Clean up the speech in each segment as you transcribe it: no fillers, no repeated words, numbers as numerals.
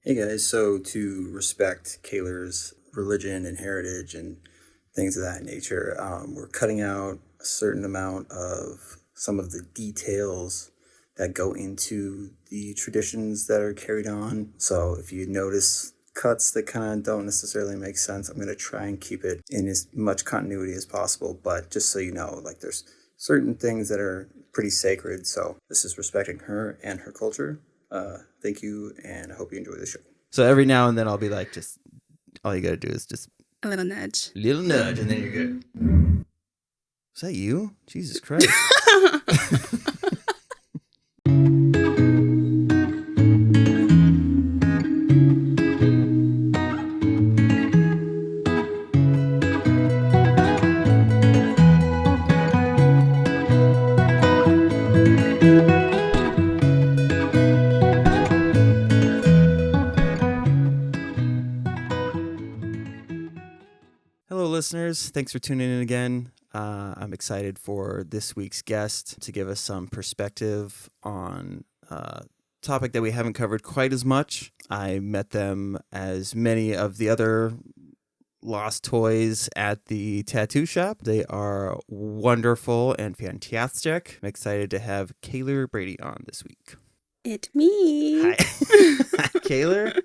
Hey guys, so to respect Kayler's religion and heritage and things of that nature, we're cutting out a certain amount of some of the details that go into the traditions that are carried on. So if you notice cuts that kind of don't necessarily make sense, I'm going to try and keep it in as much continuity as possible. But just so you know, like there's certain things that are pretty sacred. So this is respecting her and her culture. Thank you, and I hope you enjoy the show. So every now and then I'll be like, just all you gotta do is just a little nudge, and then you're good. Is that you? Jesus Christ! Hello, listeners. Thanks for tuning in again. I'm excited for this week's guest to give us some perspective on a topic that we haven't covered quite as much. I met them as many of the other lost toys at the tattoo shop. They are wonderful and fantastic. I'm excited to have Kayler Brady on this week. It's me. Hi. Kayler,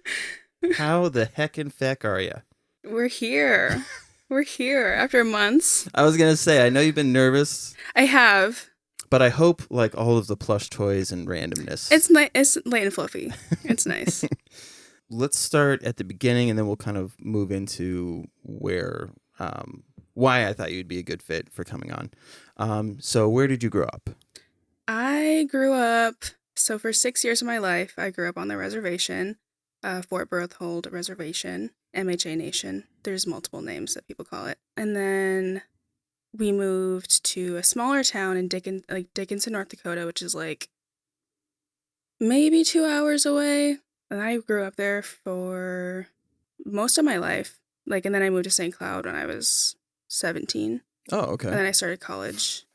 how the heck in feck are you? We're here. We're here after months. I was going to say, I know you've been nervous. I have. But I hope, like, all of the plush toys and randomness. It's nice. It's light and fluffy. It's nice. Let's start at the beginning, and then we'll kind of move into where, why I thought you'd be a good fit for coming on. So where did you grow up? I grew up, so for 6 years of my life, I grew up on the reservation, Fort Berthold Reservation, MHA Nation. There's multiple names that people call it. And then we moved to a smaller town in Dickinson, North Dakota, which is like maybe 2 hours away. And I grew up there for most of my life. And then I moved to St. Cloud when I was 17. Oh, okay. And then I started college,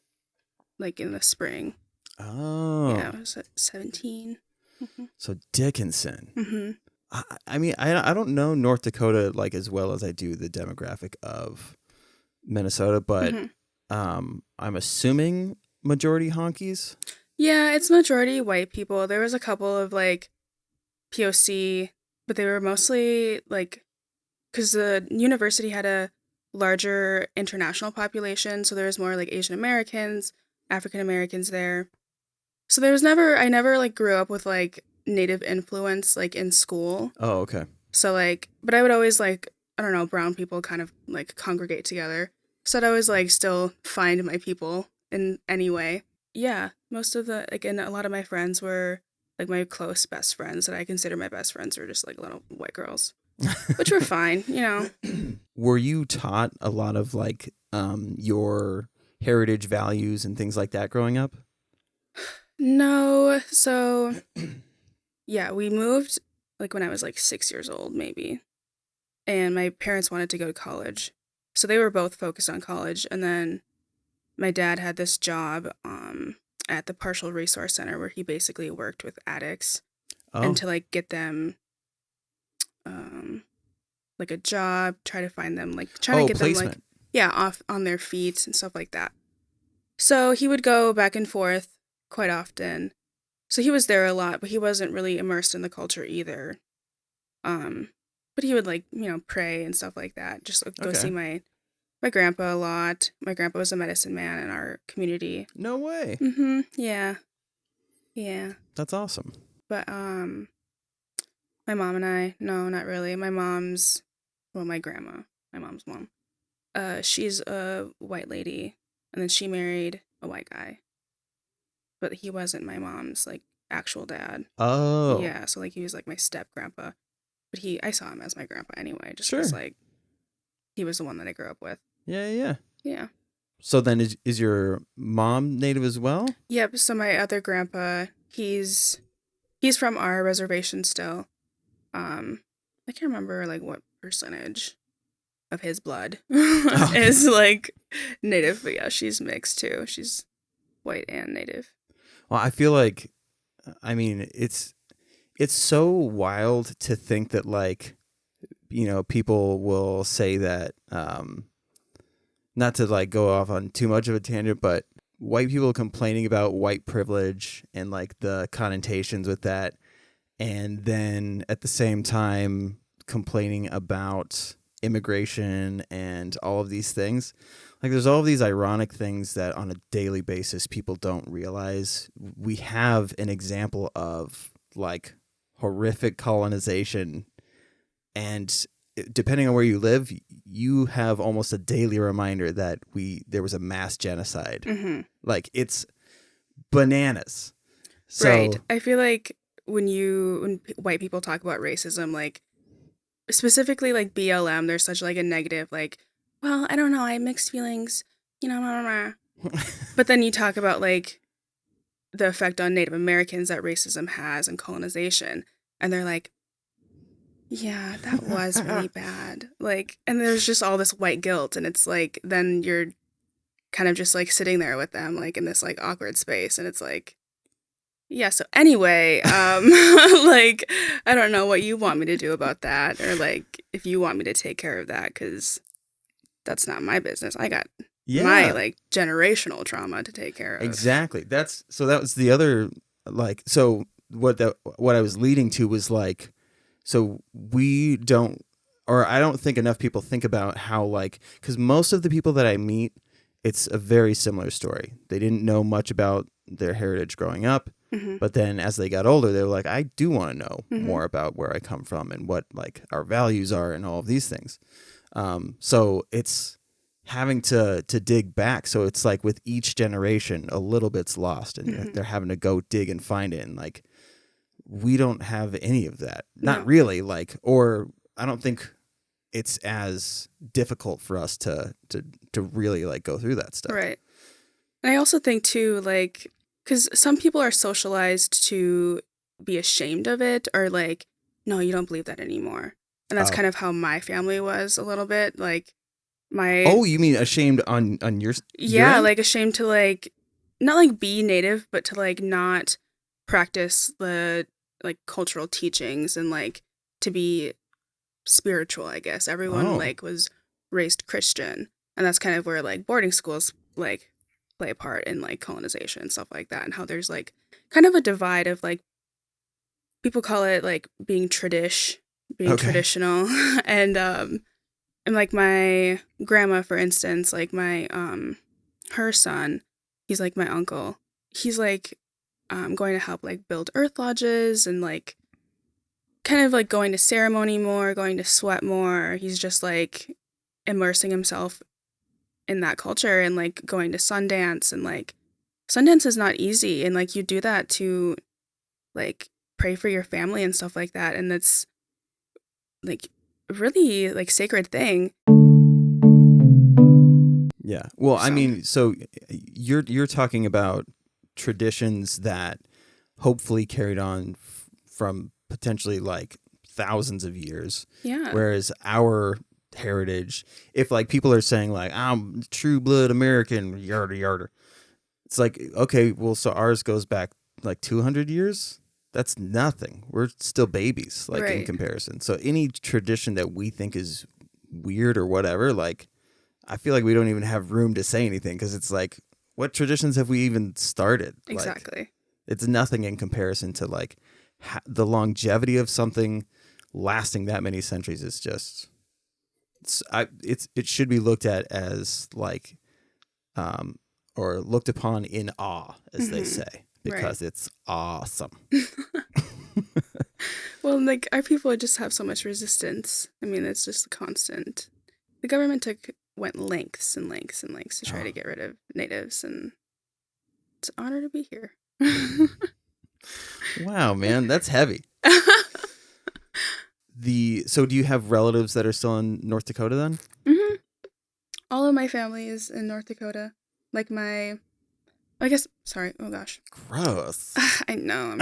in the spring. Oh. Yeah, I was at 17. Mm-hmm. So Dickinson. Mm-hmm. I mean, I don't know North Dakota, as well as I do the demographic of Minnesota, but I'm assuming majority honkies? Yeah, it's majority white people. There was a couple of, POC, but they were mostly, because the university had a larger international population, so there was more, Asian Americans, African Americans there. So there was I never, grew up with, Native influence, in school. Oh, okay. So, but I would always, I don't know, brown people kind of, congregate together. So I'd always, still find my people in any way. Yeah, most of the, and a lot of my friends were, my close best friends that I consider my best friends are just, little white girls, which were fine, Were you taught a lot of, your heritage values and things like that growing up? No, so, yeah, we moved, when I was, 6 years old, maybe, and my parents wanted to go to college. So they were both focused on college, and then my dad had this job at the Partial Resource Center where he basically worked with addicts and to get them a job, try to find them try to get placement. them off on their feet and stuff like that. So he would go back and forth quite often. So he was there a lot, but he wasn't really immersed in the culture either. But he would pray and stuff like that. Just go see my grandpa a lot. My grandpa was a medicine man in our community. No way. Mm-hmm. Yeah. Yeah. That's awesome. But my mom and I, no, not really. My mom's grandma, my mom's mom. She's a white lady, and then she married a white guy. But he wasn't my mom's actual dad. Oh. Yeah, so he was my step grandpa. But I saw him as my grandpa anyway, just sure. because he was the one that I grew up with. Yeah. Yeah. So then is your mom Native as well? Yep, so my other grandpa, he's from our reservation still. I can't remember what percentage of his blood is Native, but yeah, she's mixed too. She's white and Native. Well, I feel I mean, it's so wild to think that, like, you know, people will say that, not to like go off on too much of a tangent, but white people complaining about white privilege and like the connotations with that, and then at the same time complaining about immigration and all of these things. Like, there's all of these ironic things that on a daily basis people don't realize. We have an example of like horrific colonization, and depending on where you live, you have almost a daily reminder that there was a mass genocide. Mm-hmm. Like, it's bananas. So, Right. I feel like when white people talk about racism, like specifically like BLM, there's such like a negative, like, well, I don't know, I have mixed feelings, you know, blah, blah, blah. But then you talk about like the effect on Native Americans that racism has and colonization, and they're like, yeah, that was really bad. Like, and there's just all this white guilt, and it's like then you're kind of just like sitting there with them like in this like awkward space, and it's like, yeah, so anyway, like, I don't know what you want me to do about that, or like if you want me to take care of that, because that's not my business. I got my like generational trauma to take care of. Exactly. That was the other, like, so what I was leading to was like, so we don't, or I don't think enough people think about how, like, because most of the people that I meet, it's a very similar story. They didn't know much about their heritage growing up, Mm-hmm. but then as they got older, they were like, I do want to know Mm-hmm. more about where I come from and what like our values are and all of these things. So it's having to dig back. So it's like with each generation, a little bit's lost, and Mm-hmm. they're having to go dig and find it. And like, we don't have any of that. Not No. really. Like, or I don't think it's as difficult for us to really like go through that stuff. Right. And I also think too, like, because some people are socialized to be ashamed of it, or like, no, you don't believe that anymore. And that's Oh. kind of how my family was a little bit. Like, my Oh, you mean ashamed on your yeah, end? like ashamed to like not like be native, but to like not practice the like cultural teachings and like to be spiritual, I guess. Everyone Oh. like was raised Christian, and that's kind of where like boarding schools like play a part in like colonization and stuff like that, and how there's like kind of a divide of like people call it like being being Okay. traditional, and like my grandma, for instance, like my her son, he's like my uncle. He's like going to help like build earth lodges and like kind of like going to ceremony more, going to sweat more. He's just like immersing himself in that culture and like going to Sundance, and like Sundance is not easy, and like you do that to like pray for your family and stuff like that, and it's like really like sacred thing. Yeah. Well, I So- mean, so you're talking about traditions that hopefully carried on from potentially like thousands of years, Yeah. whereas our heritage, if like people are saying like I'm true blood American, yarda yarda, it's like, okay, well, so ours goes back like 200 years. That's nothing. We're still babies, like, in Right. comparison. So any tradition that we think is weird or whatever, like, I feel like we don't even have room to say anything, because it's like, what traditions have we even started? Like, Exactly. it's nothing in comparison to like the longevity of something lasting that many centuries. Is just, it should be looked at as like, or looked upon in awe, as they Mhm. say, because it's awesome. Well, like our people just have so much resistance. I mean, it's just constant. The government went lengths and lengths and lengths to try to get rid of natives, and it's an honor to be here. Wow, man, that's heavy. So do you have relatives that are still in North Dakota then? Mm-hmm. All of my family is in North Dakota. Like I guess, sorry, oh gosh. Gross. I know,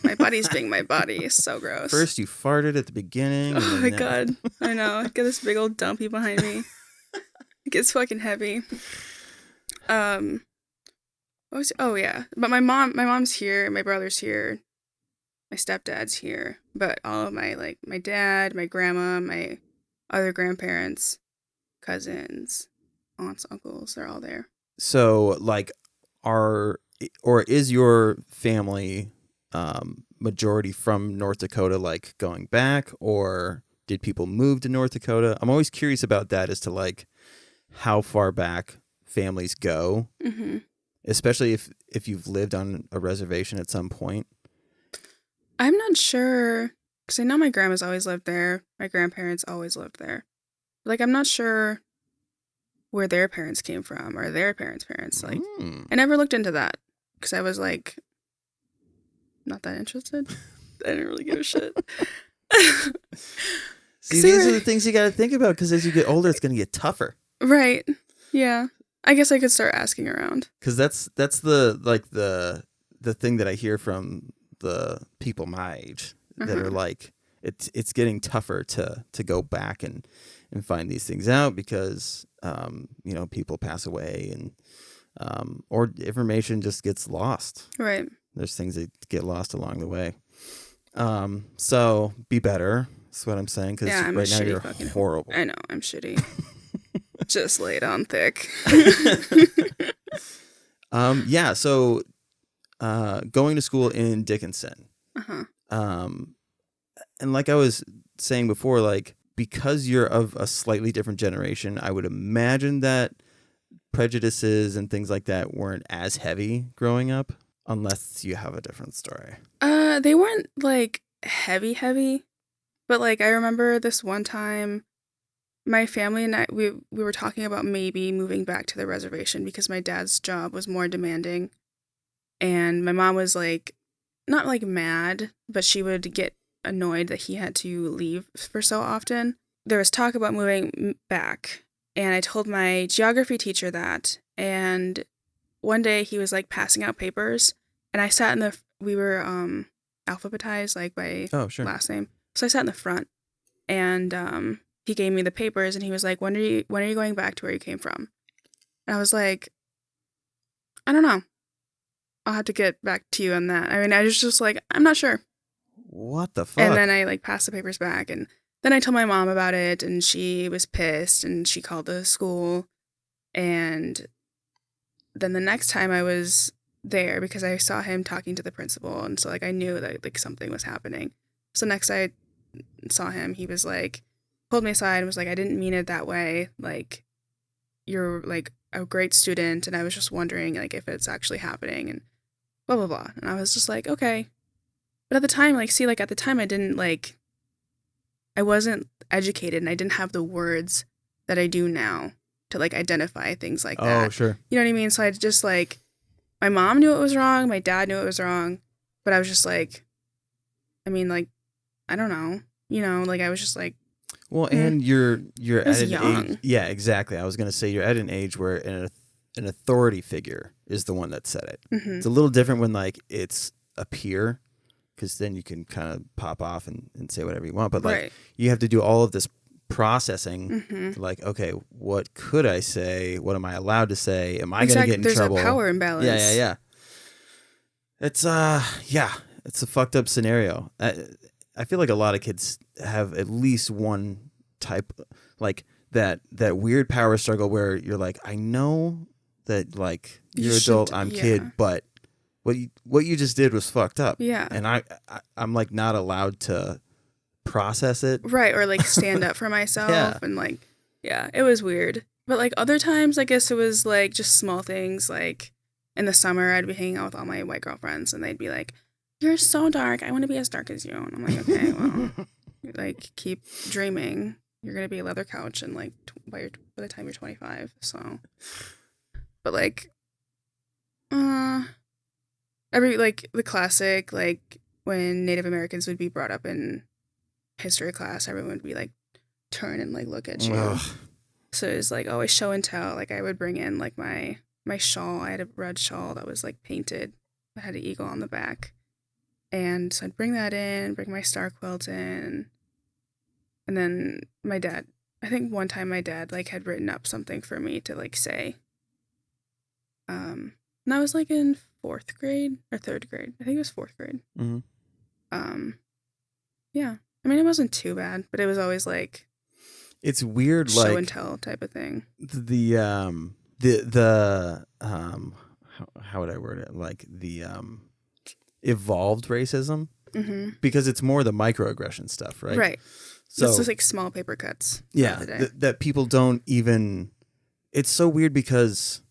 my body's being my body. It's so gross. First you farted at the beginning. Oh and my then god, I know. I got this big old dumpy behind me. It gets fucking heavy. Oh yeah, but my mom's here, my brother's here, my stepdad's here, but all of my dad, my grandma, my other grandparents, cousins, aunts, uncles, they're all there. So, like, is your family majority from North Dakota, like, going back, or did people move to North Dakota? I'm always curious about that as to, like, how far back families go, Mm-hmm. especially if you've lived on a reservation at some point. I'm not sure, because I know my grandma's always lived there. My grandparents always lived there. Like, I'm not sure where their parents came from or their parents' parents. Like, I never looked into that because I was, like, not that interested. I didn't really give a shit. See, these are the things you got to think about, because as you get older, it's going to get tougher. Right. Yeah. I guess I could start asking around. Because that's the thing that I hear from the people my age that are like, it's getting tougher to go back and find these things out, because people pass away, and or information just gets lost. Right. There's things that get lost along the way. So be better. That's what I'm saying. Because right now you're horrible. I know, I'm shitty. Just lay it on thick. Yeah. So, going to school in Dickinson. Uh-huh. And like I was saying before, like, because you're of a slightly different generation, I would imagine that prejudices and things like that weren't as heavy growing up, unless you have a different story. They weren't, like, heavy, but, like, I remember this one time my family and I, we were talking about maybe moving back to the reservation because my dad's job was more demanding. And my mom was, like, not, like, mad, but she would get annoyed that he had to leave for so often. There was talk about moving back, and I told my geography teacher that. And one day he was, like, passing out papers, and I sat we were alphabetized, like, by last name. So I sat in the front, and he gave me the papers, and he was like, when are you going back to where you came from? And I was like, I don't know. I'll have to get back to you on that. I mean, I was just like, I'm not sure. What the fuck? And then I, like, passed the papers back, and then I told my mom about it, and she was pissed, and she called the school. And then the next time I was there, because I saw him talking to the principal, and so, like, I knew that, like, something was happening. So next I saw him, he was like, pulled me aside and was like, I didn't mean it that way. Like, you're, like, a great student, and I was just wondering, like, if it's actually happening, and blah, blah, blah. And I was just like, okay. But at the time, at the time I didn't, like, I wasn't educated, and I didn't have the words that I do now to, like, identify things like that. Oh, sure. You know what I mean? So I just, like, my mom knew it was wrong, my dad knew it was wrong, but I was just like, I mean, like, I don't know. Like, I was just like, well, and you're at an young. age. Yeah, exactly. I was going to say you're at an age where an authority figure is the one that said it. Mm-hmm. It's a little different when, like, it's a peer, because then you can kind of pop off and say whatever you want. But, like, you have to do all of this processing. Like, okay, what could I say? What am I allowed to say? Am I going to get in trouble? There's a power imbalance. Yeah. It's it's a fucked up scenario. I feel like a lot of kids have at least one type, like, that weird power struggle where you're like, I know that, like, you're adult, I'm kid, but what you just did was fucked up. Yeah. And I'm like not allowed to process it. Right, or, like, stand up for myself. Yeah. And, like, yeah, it was weird. But, like, other times, I guess it was, like, just small things. Like, in the summer, I'd be hanging out with all my white girlfriends, and they'd be like, you're so dark. I want to be as dark as you. And I'm like, okay, well, like, keep dreaming. You're going to be a leather couch and, like, by the time you're 25. So, but, like, like, the classic, like, when Native Americans would be brought up in history class, everyone would be, like, turn and, like, look at you. Ugh. So it was, like, always show and tell. Like, I would bring in, like, my shawl. I had a red shawl that was, like, painted. That had an eagle on the back. And so I'd bring that in, bring my star quilt in. And then my dad, I think one time my dad, like, had written up something for me to, like, say. And I was, like, in 4th grade or 3rd grade. I think it was 4th grade. Mm-hmm. Yeah. I mean, it wasn't too bad, but it was always like It's weird, show like and tell type of thing. how would I word it? Like the evolved racism, Mm-hmm. because it's more the microaggression stuff, right? Right. So It's just like small paper cuts. yeah, Of the day. that people don't even. It's so weird because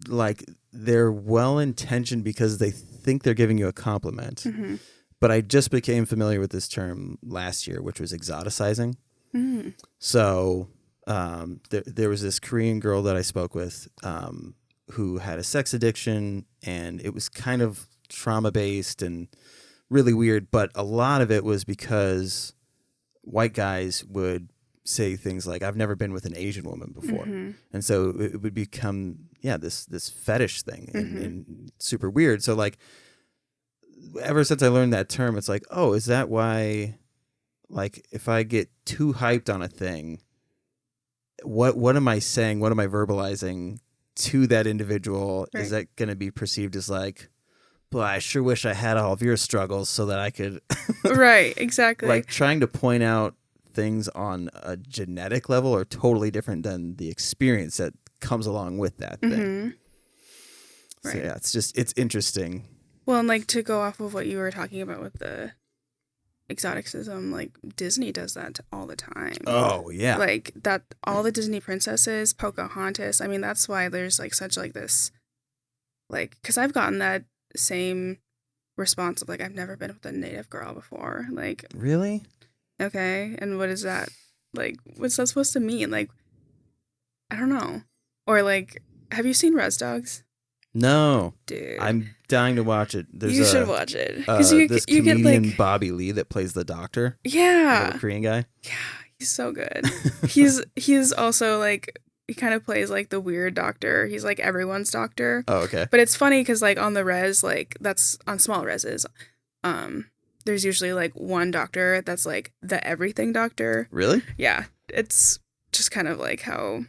like they're well intentioned because they think they're giving you a compliment. Mm-hmm. But I just became familiar with this term last year, which was exoticizing. Mm-hmm. So there was this Korean girl that I spoke with who had a sex addiction, and it was kind of trauma-based and really weird. But a lot of it was because white guys would say things like, I've never been with an Asian woman before. Mm-hmm. And so it would become, this fetish thing Mm-hmm. and super weird. So like, ever since I learned that term, it's like, oh, is that why, like, if I get too hyped on a thing, what am I saying? What am I verbalizing to that individual? Right. Is that going to be perceived as like, well, I sure wish I had all of your struggles so that I could Right. Exactly. like trying to point out things on a genetic level are totally different than the experience that comes along with that thing. Mm-hmm. So Right. yeah, it's interesting. Well, and like to go off of what you were talking about with the exoticism, like Disney does that all the time. Oh yeah. Like that, all the Disney princesses, Pocahontas. I mean, that's why there's like such like this, like, because I've gotten that same response of like, I've never been with a native girl before. Like, Really? okay, and what is that? Like, what's that supposed to mean? Like, I don't know. Or like, have you seen Res Dogs? No. Dude, I'm dying to watch it. There's you should watch it because you this you get comedian like, Bobby Lee that plays the doctor, the yeah, little Korean guy. yeah, he's so good. He's also like, he kind of plays like the weird doctor. He's like everyone's doctor. Oh, okay. But it's funny because like on the res, like that's on small reses, there's usually like one doctor that's like the everything doctor. Really? Yeah, it's just kind of like how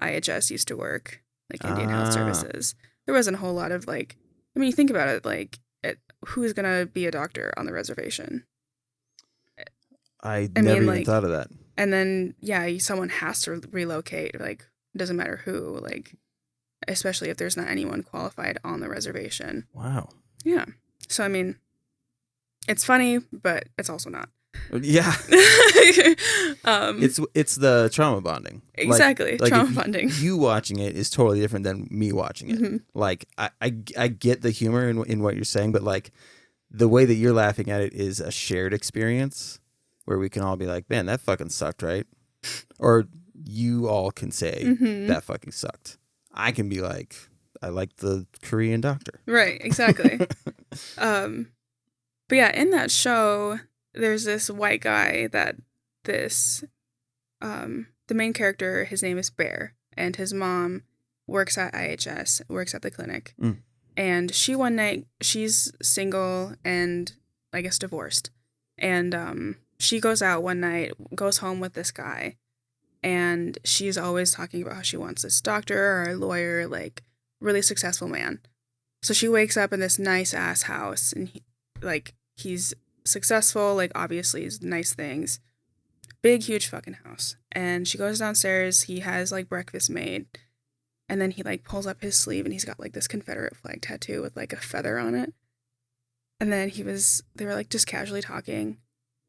IHS used to work, like Indian Health Services. There wasn't a whole lot of like, I mean, you think about it, like who's gonna be a doctor on the reservation? I mean, never even like, thought of that. And then yeah, someone has to relocate. Like, it doesn't matter who. Like, especially if there's not anyone qualified on the reservation. Wow. Yeah. So I mean, it's funny, but it's also not. Yeah. It's the trauma bonding. Exactly. Like trauma if bonding. You watching it is totally different than me watching it. Mm-hmm. Like I get the humor in what you're saying, but like the way that you're laughing at it is a shared experience where we can all be like, man, that fucking sucked, right? Or you all can say that fucking sucked. I can be like, I like the Korean doctor. Right, exactly. But yeah, in that show, there's this white guy that the main character, his name is Bear, and his mom works at IHS, works at the clinic. Mm. And she one night, she's single and I guess divorced. And she goes out one night, goes home with this guy, and she's always talking about how she wants this doctor or a lawyer, like really successful man. So she wakes up in this nice ass house, and he's successful, like obviously he's nice things, big huge fucking house. And she goes downstairs, he has like breakfast made, and then he like pulls up his sleeve and he's got like this Confederate flag tattoo with like a feather on it. And then they were like just casually talking,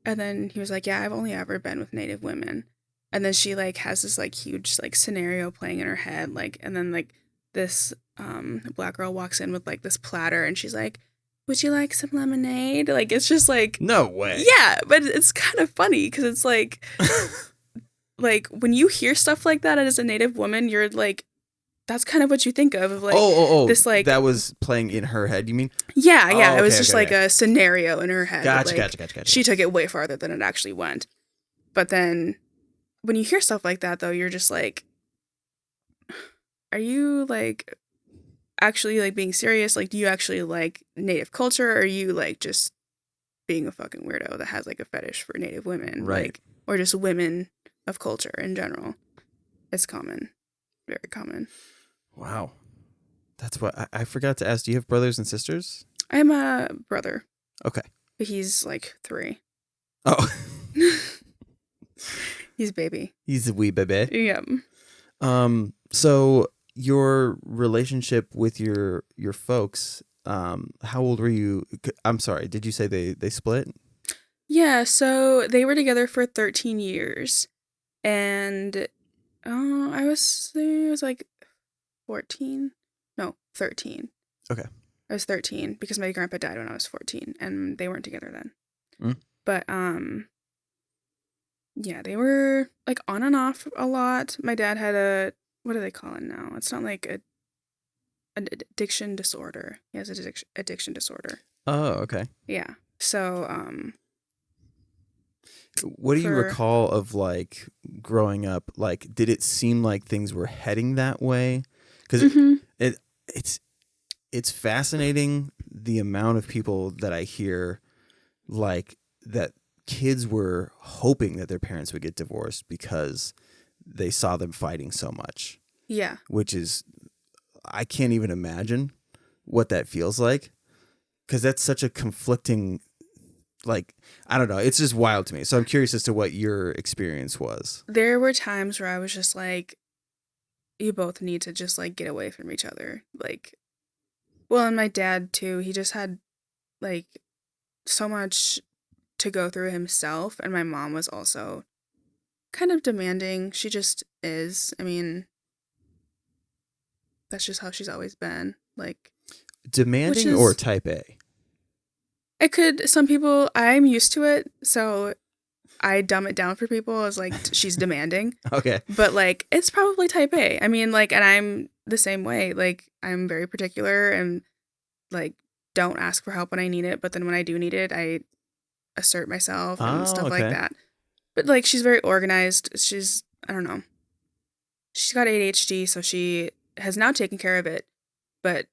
and then he was like, yeah, I've only ever been with Native women. And then she like has this like huge like scenario playing in her head, like, and then like this black girl walks in with like this platter, and she's like, would you like some lemonade? Like, it's just like, No way. yeah, but it's kind of funny because it's like like when you hear stuff like that as a Native woman, you're like, that's kind of what you think of like, this like, that was playing in her head, you mean? yeah, Oh, it was okay, just okay, like a scenario in her head. Gotcha, like, gotcha. She took it way farther than it actually went. But then when you hear stuff like that, though, you're just like, are you like actually like being serious? Like, do you actually like Native culture, or are you like just being a fucking weirdo that has like a fetish for Native women? Right. Like, or just women of culture in general. It's common. Very common. Wow. That's what I forgot to ask. Do you have brothers and sisters? I have a brother. Okay. He's like 3. Oh, He's baby. he's a wee baby. Yep. So your relationship with your folks, how old were you? I'm sorry, did you say they split? Yeah, so they were together for 13 years. And I was like 14. No, 13. Okay. I was 13 because my grandpa died when I was 14 and they weren't together then. Mm. But yeah, they were like on and off a lot. My dad had what do they call it now? It's not like an addiction disorder. He has an addiction disorder. Oh, okay. Yeah. So what do you recall of like growing up? Like, did it seem like things were heading that way? Because it's fascinating the amount of people that I hear like that kids were hoping that their parents would get divorced because they saw them fighting so much. Yeah. Which is, I can't even imagine what that feels like, because that's such a conflicting, like, I don't know. It's just wild to me. So I'm curious as to what your experience was. There were times where I was just like, you both need to just like get away from each other. Like, well, and my dad too, he just had like so much to go through himself. And my mom was also kind of demanding. She just is. I mean, that's just how she's always been. Like, Demanding or type A? Some people, I'm used to it. So I dumb it down for people as like, she's demanding. Okay. But like, it's probably type A. I mean, like, and I'm the same way. Like, I'm very particular and like, don't ask for help when I need it. But then when I do need it, I assert myself and stuff like that. But like, she's very organized. I don't know. She's got ADHD, so she has now taken care of it. But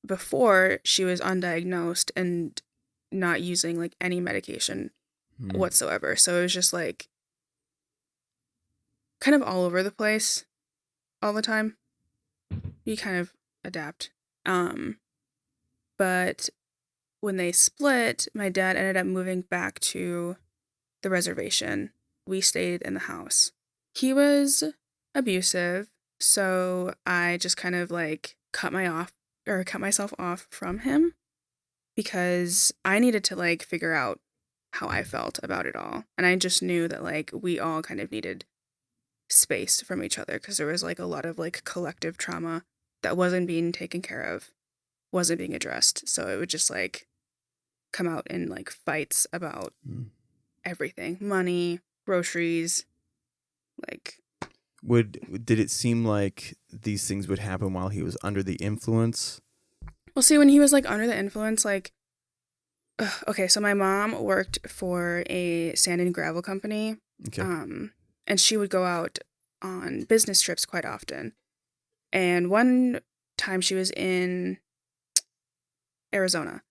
before, she was undiagnosed and not using like any medication whatsoever. So it was just like kind of all over the place all the time. You kind of adapt. But when they split, my dad ended up moving back to the reservation. We stayed in the house. He was abusive, so I just kind of like cut myself off from him because I needed to like figure out how I felt about it all. And I just knew that like we all kind of needed space from each other because there was like a lot of like collective trauma that wasn't being taken care of, wasn't being addressed. So it would just like come out in like fights about everything, money, groceries, like. Did it seem like these things would happen while he was under the influence? Well, see, when he was like under the influence, like, okay, so my mom worked for a sand and gravel company. Okay. And she would go out on business trips quite often. And one time she was in Arizona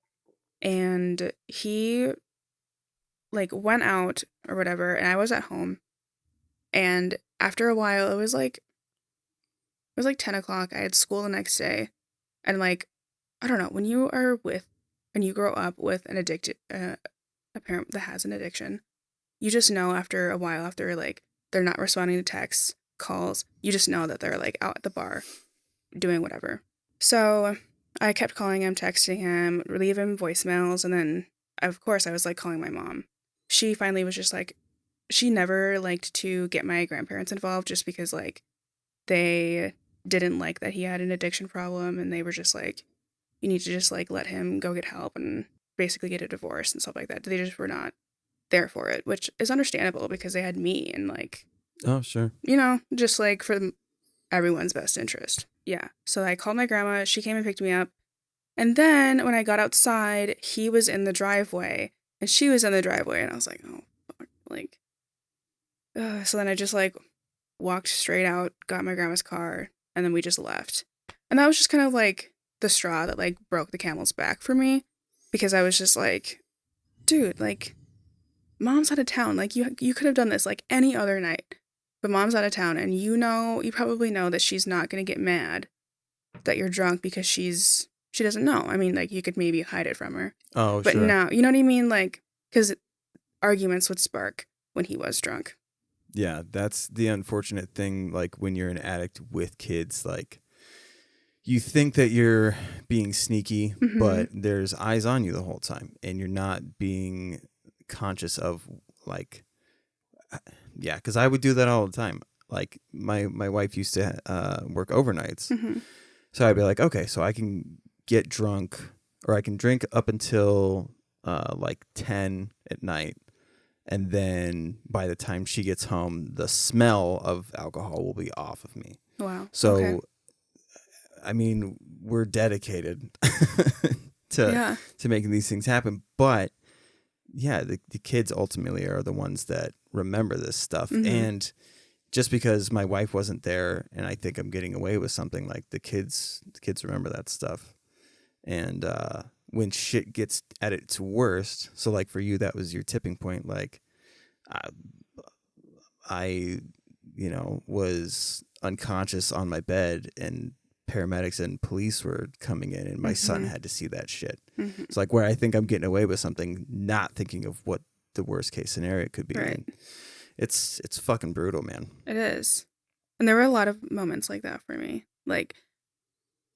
and he like went out or whatever, and I was at home. And after a while, it was like 10 o'clock. I had school the next day. And like, I don't know, when you grow up with an addicted, a parent that has an addiction, you just know after a while, after like they're not responding to texts, calls, you just know that they're like out at the bar doing whatever. So I kept calling him, texting him, leaving him voicemails. And then of course I was like calling my mom. She finally was just like, she never liked to get my grandparents involved just because like they didn't like that he had an addiction problem. And they were just like, you need to just like let him go get help and basically get a divorce and stuff like that. They just were not there for it, which is understandable because they had me and like, oh, sure. You know, just like for everyone's best interest. Yeah. So I called my grandma. She came and picked me up. And then when I got outside, he was in the driveway and she was in the driveway. And I was like, oh, fuck. Like, so then I just like walked straight out, got my grandma's car, and then we just left. And that was just kind of like the straw that like broke the camel's back for me, because I was just like, dude, like, mom's out of town. Like, you could have done this like any other night, but mom's out of town, and you probably know that she's not gonna get mad that you're drunk because she's she doesn't know. I mean, like, you could maybe hide it from her. Oh, But sure. now, you know what I mean? Like, because arguments would spark when he was drunk. Yeah, that's the unfortunate thing. Like when you're an addict with kids, like you think that you're being sneaky, Mm-hmm. but there's eyes on you the whole time, and you're not being conscious of like, yeah, because I would do that all the time. Like my wife used to work overnights, Mm-hmm. so I'd be like, okay, so I can get drunk or I can drink up until like 10 at night. And then by the time she gets home, the smell of alcohol will be off of me. Wow. So, Okay. I mean, we're dedicated to making these things happen. But yeah, the kids ultimately are the ones that remember this stuff. Mm-hmm. And just because my wife wasn't there and I think I'm getting away with something, like the kids remember that stuff. And when shit gets at its worst, so like for you, that was your tipping point. Like I was unconscious on my bed and paramedics and police were coming in and my son had to see that shit. Mm-hmm. It's like where I think I'm getting away with something, not thinking of what the worst case scenario could be. Right. It's fucking brutal, man. It is. And there were a lot of moments like that for me. Like,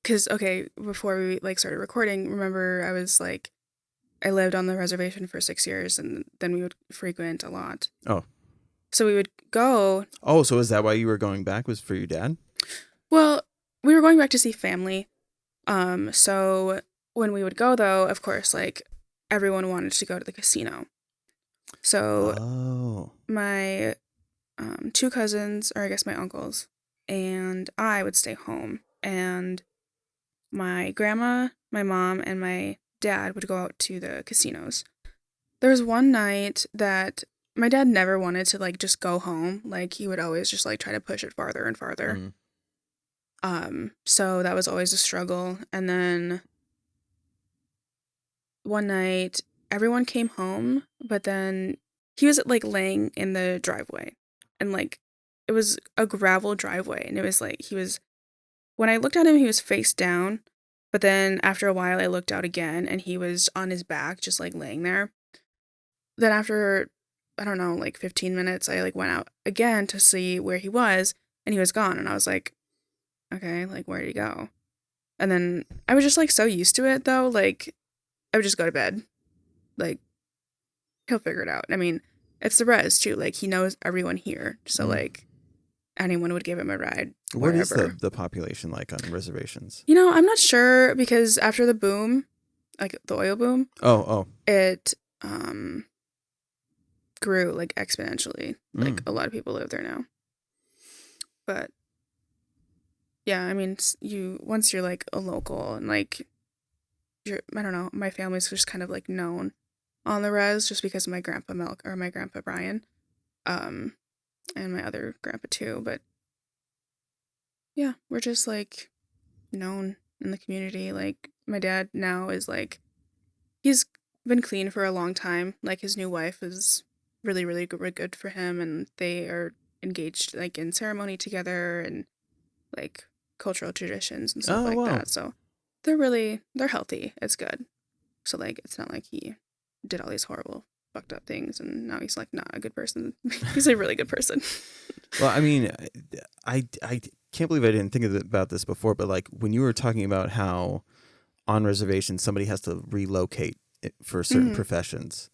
because, okay, before we, like, started recording, remember I was, like, I lived on the reservation for 6 years, and then we would frequent a lot. Oh. So we would go. Oh, so is that why you were going back, was for your dad? Well, we were going back to see family. So when we would go, though, of course, like, everyone wanted to go to the casino. So my 2 cousins, or I guess my uncles, and I would stay home. And my grandma, my mom, and my dad would go out to the casinos. There was one night that my dad never wanted to, like, just go home. Like, he would always just, like, try to push it farther and farther. So that was always a struggle. And then one night, everyone came home, but then he was, like, laying in the driveway. And, like, it was a gravel driveway. And it was, like, when I looked at him, he was face down. But then after a while, I looked out again, and he was on his back, just, like, laying there. Then after, I don't know, like 15 minutes, I, like, went out again to see where he was, and he was gone. And I was like, okay, like, where did he go? And then I was just, like, so used to it, though. Like, I would just go to bed. Like, he'll figure it out. I mean, it's the res, too. Like, he knows everyone here. So, like, anyone would give him a ride. What is wherever. the population like on reservations? You know, I'm not sure, because after the boom, like the oil boom, it grew, like, exponentially. Like, a lot of people live there now. But yeah, I mean, once you're, like, a local, and, like, I don't know, my family's just kind of, like, known on the res just because of my grandpa my grandpa Brian, and my other grandpa too. But yeah, we're just, like, known in the community. Like, my dad now is, like, he's been clean for a long time. Like, his new wife is really, really good for him, and they are engaged, like, in ceremony together and, like, cultural traditions and stuff that. So they're healthy. It's good. So, like, it's not like he did all these horrible fucked up things and now he's, like, not a good person. He's a really good person. Well, I mean, I can't believe I didn't think about this before, but, like, when you were talking about how on reservations somebody has to relocate for certain professions,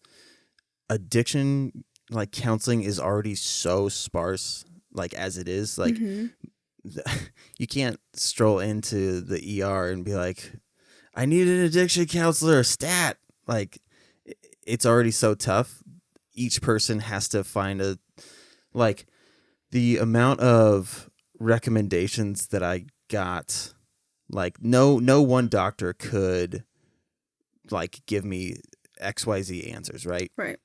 addiction, like, counseling is already so sparse, like, as it is. Like, you can't stroll into the ER and be like, I need an addiction counselor, stat. Like, it's already so tough. Each person has to find like, the amount of recommendations that I got, like, no one doctor could, like, give me XYZ answers, right? Right.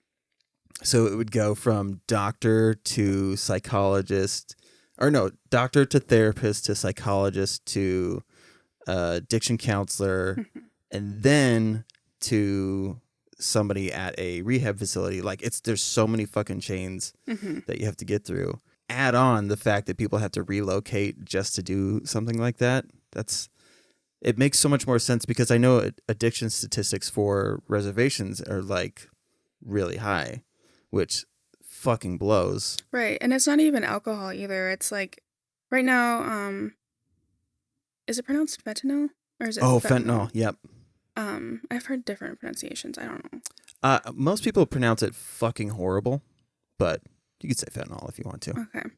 So it would go from doctor to psychologist, or no, doctor to therapist to psychologist to addiction counselor, and then to somebody at a rehab facility. Like, there's so many fucking chains that you have to get through. Add on the fact that people have to relocate just to do something like that. That's it makes so much more sense because I know addiction statistics for reservations are like really high, which fucking blows. Right. And it's not even alcohol either. It's like right now, is it pronounced fentanyl or is it Fentanyl. Yep. I've heard different pronunciations. I don't know. Most people pronounce it fucking horrible, but you could say fentanyl if you want to. Okay.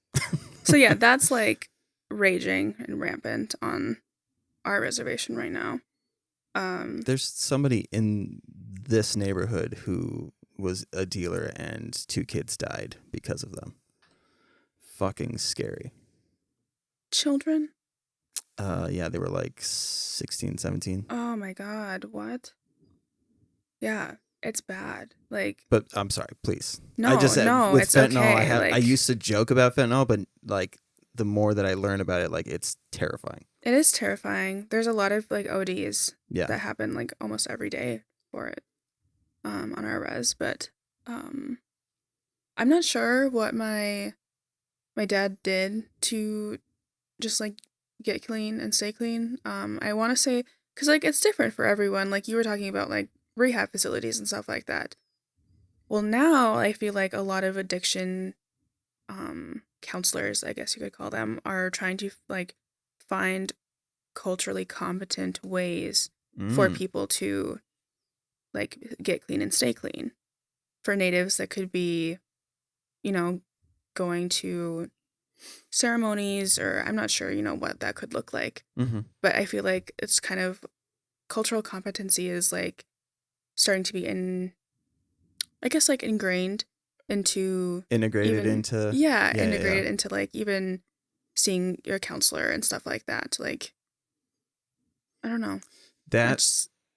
So yeah, that's like raging and rampant on our reservation right now. There's somebody in this neighborhood who was a dealer and 2 kids died because of them. Fucking scary. Children? Yeah, they were like 16, 17. Oh my God, what? Yeah, it's bad. Like, But I'm sorry, please. no, no, with it's fentanyl, okay. I used to joke about fentanyl, but like the more that I learn about it, like it's terrifying. It is terrifying. There's a lot of like ODs Yeah. that happen like almost every day for it on our res, but I'm not sure what my dad did to just like get clean and stay clean. I want to say cuz like it's different for everyone. Like you were talking about like rehab facilities and stuff like that. Well, now I feel like a lot of addiction counselors, I guess you could call them, are trying to like find culturally competent ways for people to like get clean and stay clean. For natives, that could be, you know, going to ceremonies, or I'm not sure, you know, what that could look like. Mm-hmm. But I feel like it's kind of cultural competency is like starting to be I guess like ingrained into Integrated into integrated into like even seeing your counselor and stuff like that. Like, I don't know.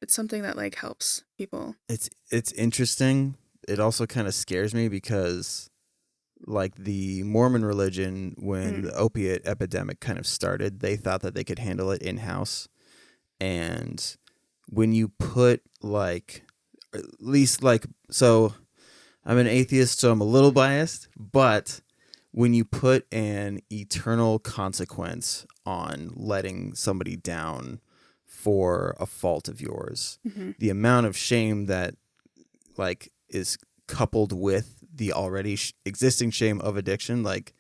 It's something that like helps people. It's interesting. It also kind of scares me because like the Mormon religion, when the opiate epidemic kind of started, they thought that they could handle it in-house. And when you put like, at least like, so I'm an atheist, so I'm a little biased, but when you put an eternal consequence on letting somebody down for a fault of yours, the amount of shame that like is coupled with the already existing shame of addiction, like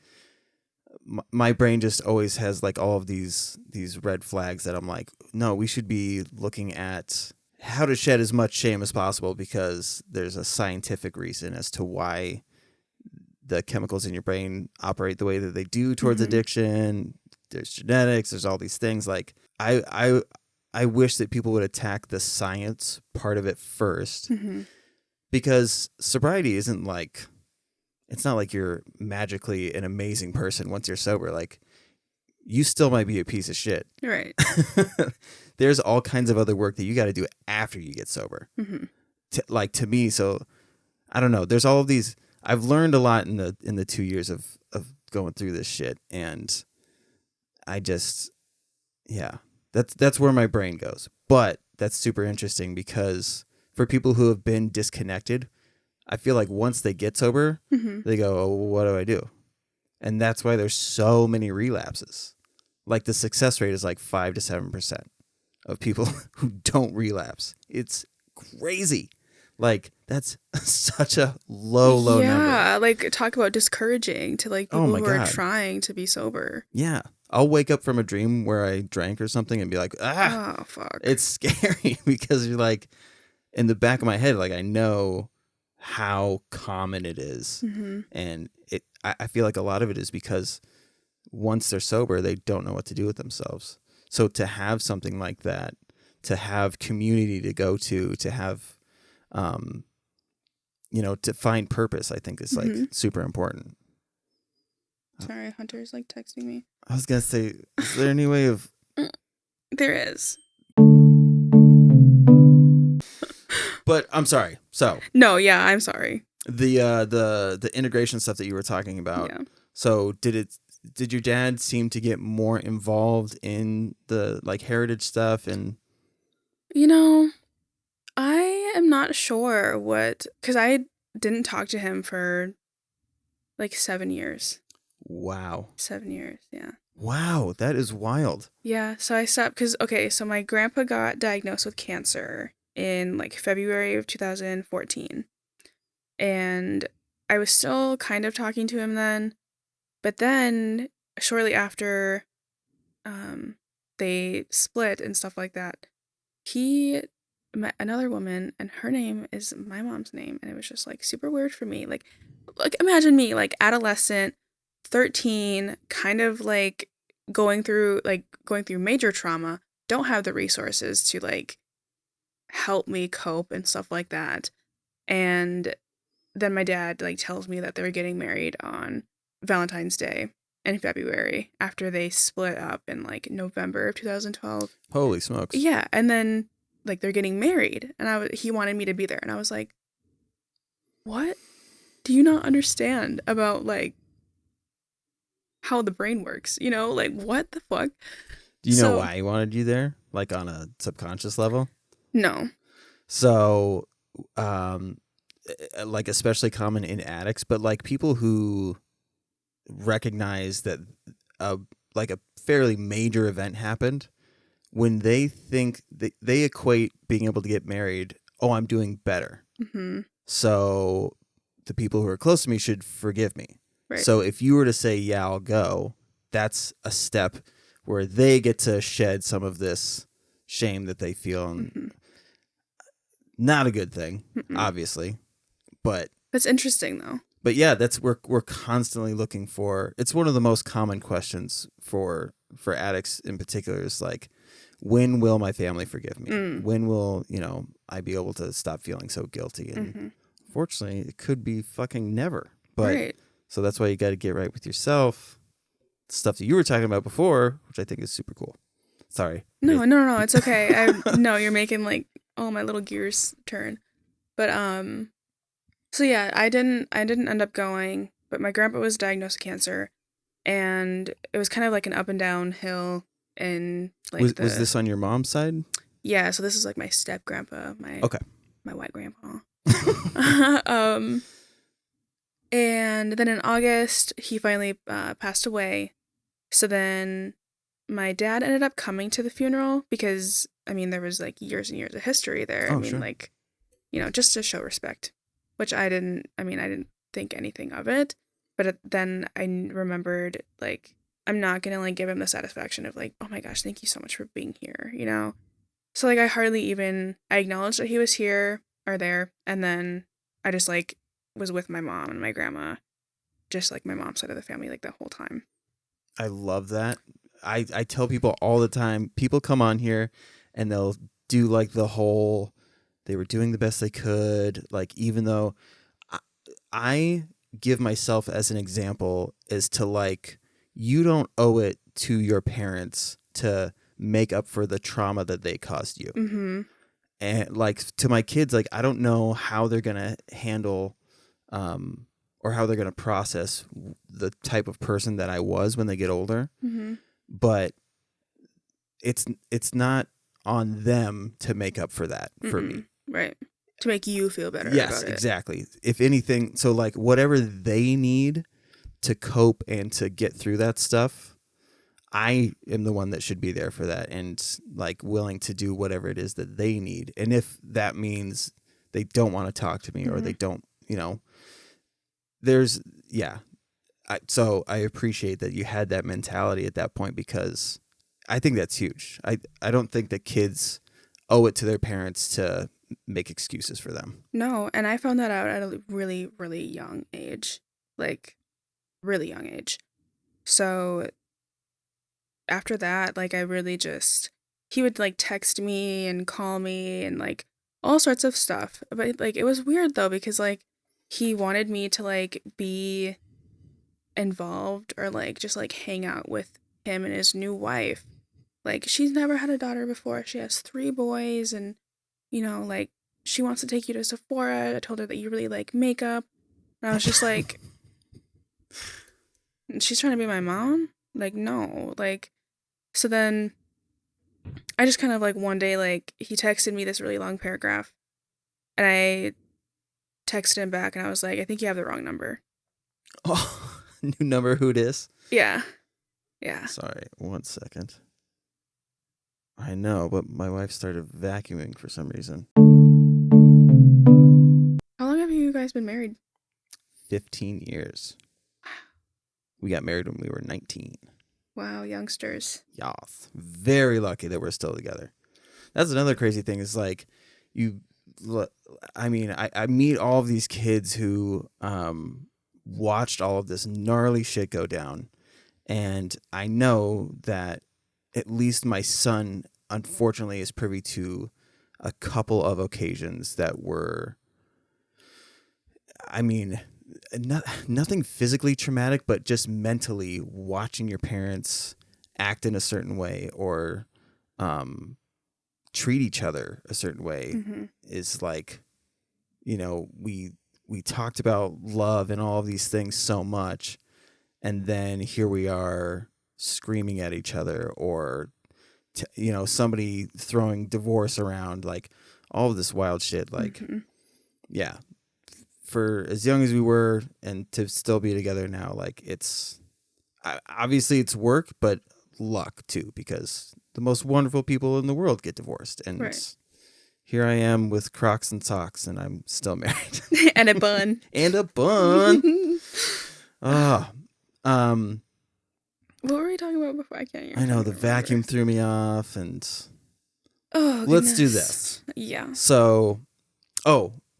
my brain just always has like all of these red flags that I'm like, no, we should be looking at how to shed as much shame as possible, because there's a scientific reason as to why the chemicals in your brain operate the way that they do towards addiction. There's genetics, there's all these things. Like I wish that people would attack the science part of it first, because sobriety isn't like, it's not like you're magically an amazing person once you're sober. Like, you still might be a piece of shit. Right. There's all kinds of other work that you got to do after you get sober. To me, so I don't know. There's all of these. I've learned a lot in the 2 years of going through this shit, and I just, yeah, that's where my brain goes. But that's super interesting, because for people who have been disconnected, I feel like once they get sober, they go, oh, what do I do? And that's why there's so many relapses. Like the success rate is like 5 to 7% of people who don't relapse. It's crazy. Like, that's such a low number. Yeah, like talk about discouraging to like people who are trying to be sober. Yeah. I'll wake up from a dream where I drank or something and be like, oh, fuck. It's scary, because you're like, in the back of my head, like I know how common it is. And I feel like a lot of it is because once they're sober, they don't know what to do with themselves. So to have something like that, to have community to go to have, to find purpose, I think is like super important. Sorry, Hunter's like texting me. I was going to say, is there any way of... There is. But I'm sorry. So no, yeah, I'm sorry. The integration stuff that you were talking about. Yeah. So did your dad seem to get more involved in the like heritage stuff? And I am not sure because I didn't talk to him for like 7 years. Wow. 7 years, yeah. Wow, that is wild. Yeah, so I stopped because, okay, so my grandpa got diagnosed with cancer in like February of 2014. And I was still kind of talking to him then. But then, shortly after um, they split and stuff like that, he met another woman, and her name is my mom's name. And it was just like super weird for me. Like imagine me, like adolescent, 13, kind of like going through major trauma, don't have the resources to like help me cope and stuff like that. And then my dad like tells me that they were getting married on Valentine's Day in February after they split up in like November of 2012. Holy smokes. Yeah, and then like they're getting married, and he wanted me to be there, and I was like, "What do you not understand about like how the brain works? You know, like what the fuck?" Do you know So why he wanted you there? Like on a subconscious level? no. So, like especially common in addicts, but like people who recognize that like a fairly major event happened, when they think they equate being able to get married, oh, I'm doing better. Mm-hmm. So the people who are close to me should forgive me. Right. So if you were to say, yeah, I'll go, that's a step where they get to shed some of this shame that they feel. And Mm-hmm. not a good thing, Mm-mm. obviously. But That's interesting though. yeah, that's we're constantly looking for. It's one of the most common questions for addicts in particular is like, when will my family forgive me? Mm. When will, I be able to stop feeling so guilty? And Mm-hmm. fortunately, it could be fucking never. But Right. so that's why you got to get right with yourself. Stuff that you were talking about before, which I think is super cool. Sorry. No, it's okay. No, you're making like all my little gears turn. But so yeah, I didn't end up going, but my grandpa was diagnosed with cancer, and it was kind of like an up and down hill in like Was this on your mom's side? Yeah, so this is like my step grandpa, Okay. my white grandpa. um and then in August he finally passed away. So then my dad ended up coming to the funeral because I mean there was like years and years of history there. I Oh, mean sure. like, just to show respect, which I didn't think anything of it, but then I remembered like I'm not going to like give him the satisfaction of like, "Oh my gosh, thank you so much for being here," you know? So like I acknowledged that he was here or there, and then I just like was with my mom and my grandma, just like my mom's side of the family like the whole time. I love that. I tell people all the time, people come on here and they'll do like the whole, they were doing the best they could. Like, even though I give myself as an example as to like, you don't owe it to your parents to make up for the trauma that they caused you. Mm-hmm. And like to my kids, like, I don't know how they're going to handle, or how they're going to process the type of person that I was when they get older. Mm-hmm. But it's not on them to make up for that for me. Right. To make you feel better Yes, about it. exactly. If anything, so like whatever they need to cope and to get through that stuff, I am the one that should be there for that and like willing to do whatever it is that they need. And if that means they don't want to talk to me or they don't, so I appreciate that you had that mentality at that point, because I think that's huge. I don't think that kids owe it to their parents to make excuses for them. No, and I found that out at a really, really young age. Like, really young age. So, after that, like, I really just... He would, like, text me and call me and, like, all sorts of stuff. But, like, it was weird, though, because, like, he wanted me to, like, be involved or, like, just, like, hang out with him and his new wife. Like, she's never had a daughter before. She has 3 boys and, like, she wants to take you to Sephora. I told her that you really like makeup. And I was just like, she's trying to be my mom? Like, no. Like, so then I just kind of like one day, like, he texted me this really long paragraph. And I texted him back and I was like, I think you have the wrong number. Oh, new number, who it is? Yeah. Yeah. Sorry, 1 second. I know, but my wife started vacuuming for some reason. How long have you guys been married? 15 years. We got married when we were 19. Wow, youngsters. Yes. Very lucky that we're still together. That's another crazy thing is like I meet all of these kids who watched all of this gnarly shit go down. And I know that at least my son, unfortunately, is privy to a couple of occasions that were, nothing physically traumatic, but just mentally watching your parents act in a certain way or treat each other a certain way is like, we talked about love and all of these things so much. And then here we are screaming at each other or, somebody throwing divorce around, like all of this wild shit. Like, yeah, for as young as we were and to still be together now, like obviously it's work, but luck too, because the most wonderful people in the world get divorced. And here I am with Crocs and socks and I'm still married. And a bun. And a bun. What were we talking about before? I can't even I know the remember. vacuum threw me off, and let's let's do this. Yeah. So,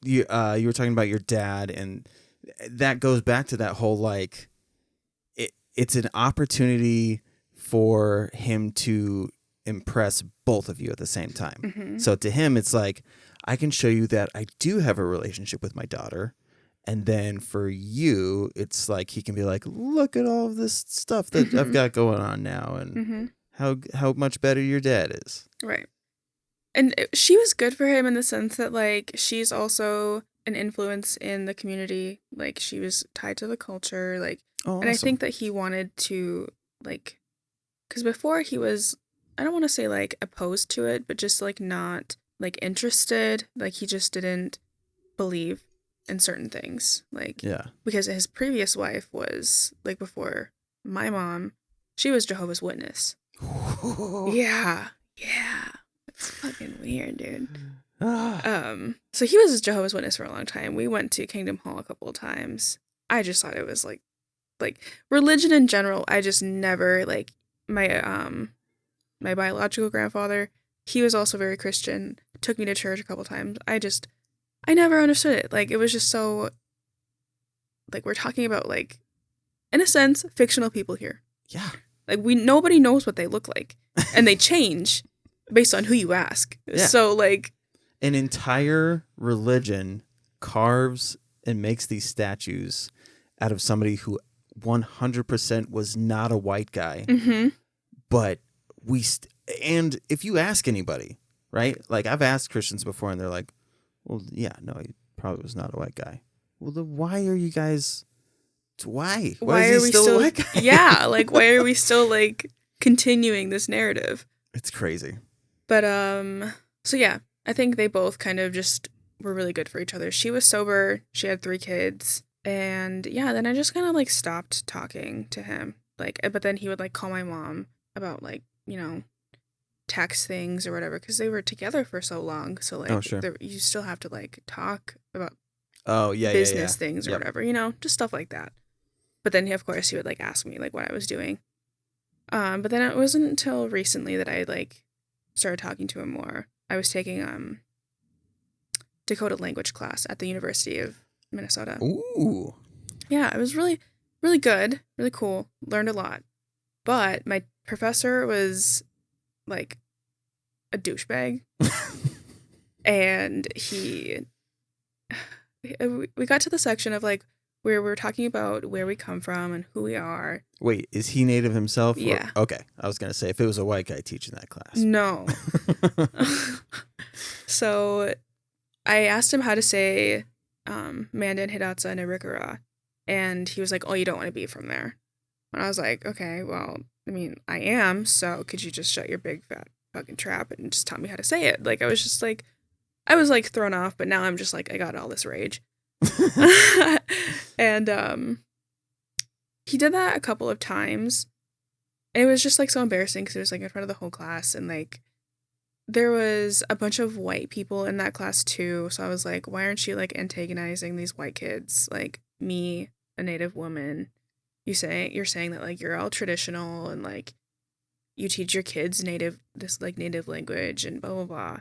you were talking about your dad, and that goes back to that whole like, it's an opportunity for him to impress both of you at the same time. So to him, it's like, I can show you that I do have a relationship with my daughter. And then for you, it's like he can be like, look at all of this stuff that I've got going on now and how much better your dad is. Right. And she was good for him in the sense that, like, she's also an influence in the community. Like, she was tied to the culture. Like, awesome. And I think that he wanted to, like, because before he was, I don't want to say, like, opposed to it, but just, like, not, like, interested. Like, he just didn't believe in certain things, like, because his previous wife was, like, before my mom, she was Jehovah's Witness. Yeah, it's fucking weird, dude. So he was Jehovah's Witness for a long time. We went to Kingdom Hall a couple of times. I just thought it was like religion in general. I just never, like, my biological grandfather, he was also very Christian, took me to church a couple of times. I never understood it. Like, it was just so, like, we're talking about, like, in a sense, fictional people here. Yeah. Like, nobody knows what they look like. And they change based on who you ask. Yeah. So, like, an entire religion carves and makes these statues out of somebody who 100% was not a white guy. But and if you ask anybody, right? Like, I've asked Christians before and they're like, well, yeah, no, he probably was not a white guy. Well, then why are you guys? Why? Why is he still a white guy? Yeah, like, why are we still, like, continuing this narrative? It's crazy. But so yeah, I think they both kind of just were really good for each other. She was sober. She had 3 kids, and yeah, then I just kind of, like, stopped talking to him. Like, but then he would, like, call my mom about, like, tax things or whatever, because they were together for so long. So, like, you still have to, like, talk about business things or whatever, just stuff like that. But then, of course, he would, like, ask me, like, what I was doing. But then it wasn't until recently that I, like, started talking to him more. I was taking Dakota language class at the University of Minnesota. Ooh. Yeah, it was really, really good, really cool. Learned a lot. But my professor was, like, a douchebag. And we got to the section of, like, where we were talking about where we come from and who we are. Wait, is he Native himself? Yeah. Okay, I was going to say, if it was a white guy teaching that class. No. So I asked him how to say Mandan, Hidatsa, and Arikara. And he was like, oh, you don't want to be from there. And I was like, okay, well, I mean, I am, so could you just shut your big fat fucking trap and just tell me how to say it? Like, I was just like, I was, like, thrown off, but now I'm just like, I got all this rage. And he did that a couple of times. And it was just like so embarrassing because it was like in front of the whole class, and like there was a bunch of white people in that class too. So I was like, why aren't you like antagonizing these white kids? Like me, a Native woman, you're saying that like you're all traditional and like you teach your kids native language and blah blah blah.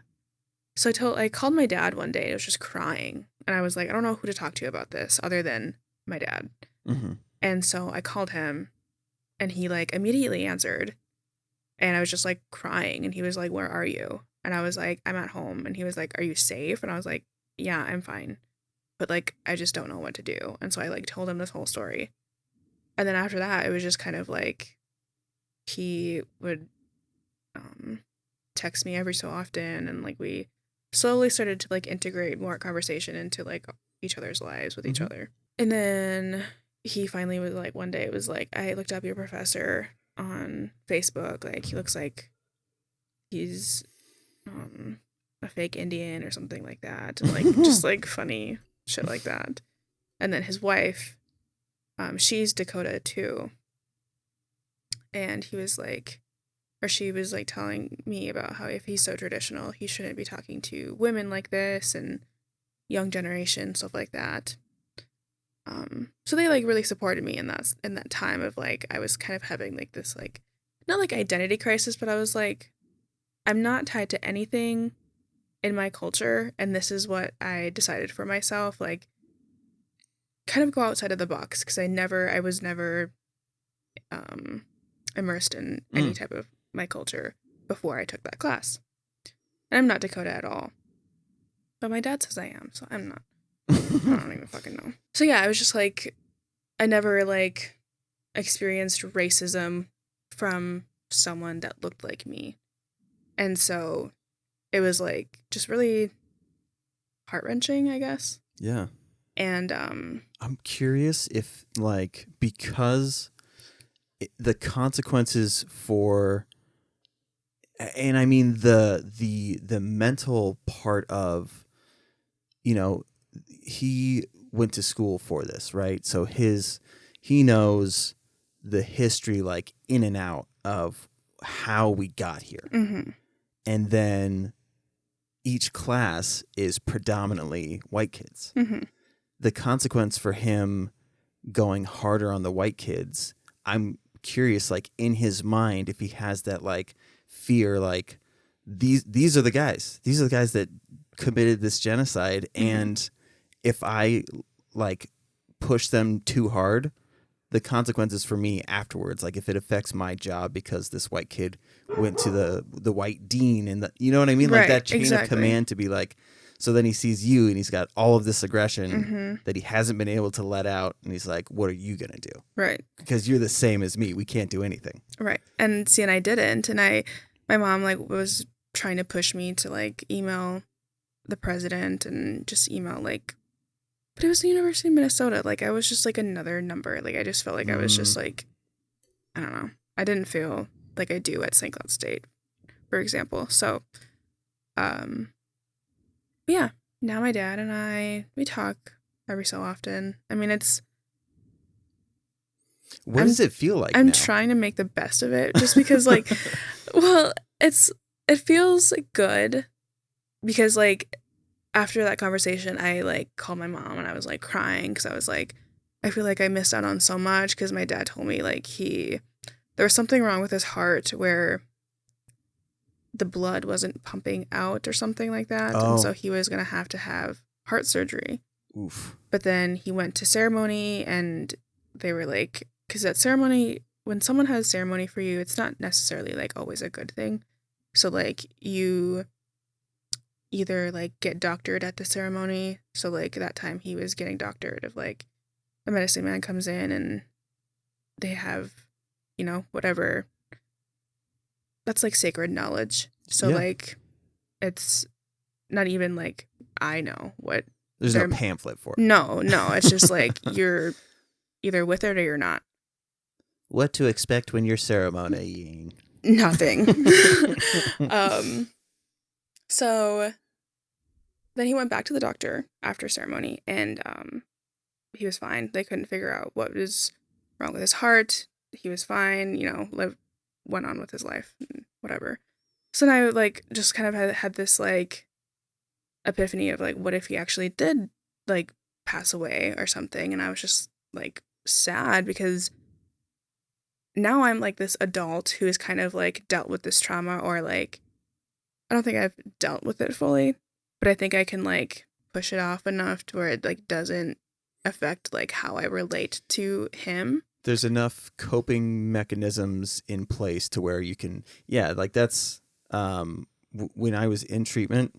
So I called my dad one day. I was just crying, and I was like, I don't know who to talk to about this other than my dad. Mm-hmm. And so I called him, and he like immediately answered, and I was just like crying, and he was like, "Where are you?" And I was like, "I'm at home." And he was like, "Are you safe?" And I was like, "Yeah, I'm fine, but like I just don't know what to do." And so I like told him this whole story, and then after that, it was just kind of like he would text me every so often, and like we slowly started to like integrate more conversation into like each other's lives with each other. And then he finally was like, one day it was like, I looked up your professor on Facebook, like he looks like he's a fake Indian or something like that, and like just like funny shit like that. And then his wife, she's Dakota too, and he was like, or she was like telling me about how if he's so traditional, he shouldn't be talking to women like this and young generation, stuff like that. So they like really supported me in that time of like I was kind of having like this like not like identity crisis, but I was like, I'm not tied to anything in my culture, and this is what I decided for myself. Like, kind of go outside of the box because I was never immersed in any type of my culture before I took that class. And I'm not Dakota at all. But my dad says I am, so I'm not. I don't even fucking know. So yeah, I was just like, I never like experienced racism from someone that looked like me. And so it was like just really heart-wrenching, I guess. Yeah. And I'm curious if like because the consequences for, and I mean the mental part of, you know, he went to school for this, right? So he knows the history like in and out of how we got here. mm-hmm. And then each class is predominantly white kids. Mm-hmm. The consequence for him going harder on the white kids, I'm curious, like in his mind, if he has that like fear, like these are the guys that committed this genocide, and if I like push them too hard, the consequences for me afterwards, like if it affects my job because this white kid went to the white dean, and you know what I mean, like that chain of command to be like. So then he sees you, and he's got all of this aggression that he hasn't been able to let out, and he's like, "What are you gonna do?" Right. Because you're the same as me. We can't do anything. Right. And see, and I didn't, and my mom like was trying to push me to like email the president and just email like, but it was the University of Minnesota. Like I was just like another number. Like I just felt like I was just like, I don't know. I didn't feel like I do at St. Cloud State, for example. So, yeah, now my dad and we talk every so often. I mean, what does it feel like I'm now? trying to make the best of it just because, like, well, it feels good because, like, after that conversation, I, like, called my mom and I was, like, crying because I was, like, I feel like I missed out on so much because my dad told me, like, there was something wrong with his heart where the blood wasn't pumping out or something like that. Oh. And so he was going to have heart surgery. Oof. But then he went to ceremony and they were like, because at ceremony, when someone has ceremony for you, it's not necessarily like always a good thing. So like you either like get doctored at the ceremony. So like that time he was getting doctored of like a medicine man comes in and they have, you know, whatever. That's like sacred knowledge. So like it's not even like I know what. There's no pamphlet for it. No, it's just like you're either with it or you're not. What to expect when you're ceremonying? Nothing. So then he went back to the doctor after ceremony and he was fine. They couldn't figure out what was wrong with his heart. He was fine, you know, went on with his life, and whatever. So now I like just kind of had this like epiphany of like, what if he actually did like pass away or something? And I was just like sad because now I'm like this adult who has kind of like dealt with this trauma, or like I don't think I've dealt with it fully, but I think I can like push it off enough to where it like doesn't affect like how I relate to him. There's enough coping mechanisms in place to where you can, yeah, like that's when I was in treatment,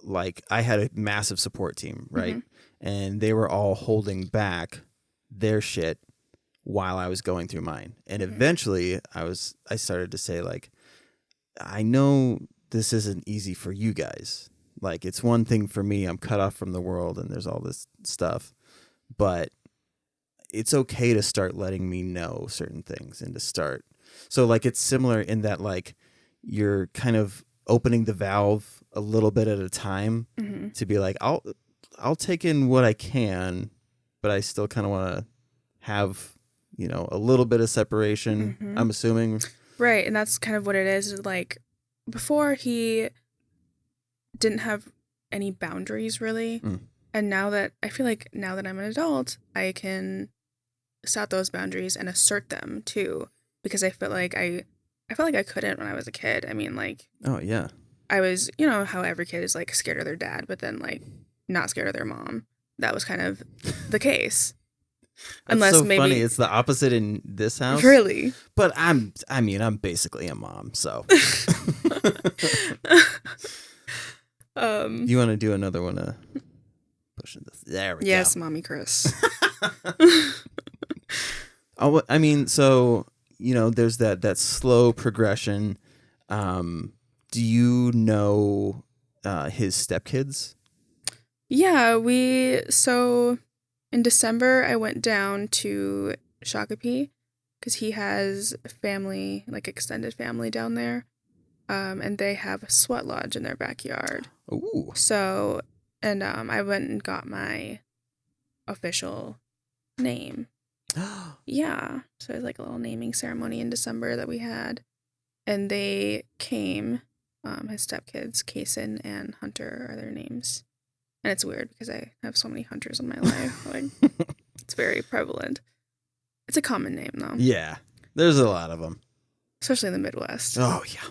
like I had a massive support team, right? And they were all holding back their shit while I was going through mine. And eventually I started to say like, I know this isn't easy for you guys. Like it's one thing for me, I'm cut off from the world and there's all this stuff, but it's okay to start letting me know certain things and to start. So like it's similar in that like you're kind of opening the valve a little bit at a time to be like, I'll take in what I can, but I still kind of want to have, you know, a little bit of separation, I'm assuming. Right. And that's kind of what it is. Like before he didn't have any boundaries really. And now that I feel like now that I'm an adult, I can set those boundaries and assert them too, because I felt like I couldn't when I was a kid. I mean, like, oh yeah, I was, you know, how every kid is like scared of their dad, but then like not scared of their mom. That was kind of the case. That's unless so maybe funny. It's the opposite in this house. Really? But I'm basically a mom, so. You want to do another one? Pushing this. There we go. Yes, Mommy Chris. Oh, I mean, so you know, there's that slow progression. Do you know his stepkids? Yeah, so in December I went down to Shakopee because he has family, like extended family down there. And they have a sweat lodge in their backyard. Ooh. So, and I went and got my official name. Yeah. So it was like a little naming ceremony in December that we had. And they came, his stepkids, Kason and Hunter are their names. And it's weird because I have so many Hunters in my life. Like, it's very prevalent. It's a common name though. Yeah. There's a lot of them. Especially in the Midwest. Oh, yeah.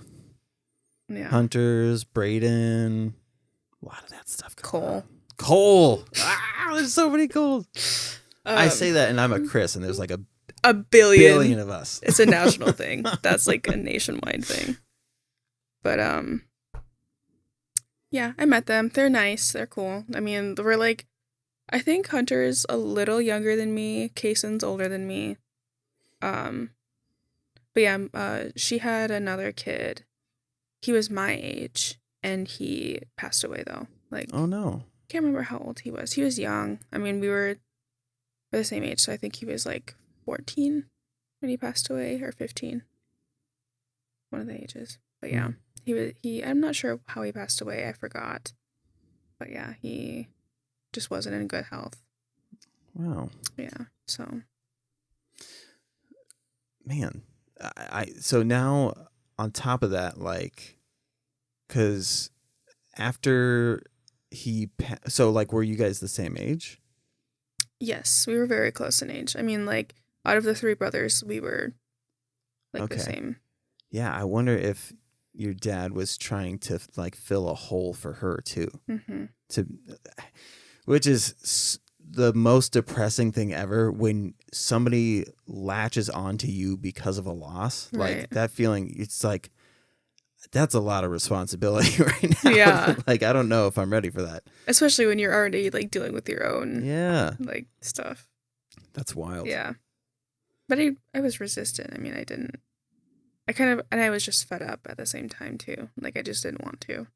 Yeah. Hunters, Braden, a lot of that stuff. Cole. There's so many Coles. I say that and I'm a Chris and there's like a billion. billion of us. It's a national thing. That's like a nationwide thing. But yeah, I met them. They're nice. They're cool. I mean, we're like, I think Hunter's a little younger than me. Kason's older than me. But yeah, she had another kid. He was my age, and he passed away though. Like, oh no, I can't remember how old he was. He was young. I mean, we're the same age, so I think he was like 14 when he passed away, or 15. One of the ages. But yeah, he. I'm not sure how he passed away. I forgot. But yeah, he just wasn't in good health. Wow. Yeah. So. Man, so now on top of that, like, because after so like, were you guys the same age? Yes, we were very close in age. I mean, like, out of the three brothers, we were like the same. Yeah, I wonder if your dad was trying to like fill a hole for her too. Which is the most depressing thing ever, when somebody latches onto you because of a loss. Right. Like that feeling, it's like, that's a lot of responsibility right now. Yeah. Like, I don't know if I'm ready for that. Especially when you're already like dealing with your own like stuff. That's wild. Yeah. But I was resistant. I mean, I was just fed up at the same time too. Like, I just didn't want to.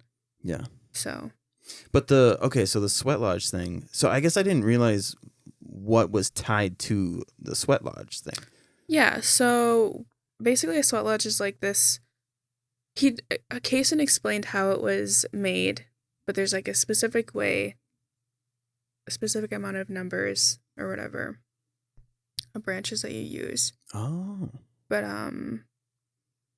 Yeah. So. But so the sweat lodge thing. So I guess I didn't realize what was tied to the sweat lodge thing. Yeah. So basically a sweat lodge is like this. Kaysen explained how it was made, but there's like a specific way, a specific amount of numbers or whatever, of branches that you use. Oh. But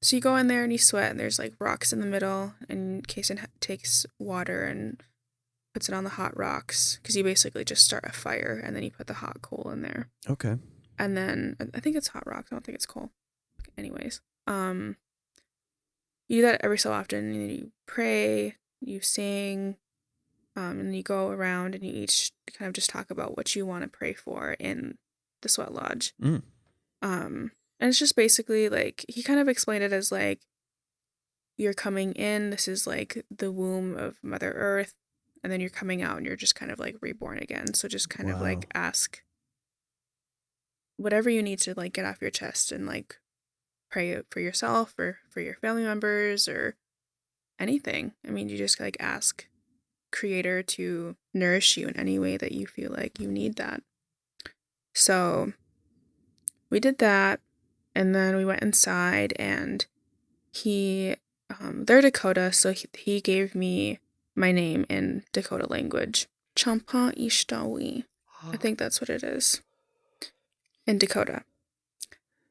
so you go in there and you sweat, and there's like rocks in the middle, and Kason takes water and puts it on the hot rocks, because you basically just start a fire and then you put the hot coal in there. Okay. And then I think it's hot rocks. I don't think it's coal. Anyways, you do that every so often, and you pray, you sing, and you go around and you each kind of just talk about what you want to pray for in the sweat lodge. And it's just basically like, he kind of explained it as like, you're coming in, this is like the womb of Mother Earth, and then you're coming out and you're just kind of like reborn again. So just kind of like ask whatever you need to like get off your chest, and like pray for yourself or for your family members or anything. I mean, you just like ask Creator to nourish you in any way that you feel like you need that. So we did that, and then we went inside, and they're Dakota, so he gave me my name in Dakota language. Champa Ishtawi. I think that's what it is in Dakota.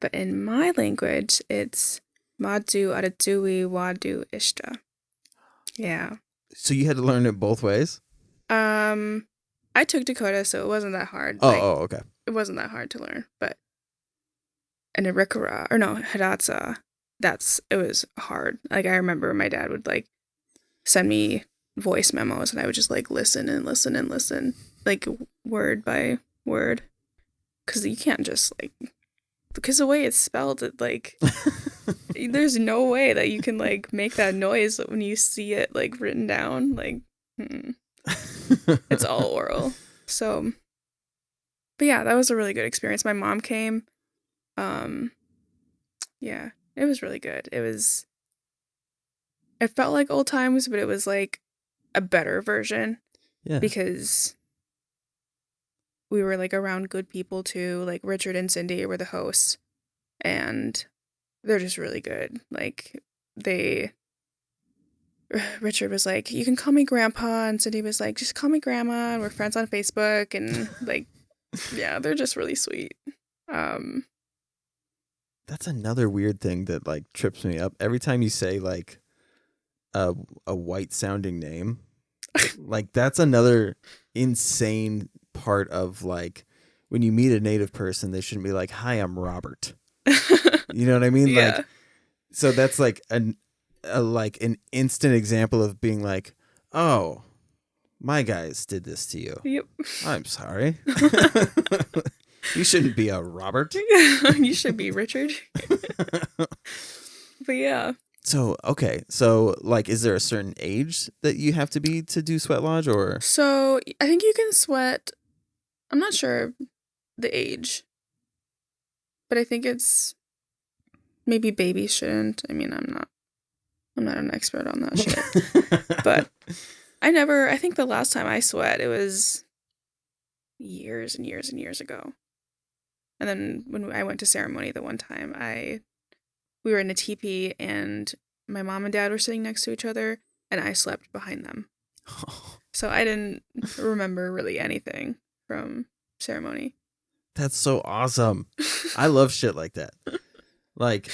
But in my language, it's Madu Aradui Wadu Ishta. Yeah. So you had to learn it both ways? I took Dakota, so it wasn't that hard. Okay. It wasn't that hard to learn, but in Hidatsa, it was hard. Like, I remember my dad would like send me voice memos, and I would just like listen and listen and listen, like word by word, because you can't just like, because the way it's spelled, it like there's no way that you can like make that noise when you see it like written down. Like, it's all oral. So, but yeah, that was a really good experience. My mom came. Yeah, it was really good. It felt like old times, but it was like a better version. Yeah. Because we were like around good people too. Like Richard and Cindy were the hosts, and they're just really good. Like Richard was like, "You can call me Grandpa," and Cindy was like, "Just call me Grandma," and we're friends on Facebook, and like, yeah, they're just really sweet. That's another weird thing that like trips me up. Every time you say like a white sounding name, like that's another insane part of like, when you meet a native person, they shouldn't be like, "Hi, I'm Robert." You know what I mean? Yeah. Like, so that's like like an instant example of being like, "Oh, my guys did this to you. Yep. I'm sorry." You shouldn't be a Robert. You should be Richard. But yeah. So, okay. So, like, is there a certain age that you have to be to do sweat lodge, or? So I think you can sweat. I'm not sure the age, but I think it's maybe babies shouldn't. I mean, I'm not an expert on that shit. But I think the last time I sweat, it was years and years and years ago. And then when I went to ceremony the one time, we were in a teepee, and my mom and dad were sitting next to each other, and I slept behind them. So I didn't remember really anything from ceremony. That's so awesome. I love shit like that. Like,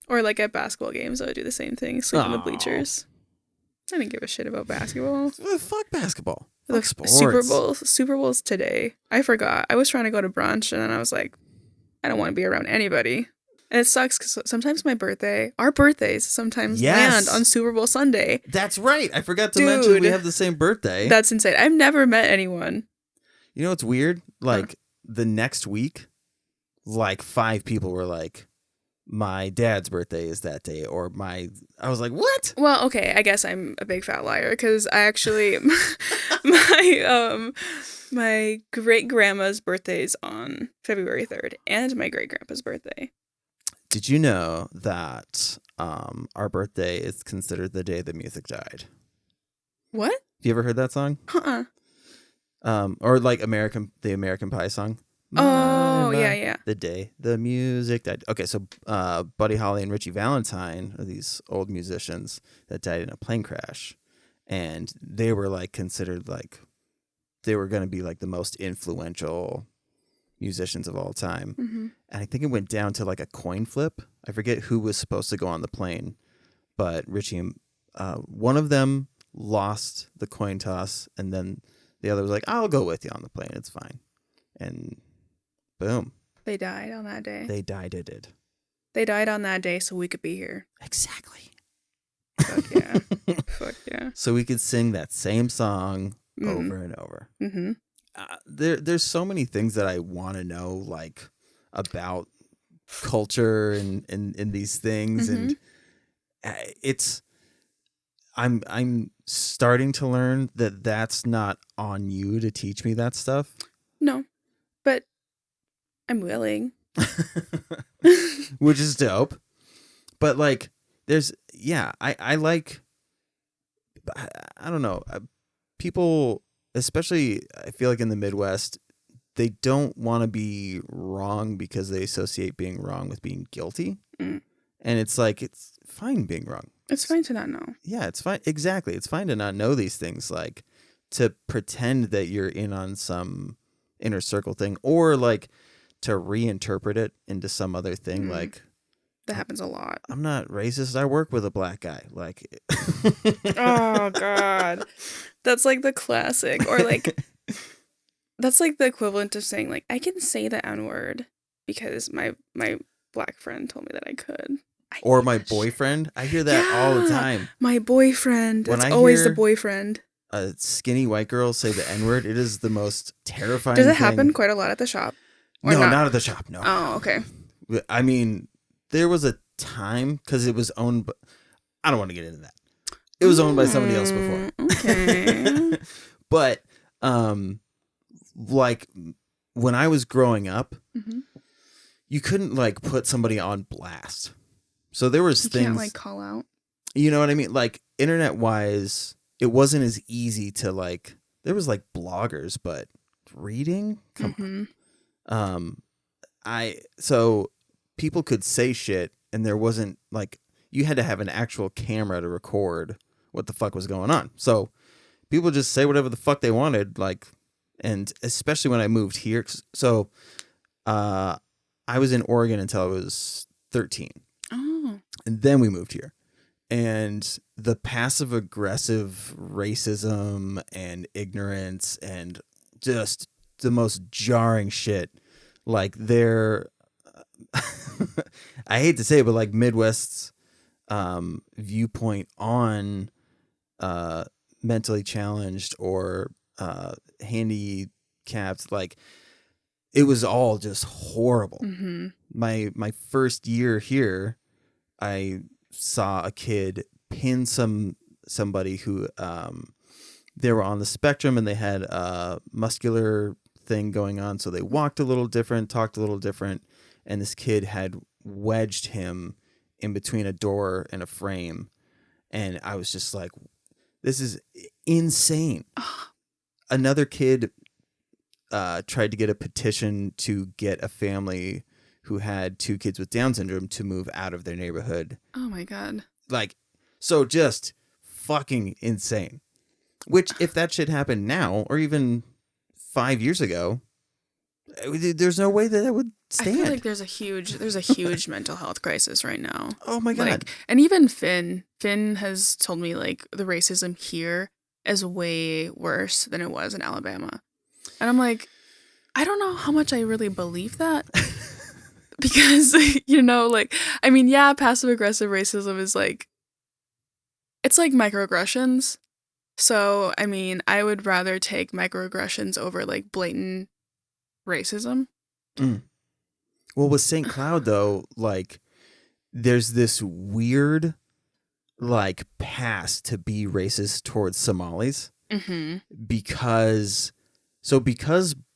or like at basketball games, I would do the same thing, sleep in the bleachers. I didn't give a shit about basketball. Fuck basketball. The Fuck sports. Super Bowl's today. I forgot. I was trying to go to brunch, and then I was like, I don't want to be around anybody. And it sucks because sometimes our birthdays sometimes land on Super Bowl Sunday. That's right. I forgot to mention we have the same birthday. That's insane. I've never met anyone. You know what's weird? Like, the next week, like 5 people were like, "My dad's birthday is that day," or I was like, "What?" Well, okay, I guess I'm a big fat liar, because I actually, my great grandma's birthday is on February 3rd, and my great grandpa's birthday. Did you know that our birthday is considered the day the music died? What? Have you ever heard that song? Or like the American Pie song? Yeah. The day the music died. Okay, so Buddy Holly and Richie Valentine are these old musicians that died in a plane crash, and they were like considered like they were going to be like the most influential musicians of all time. Mm-hmm. And I think it went down to like a coin flip. I forget who was supposed to go on the plane, but Richie and one of them lost the coin toss, and then the other was like, I'll go with you on the plane. It's fine. And boom. They died on that day. They died. It did. They died on that day so we could be here. Exactly. Fuck yeah. Fuck yeah. So we could sing that same song over and over. Mm-hmm. There's so many things that I want to know, like about culture and these things, and it's I'm starting to learn that that's not on you to teach me that stuff. No, but I'm willing. Which is dope. But like, I like, I don't know, people, especially I feel like in the Midwest, they don't want to be wrong because they associate being wrong with being guilty. And it's like, it's fine being wrong. It's fine to not know. Yeah, it's fine. Exactly. It's fine to not know these things, like to pretend that you're in on some inner circle thing, or like to reinterpret it into some other thing. Like, that happens a lot. I'm not racist. I work with a black guy. Like, oh God, that's like the classic, or like that's like the equivalent of saying like I can say the N-word because my black friend told me that I could. Or my boyfriend. I hear that all the time. My boyfriend. When It's I always the hear boyfriend. A skinny white girl say the N-word, it is the most terrifying Does it thing. happen quite a lot at the shop? Or No, not at the shop. No. Oh, okay. I mean, there was a time because it was owned. I don't want to get into that. It was owned by somebody else before. Okay. But, like when I was growing up, you couldn't like put somebody on blast. So there was things. You can't like call out. You know what I mean? Like internet wise, it wasn't as easy to like. There was like bloggers, but reading. Come on. So people could say shit, and there wasn't like you had to have an actual camera to record what the fuck was going on. So people just say whatever the fuck they wanted, like, and especially when I moved here. So, I was in Oregon until I was 13. Oh. And then we moved here. And the passive aggressive racism and ignorance and just the most jarring shit. Like I hate to say it, but like Midwest's viewpoint on mentally challenged or handicapped, like it was all just horrible. My first year here, I saw a kid pin somebody who they were on the spectrum and they had a muscular thing going on, so they walked a little different, talked a little different, and this kid had wedged him in between a door and a frame, and I was just like, this is insane. Another kid tried to get a petition to get a family who had 2 kids with Down syndrome to move out of their neighborhood. Oh my God. Like, so just fucking insane. Which, if that shit happened now, or even 5 years ago, there's no way that would stand. I feel like there's a huge mental health crisis right now. Oh my God. Like, and even Finn has told me like the racism here is way worse than it was in Alabama. And I'm like, I don't know how much I really believe that. Because, you know, like, I mean, yeah, passive aggressive racism is like, it's like microaggressions. So, I mean, I would rather take microaggressions over like blatant racism. Well, with St. Cloud, though, like, there's this weird, like, pass to be racist towards Somalis. Because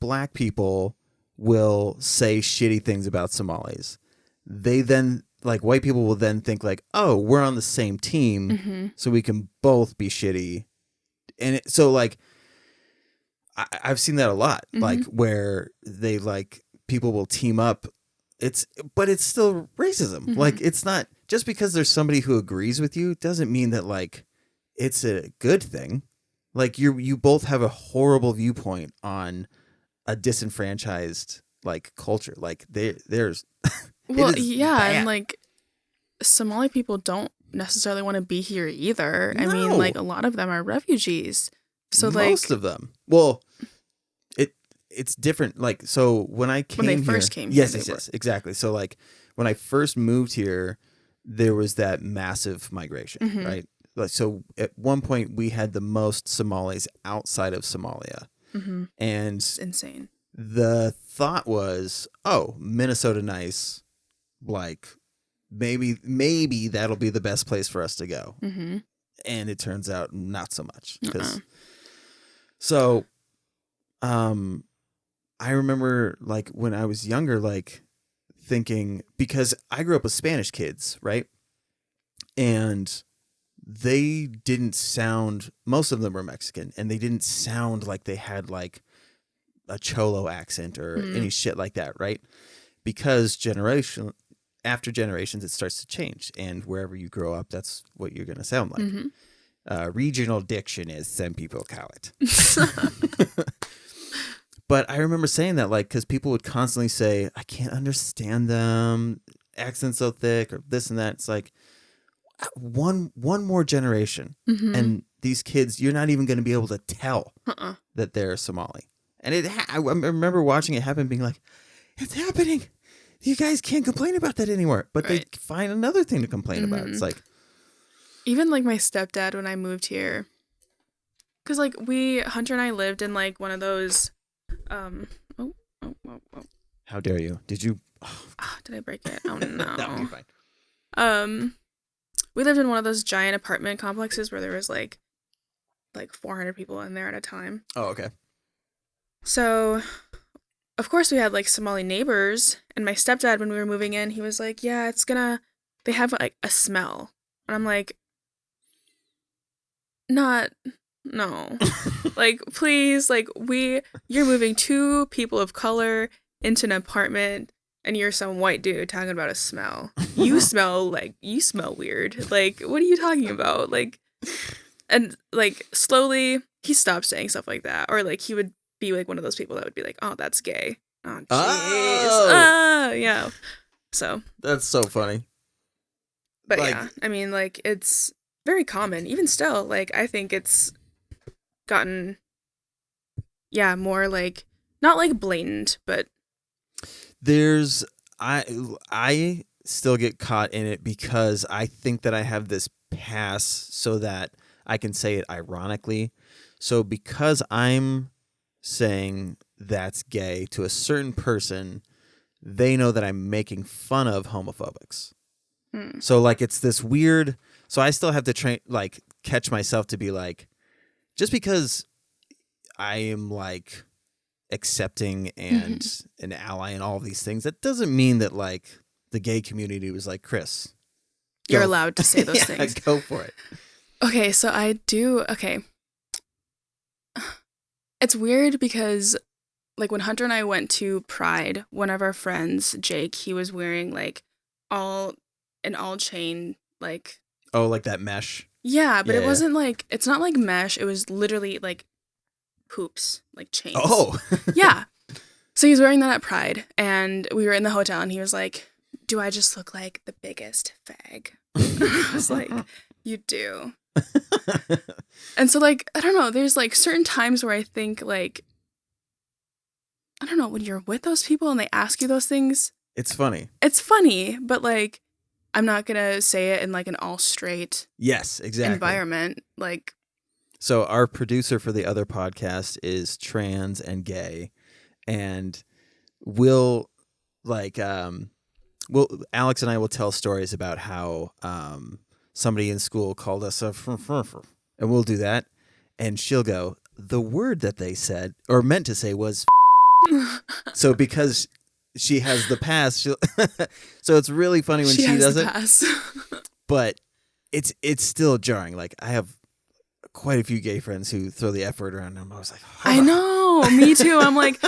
black people will say shitty things about Somalis, they then, like, white people will then think like, oh, we're on the same team, so we can both be shitty. And so like, I've seen that a lot, like where they like people will team up. But it's still racism. Like, it's not just because there's somebody who agrees with you doesn't mean that like it's a good thing. Like you both have a horrible viewpoint on a disenfranchised like culture. Like there's Well, it is yeah, bad. and like Somali people don't necessarily want to be here either. I mean, No. like a lot of them are refugees. So most like of them. Well, it's different. Like, so when I came when they here, first came here, yes, they yes, were. yes, exactly. So like when I first moved here, there was that massive migration, Mhm. right? Like, so at one point we had the most Somalis outside of Somalia, Mhm. and It's insane. the thought was, oh, Minnesota nice, like maybe that'll be the best place for us to go. Mhm. And it turns out not so much. Uh-uh. So I remember like when I was younger, like thinking, because I grew up with Spanish kids, right? And they didn't sound, most of them were Mexican, and they didn't sound like they had like a cholo accent or any shit like that, right? Because after generations, it starts to change, and wherever you grow up, that's what you're going to sound like. Regional diction, as some people call it. But I remember saying that, like, because people would constantly say, I can't understand them, accent so thick, or this and that. It's like, one more generation, and these kids, you're not even going to be able to tell that they're Somali. And I remember watching it happen, being like, it's happening. You guys can't complain about that anymore. But they find another thing to complain about. It's like, even like my stepdad when I moved here, because like Hunter and I lived in like one of those oh, how dare you? Did you? did I break it? Oh no. That would be fine. We lived in one of those giant apartment complexes where there was like 400 people in there at a time. Oh, okay. So of course we had like Somali neighbors, and my stepdad, when we were moving in, he was like, yeah, they have like a smell. And I'm like, no. Like, please, like you're moving 2 people of color into an apartment, and you're some white dude talking about a smell. You smell weird. Like, what are you talking about? Like, and like slowly he stopped saying stuff like that, or like he would be like one of those people that would be like, oh, that's gay. Oh, jeez. Yeah. So that's so funny. But like, yeah, I mean, like, it's very common. Even still, like, I think it's gotten, more like, not like blatant, but I still get caught in it because I think that I have this pass so that I can say it ironically. So because I'm saying that's gay to a certain person, they know that I'm making fun of homophobics. So like it's this weird, so I still have to catch myself to be like, just because I am like accepting and an ally and all of these things, that doesn't mean that like the gay community was like, Chris, you're allowed to say those things. Go for it. Okay, so okay. It's weird because like when Hunter and I went to Pride, one of our friends, Jake, he was wearing like an all chain, like, oh, like that mesh. Yeah, but it wasn't like, it's not like mesh. It was literally like hoops, like chains. Oh. Yeah. So he was wearing that at Pride, and we were in the hotel, and he was like, do I just look like the biggest fag? I was like, you do. And so like, I don't know, there's like certain times where I think like, I don't know, when you're with those people and they ask you those things, it's funny, but like, I'm not gonna say it in like an all straight environment. Like, so our producer for the other podcast is trans and gay, and Alex and I will tell stories about how somebody in school called us a and we'll do that, and she'll go, the word that they said or meant to say was so because she has the pass, so it's really funny when she does it. Pass. But it's still jarring. Like, I have quite a few gay friends who throw the F word around, and I was like, I know, me too. I'm like,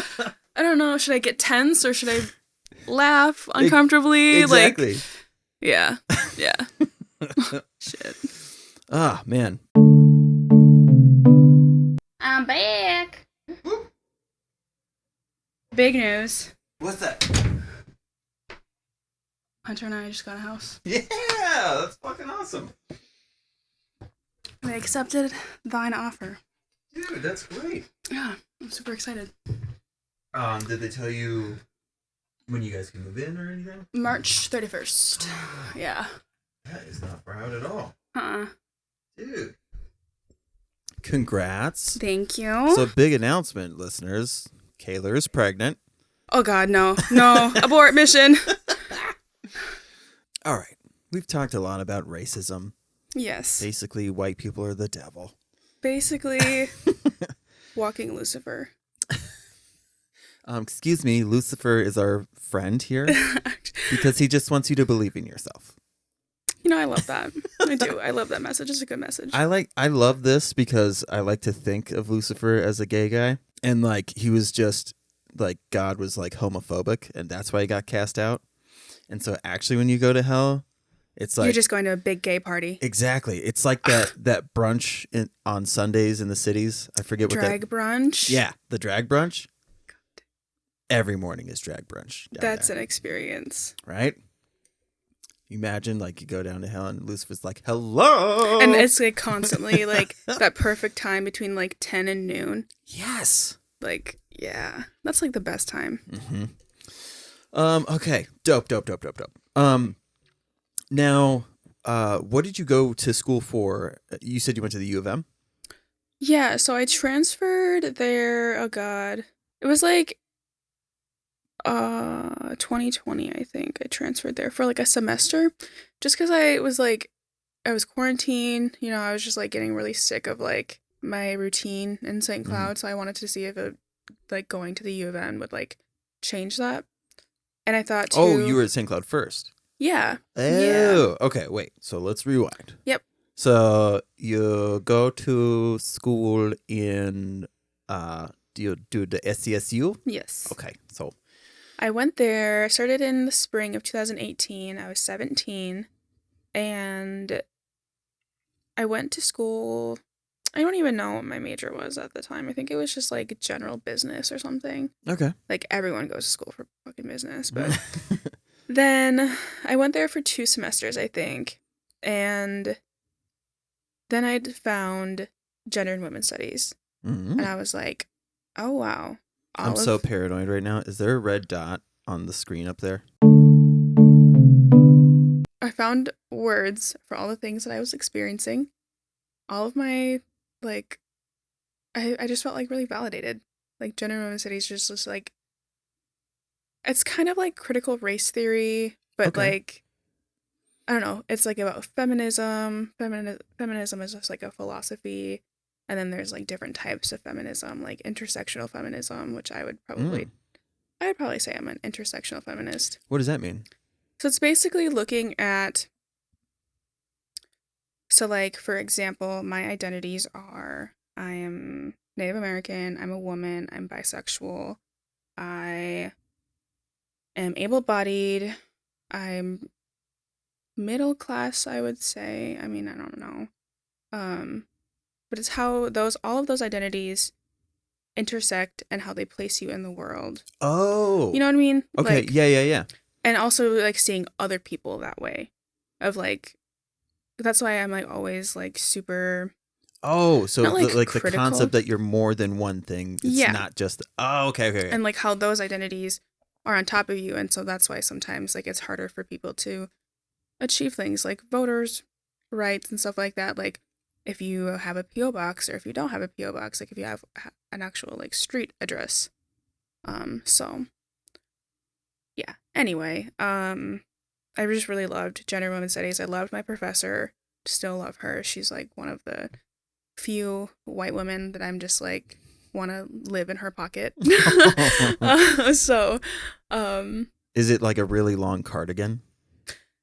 I don't know, should I get tense or should I laugh uncomfortably? Exactly. Like, yeah. Shit. Ah, man. I'm back. Big news. What's that? Hunter and I just got a house. Yeah, that's fucking awesome. They accepted thine offer. Dude, that's great. Yeah, I'm super excited. Did they tell you when you guys can move in or anything? March 31st. Yeah. That is not far out at all. Dude. Congrats. Thank you. So, big announcement, listeners. Kayler is pregnant. Oh, God, no. No. Abort mission. All right. We've talked a lot about racism. Yes. Basically, white people are the devil. Basically, walking Lucifer. Excuse me, Lucifer is our friend here because he just wants you to believe in yourself. You know, I love that. I do. I love that message. It's a good message. I love this because I like to think of Lucifer as a gay guy. And like, he was just like, God was like homophobic and that's why he got cast out. And so actually when you go to hell, it's like... You're just going to a big gay party. Exactly. It's like that brunch on Sundays in the cities. I forget what that... Drag brunch? Yeah, the drag brunch. God. Every morning is drag brunch. That's an experience. Right? You imagine like you go down to hell and Lucifer's like, hello! And it's like constantly like that perfect time between like 10 and noon. Yes. Like, yeah. That's like the best time. Mm-hmm. Okay. Dope. Now, what did you go to school for? You said you went to the U of M? Yeah, so I transferred there, oh god. It was like 2020, I think. I transferred there for like a semester just cuz I was quarantined, you know, I was just like getting really sick of like my routine in St. Cloud, so I wanted to see if it like going to the U of M would like change that. And I thought too... Oh, you were at St. Cloud first. Yeah. Oh, yeah. Okay, wait. So let's rewind. Yep. So you go to school in, do you do the SCSU? Yes. Okay, so. I went there, started in the spring of 2018. I was 17, and I went to school. I don't even know what my major was at the time. I think it was just like general business or something. Okay. Like everyone goes to school for fucking business, but then I went there for 2 semesters, I think, and then I'd found gender and women's studies, and I was like, oh wow. I'm so paranoid right now. Is there a red dot on the screen up there? I found words for all the things that I was experiencing. All of my, like, I just felt like really validated. Like, gender and women's studies just like, it's kind of like critical race theory, but like, I don't know. It's like about feminism. Feminism is just like a philosophy. And then there's like different types of feminism, like intersectional feminism, which I'd probably say I'm an intersectional feminist. What does that mean? So it's basically looking at, so like, for example, my identities are, I am Native American, I'm a woman, I'm bisexual, I am able-bodied, I'm middle class, I would say. I mean, I don't know. But it's how all of those identities intersect and how they place you in the world. Oh. You know what I mean? Okay, like, yeah. And also like seeing other people that way. Of like, that's why I'm like always like super... Oh, so not, like, the critical. concept that you're more than one thing. It's not just... Oh, okay. And like how those identities are on top of you. And so that's why sometimes like it's harder for people to achieve things like voters' rights and stuff like that. Like, if you have a P.O. box or if you don't have a P.O. box, like if you have an actual like street address. So yeah. Anyway, I just really loved gender and women's studies. I loved my professor. Still love her. She's like one of the few white women that I'm just like want to live in her pocket. Is it like a really long cardigan?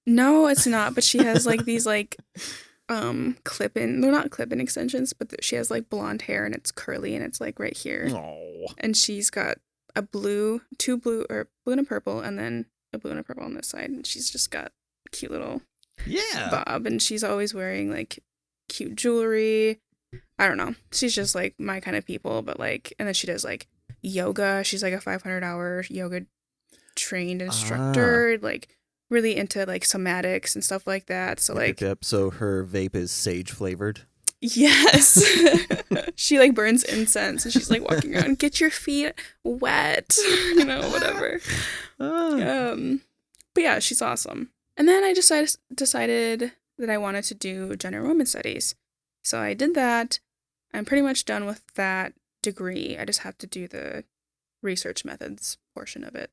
No, it's not, but she has like these like clip-in, they're not clip-in extensions, but she has like blonde hair and it's curly and it's like right here. Oh. And she's got a blue and a purple, and then a blue and a purple on this side, and she's just got a cute little bob, and she's always wearing like cute jewelry. I don't know. She's just like my kind of people, but like, and then she does like yoga. She's like a 500-hour yoga trained instructor, like really into like somatics and stuff like that. So like, Yep. So her vape is sage flavored. yes, she like burns incense and she's like walking around, get your feet wet, you know, whatever. But yeah, she's awesome. And then I decided that I wanted to do gender and women's studies. So I did that. I'm pretty much done with that degree. I just have to do the research methods portion of it.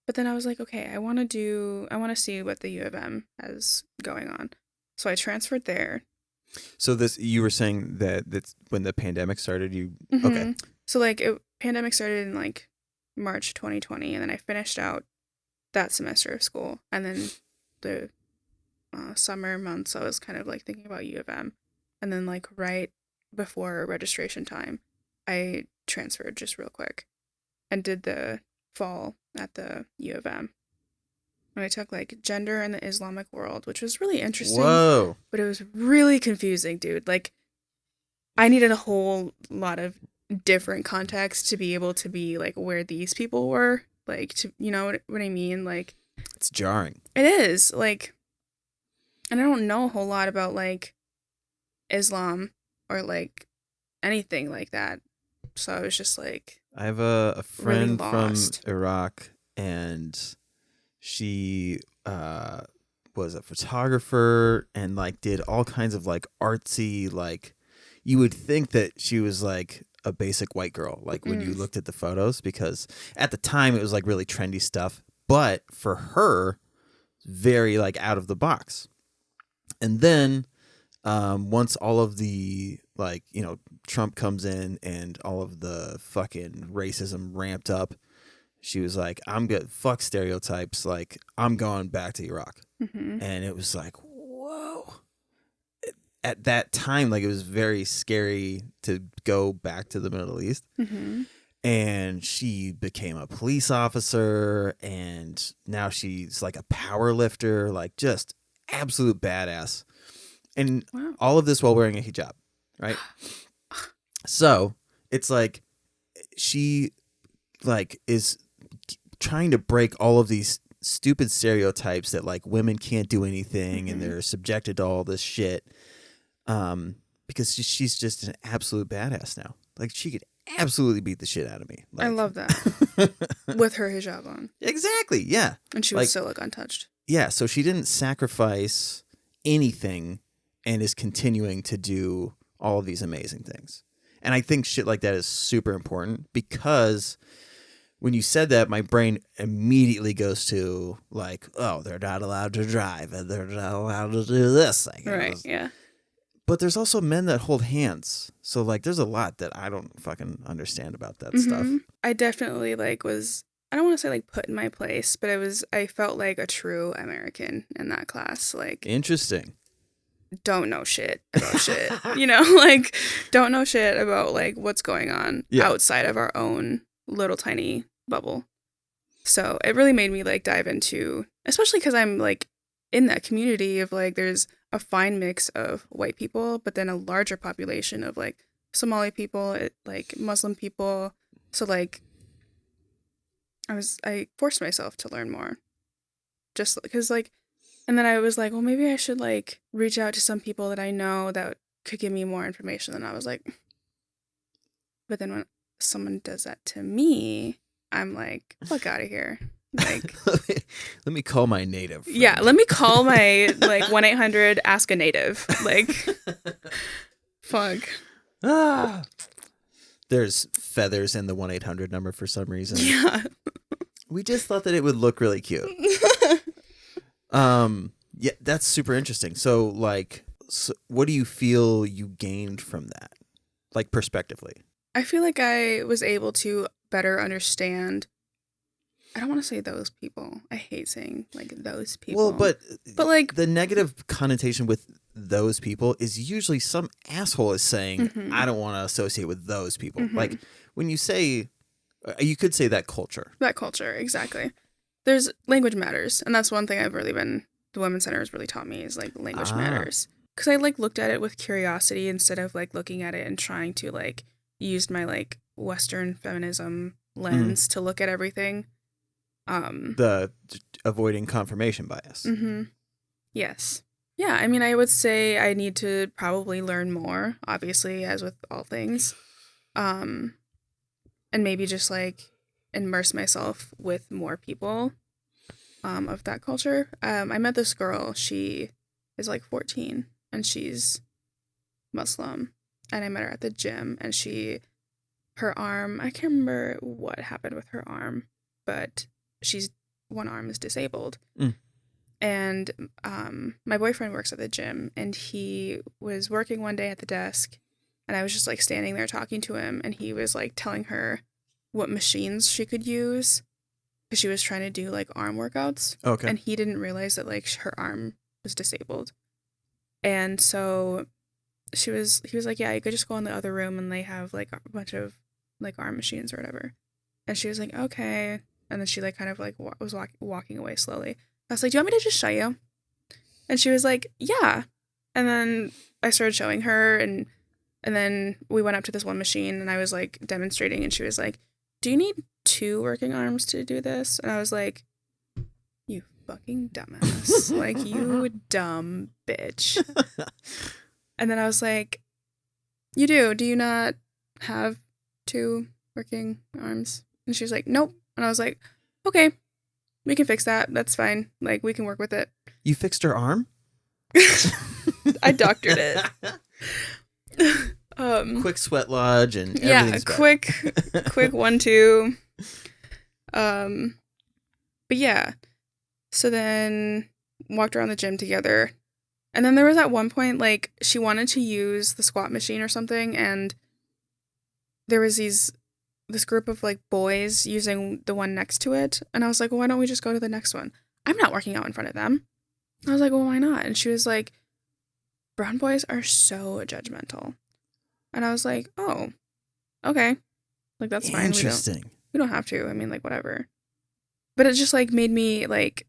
But then I was like, okay, I want to see what the U of M has going on. So I transferred there. So you were saying that's when the pandemic started, Mm-hmm. Okay. So like pandemic started in like March 2020, and then I finished out that semester of school, and then the summer months I was kind of like thinking about U of M, and then like right before registration time, I transferred just real quick, and did the fall at the U of M. And I took like gender in the Islamic world, which was really interesting. Whoa. But it was really confusing, dude. Like, I needed a whole lot of different context to be able to be like where these people were. Like, to, you know what I mean? Like, It's jarring. it is. Like, and I don't know a whole lot about like Islam or like anything like that. So I was just like, I have a friend really from lost. Iraq, and she was a photographer and like did all kinds of like artsy, like you would think that she was like a basic white girl, like when you looked at the photos, because at the time it was like really trendy stuff, but for her, very like out of the box. And then once all of the like, you know, Trump comes in and all of the fucking racism ramped up, she was like, I'm good. Fuck stereotypes. Like, I'm going back to Iraq. Mm-hmm. And it was like, whoa. At that time, like, it was very scary to go back to the Middle East. Mm-hmm. And she became a police officer. And now she's like a power lifter, like just absolute badass. And Wow. all of this while wearing a hijab, right? So it's like she like is trying to break all of these stupid stereotypes that like women can't do anything and they're subjected to all this shit, because she's just an absolute badass now. Like, she could absolutely beat the shit out of me. Like, I love that. With her hijab on. Exactly, yeah. And she would Like, still look untouched. yeah, so she didn't sacrifice anything and is continuing to do all of these amazing things. And I think shit like that is super important, because when you said that, my brain immediately goes to like, oh, they're not allowed to drive and they're not allowed to do this. Like, Right, yeah. But there's also men that hold hands. So like, there's a lot that I don't fucking understand about that stuff. I definitely like I don't want to say like put in my place, but I felt like a true American in that class. Like, Interesting. don't know shit about shit, you know, like don't know shit about like what's going on outside of our own little tiny bubble. So it really made me like dive into, especially because I'm like in that community of like there's a fine mix of white people, but then a larger population of like Somali people, like Muslim people. So like I forced myself to learn more, just because like. And then I was like, well, maybe I should like reach out to some people that I know that could give me more information. And I was like, but then when someone does that to me, I'm like, fuck out of here. Like, let me call my native friend. Yeah, let me call my like 1-800 ask a native. Like, fuck. There's feathers in the 1-800 number for some reason. Yeah. We just thought that it would look really cute. Yeah, that's super interesting. So like, what do you feel you gained from that? Like, perspectively? I feel like I was able to better understand. I don't want to say those people. I hate saying like those people. Well, but like the negative connotation with those people is usually some asshole is saying, I don't want to associate with those people. Like, when you say, you could say that culture. That culture, exactly. There's language matters. And that's one thing I've really been, the Women's Center has really taught me is like language matters. Because I like looked at it with curiosity instead of like looking at it and trying to like use my like Western feminism lens to look at everything. The avoiding confirmation bias. Yes. Yeah, I mean, I would say I need to probably learn more, obviously, as with all things. And maybe just like immerse myself with more people of that culture. I met this girl, she is like 14 and she's Muslim. And I met her at the gym and her arm, I can't remember what happened with her arm, but one arm is disabled. And my boyfriend works at the gym, and he was working one day at the desk, and I was just like standing there talking to him, and he was like telling her what machines she could use because she was trying to do like arm workouts. Okay. And he didn't realize that like her arm was disabled. And so he was like, yeah, you could just go in the other room and they have like a bunch of like arm machines or whatever. And she was like, okay. And then she like kind of like was walking away slowly. I was like, do you want me to just show you? And she was like, yeah. And then I started showing her, and then we went up to this one machine, and I was like demonstrating, and she was like, do you need 2 working arms to do this? And I was like, you fucking dumbass. Like, you dumb bitch. And then I was like, you do. Do you not have 2 working arms? And she was like, nope. And I was like, okay. We can fix that. That's fine. Like, we can work with it. You fixed her arm? I doctored it. Quick sweat lodge and yeah, everything's better. quick 1-2. But yeah. So then walked around the gym together. And then there was at one point, like, she wanted to use the squat machine or something, and there was this group of like boys using the one next to it, and I was like, well, why don't we just go to the next one? I'm not working out in front of them. I was like, well, why not? And she was like, brown boys are so judgmental. And I was like, oh, okay, like that's fine. Interesting. We don't have to. I mean, like, whatever. But it just like made me like,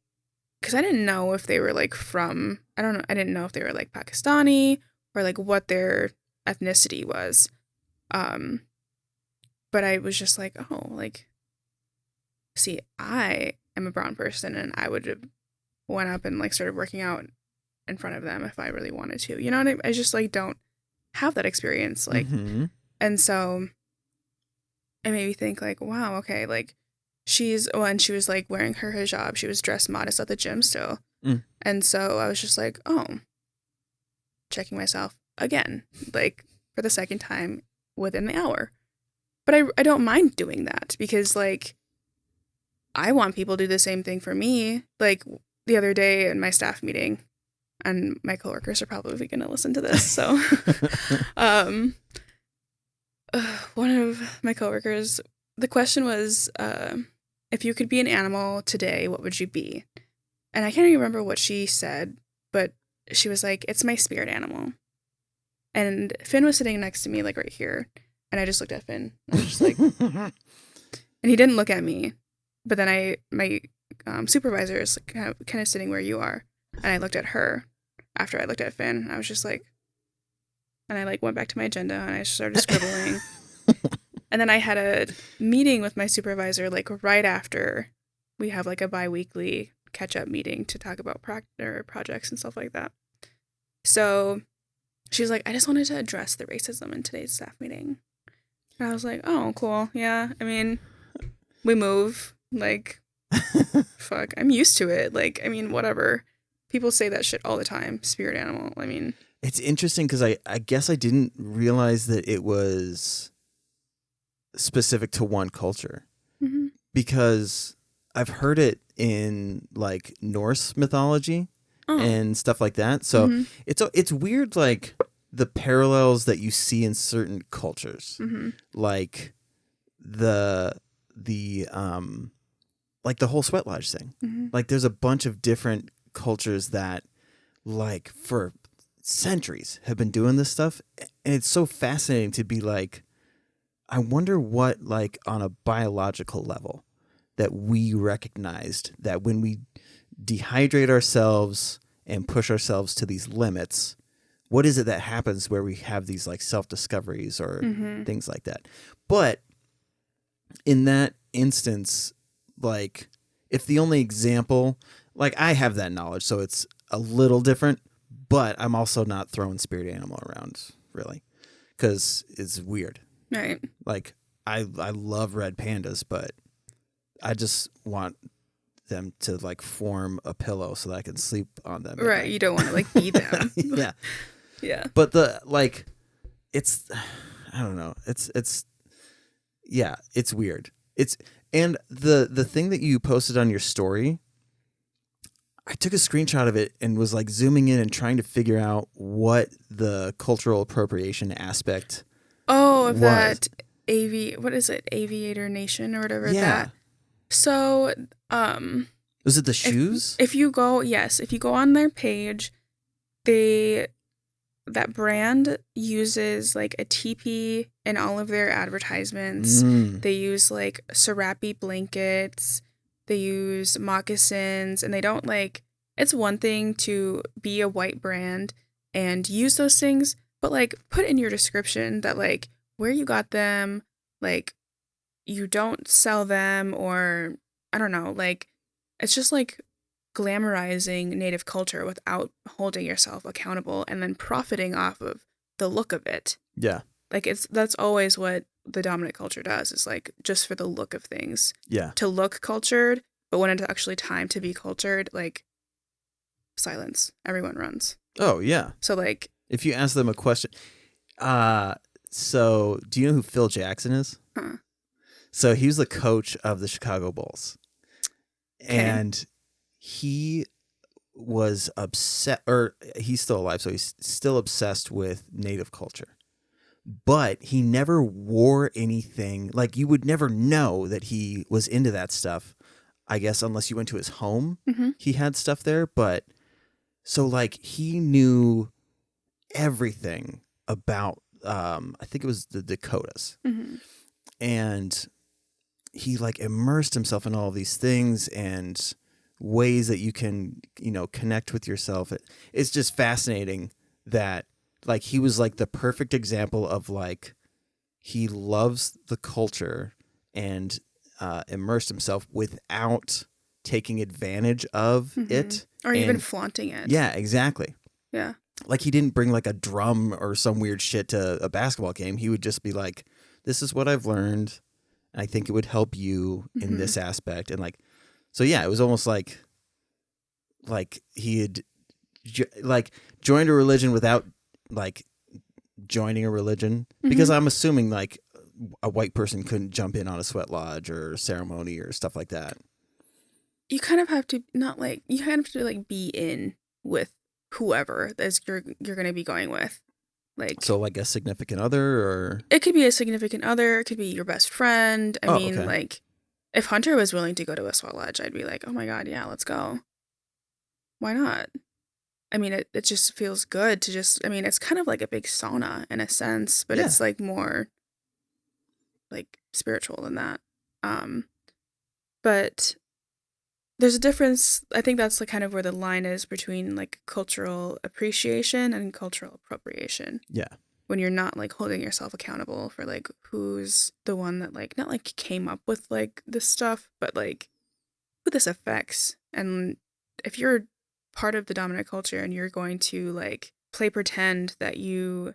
because I didn't know if they were like from, I don't know, I didn't know if they were like Pakistani or like what their ethnicity was. But I was just like, oh, like, see, I am a brown person, and I would have went up and like started working out in front of them if I really wanted to. You know what I mean? I just like don't have that experience. Like, and so it made me think like, wow, okay, like when she was like wearing her hijab, she was dressed modest at the gym still. And so I was just like, oh, checking myself again, like for the second time within the hour. But I don't mind doing that because, like, I want people to do the same thing for me. Like, the other day in my staff meeting, and my coworkers are probably going to listen to this, so one of my coworkers, the question was, if you could be an animal today, what would you be? And I can't even remember what she said, but she was like, it's my spirit animal. And Finn was sitting next to me, like, right here. And I just looked at Finn. I was just like, and he didn't look at me. But then my supervisor is kind of sitting where you are. And I looked at her after I looked at Finn. I was just like, and I like went back to my agenda and I started scribbling. And then I had a meeting with my supervisor like right after. We have like a bi-weekly catch-up meeting to talk about projects and stuff like that. So she's like, I just wanted to address the racism in today's staff meeting. And I was like, oh, cool. Yeah. I mean, we move. Like, fuck. I'm used to it. Like, I mean, whatever. People say that shit all the time. Spirit animal. I mean. It's interesting because I guess I didn't realize that it was specific to one culture. Because I've heard it in, like, Norse mythology and stuff like that. So it's weird, like, the parallels that you see in certain cultures, like like the whole sweat lodge thing. Like, there's a bunch of different cultures that, like, for centuries have been doing this stuff, and it's so fascinating to be like, I wonder what, like, on a biological level, that we recognized that when we dehydrate ourselves and push ourselves to these limits, what is it that happens where we have these like self-discoveries or things like that? But in that instance, like, if the only example, like, I have that knowledge, so it's a little different, but I'm also not throwing spirit animal around, really, because it's weird. Right. Like, I love red pandas, but I just want them to, like, form a pillow so that I can sleep on them. Right. You don't want to, like, be them. Yeah. Yeah. But it's, I don't know. It's weird. And the thing that you posted on your story, I took a screenshot of it and was like zooming in and trying to figure out what the cultural appropriation aspect. Oh, of was. that what is it? Aviator Nation or whatever Yeah. that. So, Was it the shoes? if you go on their page, that brand uses like a teepee in all of their advertisements. They use like serape blankets. They use moccasins, and they don't like. It's one thing to be a white brand and use those things, but like put in your description that like where you got them, like you don't sell them, or I don't know, like it's just like glamorizing Native culture without holding yourself accountable and then profiting off of the look of it. Yeah. Like that's always what the dominant culture does, is like just for the look of things. Yeah. To look cultured, but when it's actually time to be cultured, like silence. Everyone runs. Oh, yeah. So like If you ask them a question, so do you know who Phil Jackson is? Huh. So he was the coach of the Chicago Bulls. Okay. And he was upset, or he's still alive, so he's still obsessed with Native culture. But he never wore anything, like you would never know that he was into that stuff, I guess, unless you went to his home. Mm-hmm. He had stuff there, but so like he knew everything about, I think it was the Dakotas. Mm-hmm. And he like immersed himself in all of these things and ways that you can, connect with yourself. It's just fascinating that like he was like the perfect example of like he loves the culture and immersed himself without taking advantage of it. Or even flaunting it. Yeah, exactly. Yeah. Like he didn't bring like a drum or some weird shit to a basketball game. He would just be like, this is what I've learned. I think it would help you in this aspect. And like, so yeah, it was almost like he had joined a religion without like joining a religion, because I'm assuming like a white person couldn't jump in on a sweat lodge or ceremony or stuff like that. You kind of have to be in with whoever you're going to be going with. Like, so like a significant other, or it could be a significant other, it could be your best friend. I mean, okay. like if Hunter was willing to go to a sweat lodge, I'd be like, oh my God, yeah, let's go. Why not? I mean, it just feels good to it's kind of like a big sauna in a sense, but it's like more like spiritual than that. But there's a difference. I think that's like kind of where the line is between like cultural appreciation and cultural appropriation. Yeah. When you're not like holding yourself accountable for like who's the one that like not like came up with like this stuff, but like who this affects. And if you're part of the dominant culture and you're going to like play pretend that you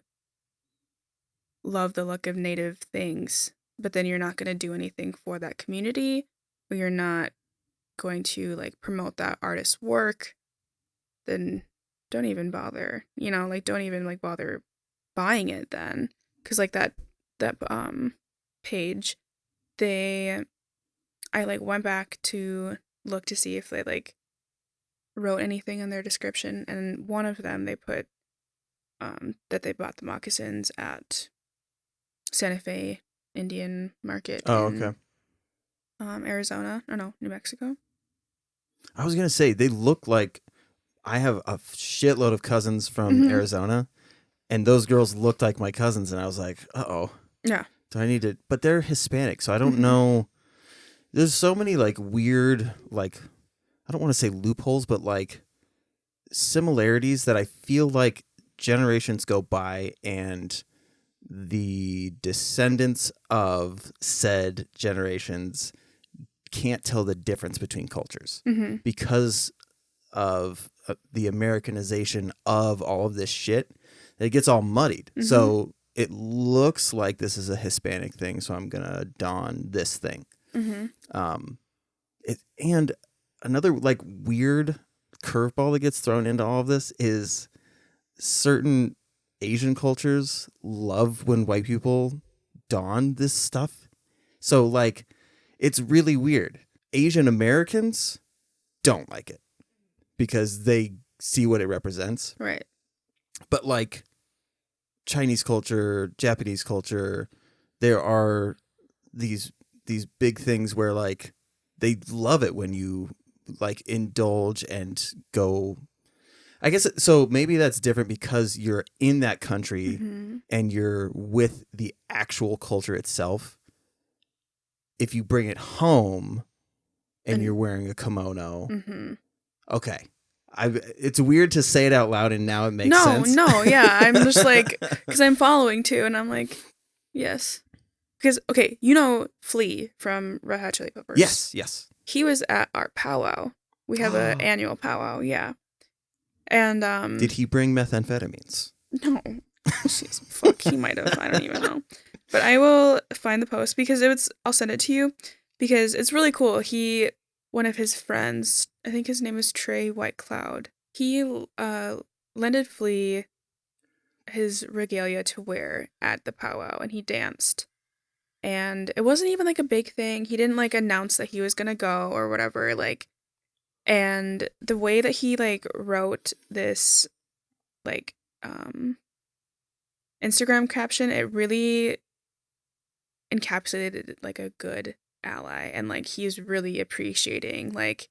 love the look of Native things, but then you're not going to do anything for that community, or you're not going to like promote that artist's work, then don't even bother, like don't even like bother buying it then. Because like that page, I like went back to look to see if they like wrote anything in their description, and one of them they put that they bought the moccasins at Santa Fe Indian Market in Arizona. Oh no, New Mexico. I was gonna say they look like, I have a shitload of cousins from Arizona, and those girls looked like my cousins, and I was like, uh-oh. Yeah. Do I need to? But they're Hispanic, so I don't know. There's so many like weird, like, I don't want to say loopholes, but like similarities that I feel like generations go by and the descendants of said generations can't tell the difference between cultures because of the Americanization of all of this shit. It gets all muddied. So it looks like this is a Hispanic thing, so I'm gonna don this thing. And another like weird curveball that gets thrown into all of this is certain Asian cultures love when white people don this stuff. So like it's really weird. Asian Americans don't like it because they see what it represents. Right. But like Chinese culture, Japanese culture, there are these big things where like they love it when you like indulge and go. I guess so maybe that's different because you're in that country and you're with the actual culture itself. If you bring it home and you're wearing a kimono, okay. It's weird to say it out loud and now it makes sense. No, yeah. I'm just like, because I'm following too, and I'm like, yes. Because, okay, you know Flea from Red Hot Chili Peppers. Yes. He was at our powwow. We have an annual powwow, yeah. And did he bring methamphetamines? No. Jeez, fuck, he might have. I don't even know. But I will find the post because I'll send it to you because it's really cool. One of his friends, I think his name is Trey Whitecloud, he lended Flea his regalia to wear at the powwow and he danced. And it wasn't even like a big thing. He didn't like announce that he was gonna go or whatever, like. And the way that he like wrote this like Instagram caption, it really encapsulated like a good ally, and like he's really appreciating like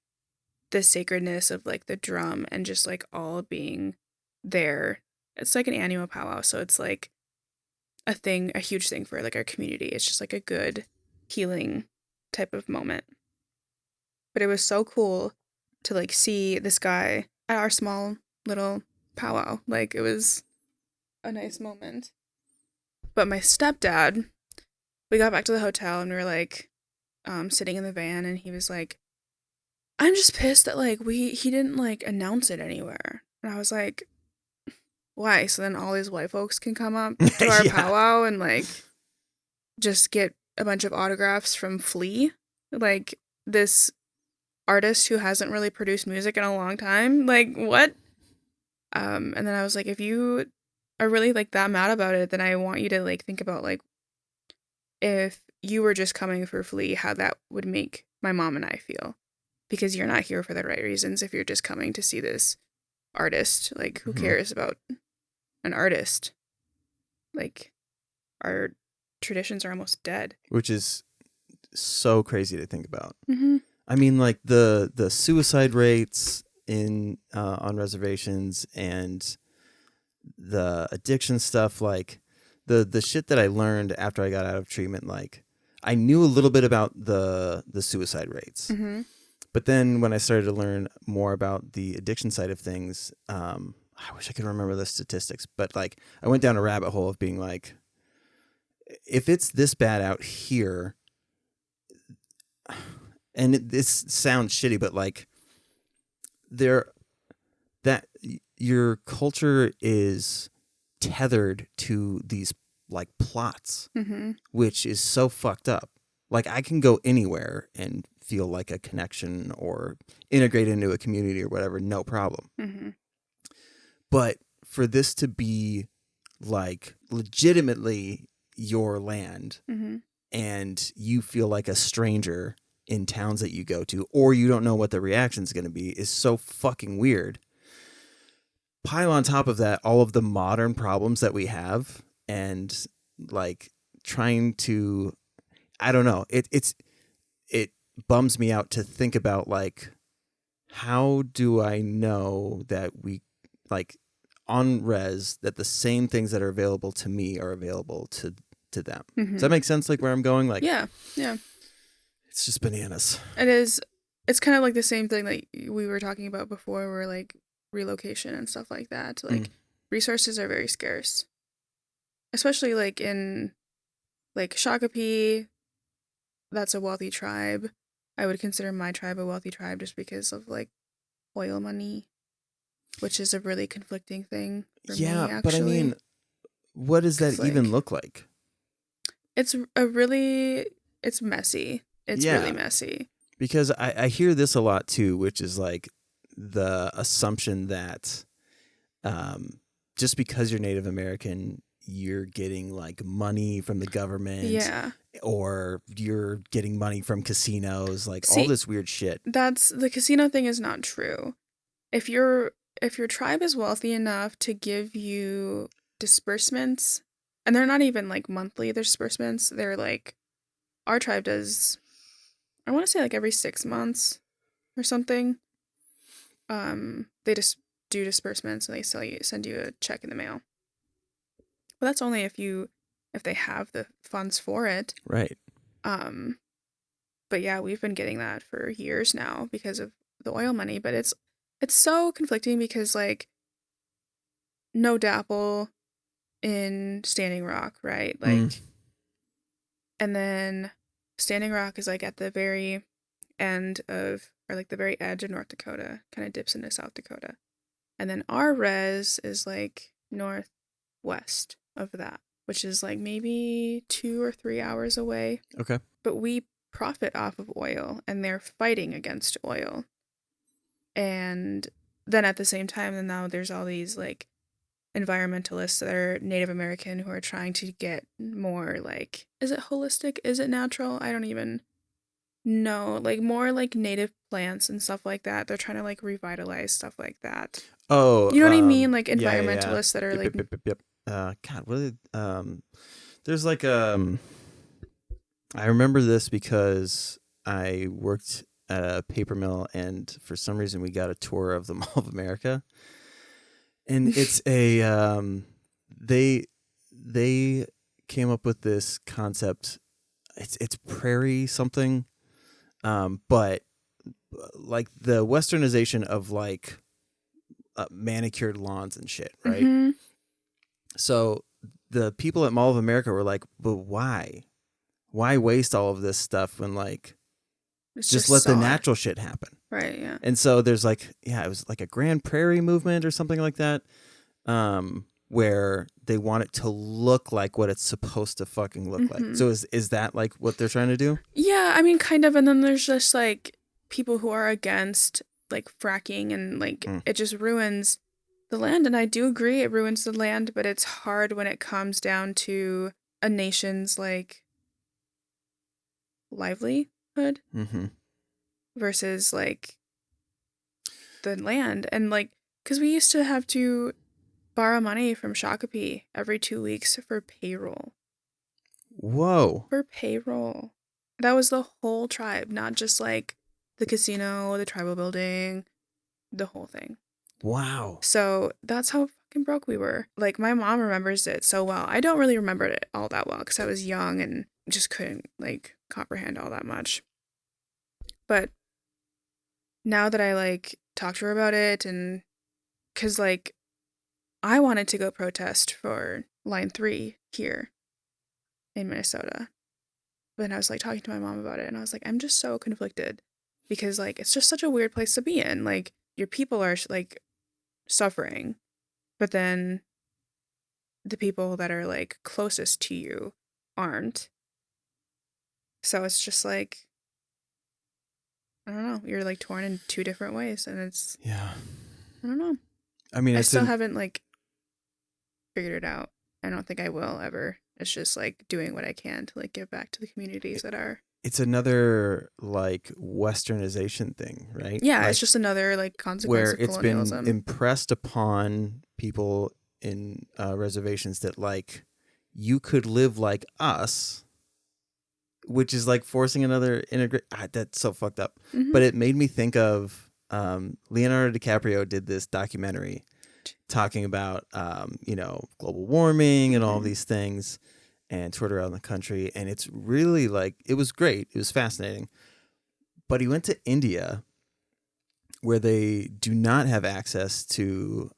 the sacredness of like the drum and just like all being there. It's like an annual powwow, so it's like a huge thing for like our community. It's just like a good healing type of moment. But it was so cool to like see this guy at our small little powwow. Like it was a nice moment. But my stepdad, we got back to the hotel and we were like sitting in the van and he was like, I'm just pissed that like he didn't like announce it anywhere. And I was like, why? So then all these white folks can come up to our powwow and like just get a bunch of autographs from Flea, like this artist who hasn't really produced music in a long time. Like what? And then I was like, if you are really like that mad about it, then I want you to like think about like if you were just coming for Flea, how that would make my mom and I feel. Because you're not here for the right reasons if you're just coming to see this artist. Like, who cares about an artist? Like, our traditions are almost dead. Which is so crazy to think about. I mean, like, the suicide rates on reservations and the addiction stuff, like, the shit that I learned after I got out of treatment, like, I knew a little bit about the suicide rates. But then when I started to learn more about the addiction side of things, I wish I could remember the statistics, but like I went down a rabbit hole of being like, if it's this bad out here, and this sounds shitty, but like your culture is tethered to these like plots, which is so fucked up. Like I can go anywhere and feel like a connection or integrate into a community or whatever, no problem. But for this to be like legitimately your land and you feel like a stranger in towns that you go to, or you don't know what the reaction is going to be, is so fucking weird. Pile on top of that all of the modern problems that we have and like trying to, I don't know, it bums me out to think about like, how do I know that we like on res that the same things that are available to me are available to them? Does that make sense? Like where I'm going? Like, yeah. It's just bananas. It is. It's kind of like the same thing that we were talking about before, where like relocation and stuff like that. Like resources are very scarce, especially like in like Shakopee, that's a wealthy tribe. I would consider my tribe a wealthy tribe just because of like oil money, which is a really conflicting thing for me, but I mean, actually. what does that 'Cause, even like, look like? it's messy. It's really Yeah, messy. because I hear this a lot too, which is like the assumption that just because you're Native American, you're getting like money from the government Yeah. or you're getting money from casinos, like all See, this weird shit. that's the casino thing is not true. If your tribe is wealthy enough to give you disbursements, and they're not even like monthly disbursements, they're like our tribe does, I want to say like every 6 months or something. They just do disbursements and they send you a check in the mail. But that's only if they have the funds for it. Right. Um, but yeah, we've been getting that for years now because of the oil money. But it's so conflicting because like no dapple in Standing Rock, right? Like, and then Standing Rock is like at the very end of, or like the very edge of North Dakota, kind of dips into South Dakota. And then our res is like northwest of that, which is like maybe 2 or 3 hours away. Okay. But we profit off of oil and they're fighting against oil. And then at the same time, then now there's all these like environmentalists that are Native American who are trying to get more like, is it holistic? Is it natural? I don't even know. Like more like native plants and stuff like that. They're trying to like revitalize stuff like that. Oh, You know what I mean? Like yeah. environmentalists that are Yep, like, yep. God, what did there's like I remember this because I worked at a paper mill, and for some reason we got a tour of the Mall of America, and it's a they came up with this concept. It's prairie something, but like the westernization of like manicured lawns and shit, right? mm-hmm. So the people at Mall of America were like, but why? Why waste all of this stuff when like It's just let the sod. natural shit happen? Right, yeah. And so there's like, it was like a Grand Prairie movement or something like that, where they want it to look like what it's supposed to fucking look like. So is that like what they're trying to do? Yeah, I mean, kind of. And then there's just like people who are against like fracking and like it just ruins the land. And I do agree it ruins the land, but it's hard when it comes down to a nation's like livelihood versus like the land. And like, because we used to have to borrow money from Shakopee every 2 weeks for payroll. Whoa. For payroll. That was the whole tribe, not just like the casino, the tribal building, the whole thing. Wow. So that's how fucking broke we were. Like my mom remembers it so well. I don't really remember it all that well because I was young and just couldn't like comprehend all that much. But now that I like talk to her about it, and because like I wanted to go protest for Line 3 here in Minnesota. But I was like talking to my mom about it and I was like, I'm just so conflicted because like it's just such a weird place to be in. Like your people are like suffering, but then the people that are like closest to you aren't. So it's just like, I don't know, you're like torn in two different ways and it's, Yeah. I don't know. I mean, I still haven't like figured it out. I don't think I will ever. It's just like doing what I can to like give back to the communities that are. It's another like westernization thing, right? Yeah, like, it's just another like consequence where of it's been colonialism. impressed upon people in reservations that like you could live like us, which is like forcing another integrate. That's so fucked up. But it made me think of Leonardo DiCaprio did this documentary talking about global warming and all these things, and toured around the country, and it's really like it was great. It was fascinating. But he went to India, where they do not have access to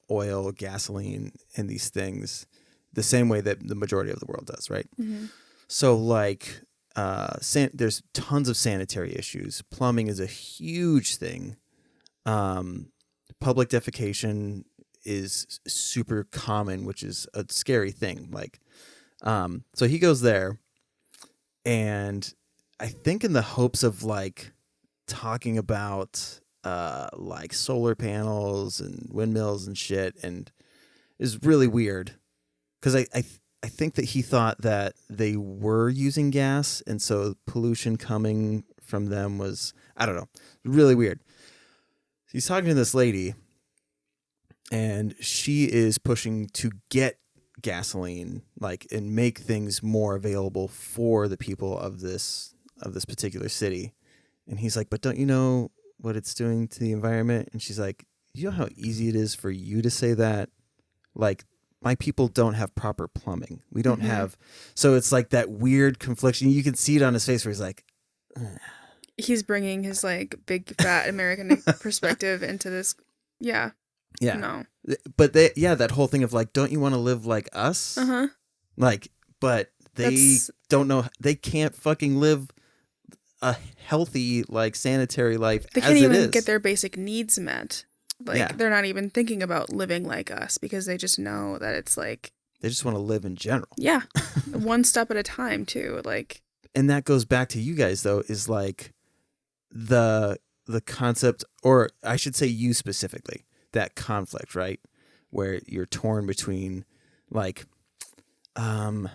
oil, gasoline, and these things. the same way that the majority of the world does, right? Mm-hmm. So like there's tons of sanitary issues. Plumbing is a huge thing. Public defecation is super common, which is a scary thing. Like, so he goes there, and I think in the hopes of like talking about like solar panels and windmills and shit, and is really weird because I think that he thought that they were using gas, and so pollution coming from them was, I don't know, really weird. He's talking to this lady, and she is pushing to get gasoline, like, and make things more available for the people of this particular city. And he's like, but don't you know what it's doing to the environment? And she's like, you know how easy it is for you to say that? Like, my people don't have proper plumbing. We don't have. So it's like that weird confliction. You can see it on his face where he's like, ugh. He's bringing his like big fat American perspective into this. Yeah. Yeah. No. But that whole thing of like, don't you want to live like us? Uh-huh. Like, but they don't know. They can't fucking live a healthy, like, sanitary life. They can't even get their basic needs met. Like, they're not even thinking about living like us because they just know that it's like, they just want to live in general. Yeah. One step at a time too. Like, and that goes back to you guys though, is like the concept, or I should say you specifically, that conflict, right? Where you're torn between like, God,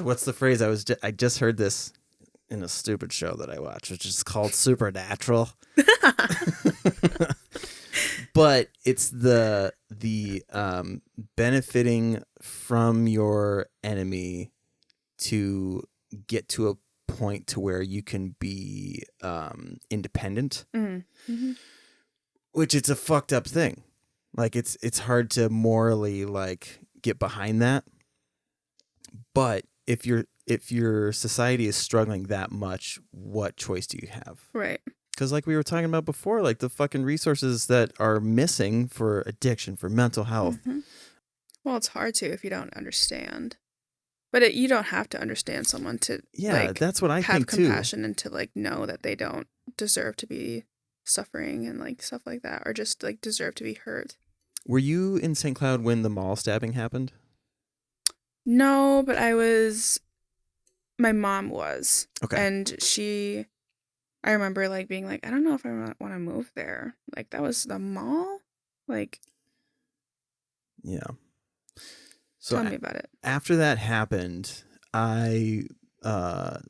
what's the phrase? I just heard this in a stupid show that I watch, which is called Supernatural. But it's the benefiting from your enemy to get to a point to where you can be independent, which it's a fucked up thing. Like, it's hard to morally like get behind that. But if your society is struggling that much, what choice do you have? Right. Because like we were talking about before, like the fucking resources that are missing for addiction, for mental health. Well, it's hard to if you don't understand. But you don't have to understand someone to that's what I have think too. Have compassion and to like know that they don't deserve to be suffering and like stuff like that, or just like deserve to be hurt. Were you in St. Cloud when the mall stabbing happened? No, but my mom was. Okay. And I remember like being like, I don't know if I want to move there. Like, that was the mall? Like, yeah. So tell me about it. After that happened, I think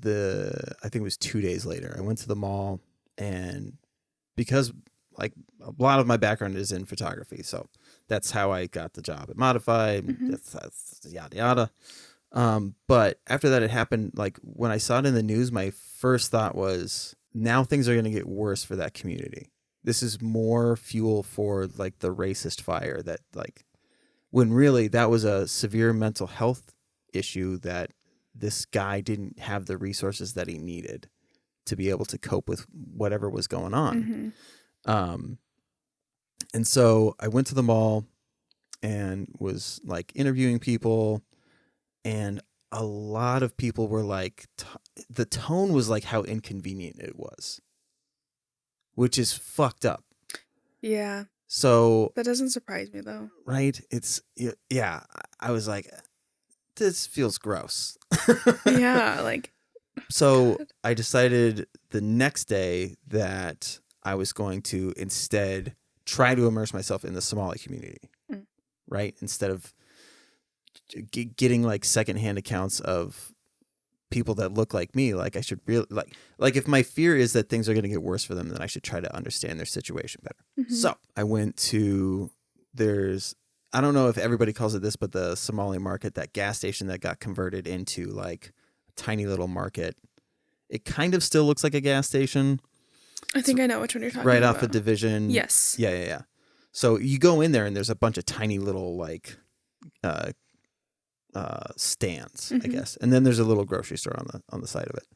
it was 2 days later, I went to the mall, and because like a lot of my background is in photography, so that's how I got the job at Modify. That's yada yada. But after that had happened, like when I saw it in the news, my first thought was, now things are going to get worse for that community. This is more fuel for like the racist fire that, like, when really that was a severe mental health issue that this guy didn't have the resources that he needed to be able to cope with whatever was going on. And so I went to the mall and was like interviewing people, and a lot of people were like, the tone was like how inconvenient it was, which is fucked up. Yeah. So that doesn't surprise me though. Right? It's, yeah. I was like, this feels gross. Yeah. Like, so I decided the next day that I was going to instead try to immerse myself in the Somali community, right? Instead of getting like secondhand accounts of people that look like me, like I should really like if my fear is that things are going to get worse for them, then I should try to understand their situation better. So I went to, I don't know if everybody calls it this, but the Somali market, that gas station that got converted into like a tiny little market. It kind of still looks like a gas station. I think I know which one you're talking right about. Off a Division. Yes. Yeah. So you go in there and there's a bunch of tiny little like stands, I guess, and then there's a little grocery store on the side of it.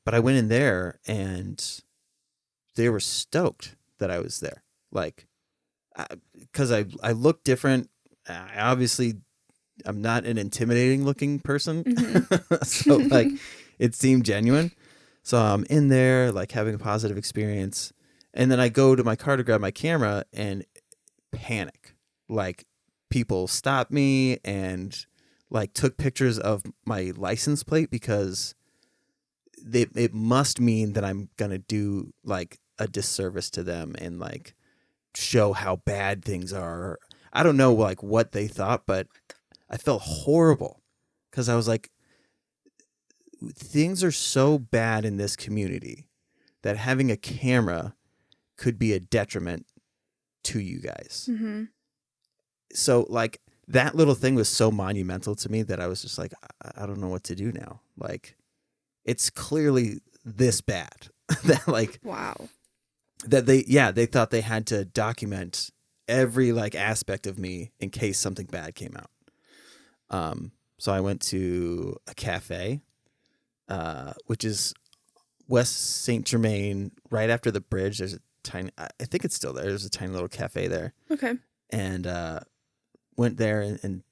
But I went in there and they were stoked that I was there. Like, because I look different. I'm not an intimidating looking person. So like it seemed genuine. So I'm in there like having a positive experience. And then I go to my car to grab my camera and panic. Like people stopped me and like took pictures of my license plate because it must mean that I'm going to do like a disservice to them and like show how bad things are. I don't know like what they thought, but I felt horrible because I was like, things are so bad in this community that having a camera could be a detriment to you guys. Mm-hmm. So like that little thing was so monumental to me that I was just like, I don't know what to do now. Like it's clearly this bad that like, Wow. that they thought they had to document every like aspect of me in case something bad came out. So I went to a cafe, which is West Saint Germain, right after the bridge. There's a tiny, I think it's still there. There's a tiny little cafe there. Okay. And went there and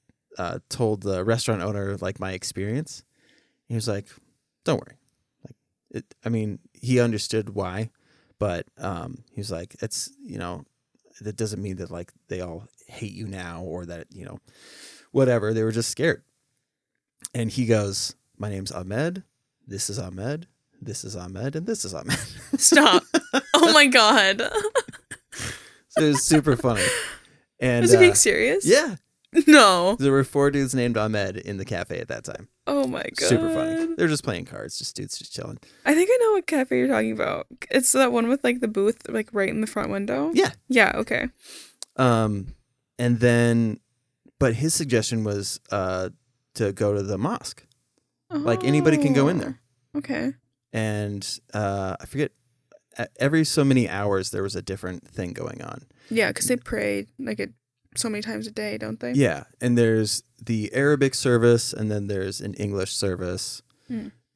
told the restaurant owner like my experience. He was like, "Don't worry." Like, he understood why, but he was like, "It's that doesn't mean that like they all hate you now or that whatever. They were just scared." And he goes, "My name's Ahmed. This is Ahmed. This is Ahmed, and this is Ahmed." Stop. Oh my God. So it was super funny. And Was he being serious? yeah, No. there were 4 dudes named Ahmed in the cafe at that time. Oh my God. Super funny. They're just playing cards, just dudes just chilling. I think I know what cafe you're talking about. It's that one with like the booth like right in the front window. Yeah. Yeah. Okay. And then, but his suggestion was to go to the mosque. Like anybody can go in there. Okay. And I forget, every so many hours there was a different thing going on. Yeah, because they pray like so many times a day, don't they? Yeah, and there's the Arabic service, and then there's an English service.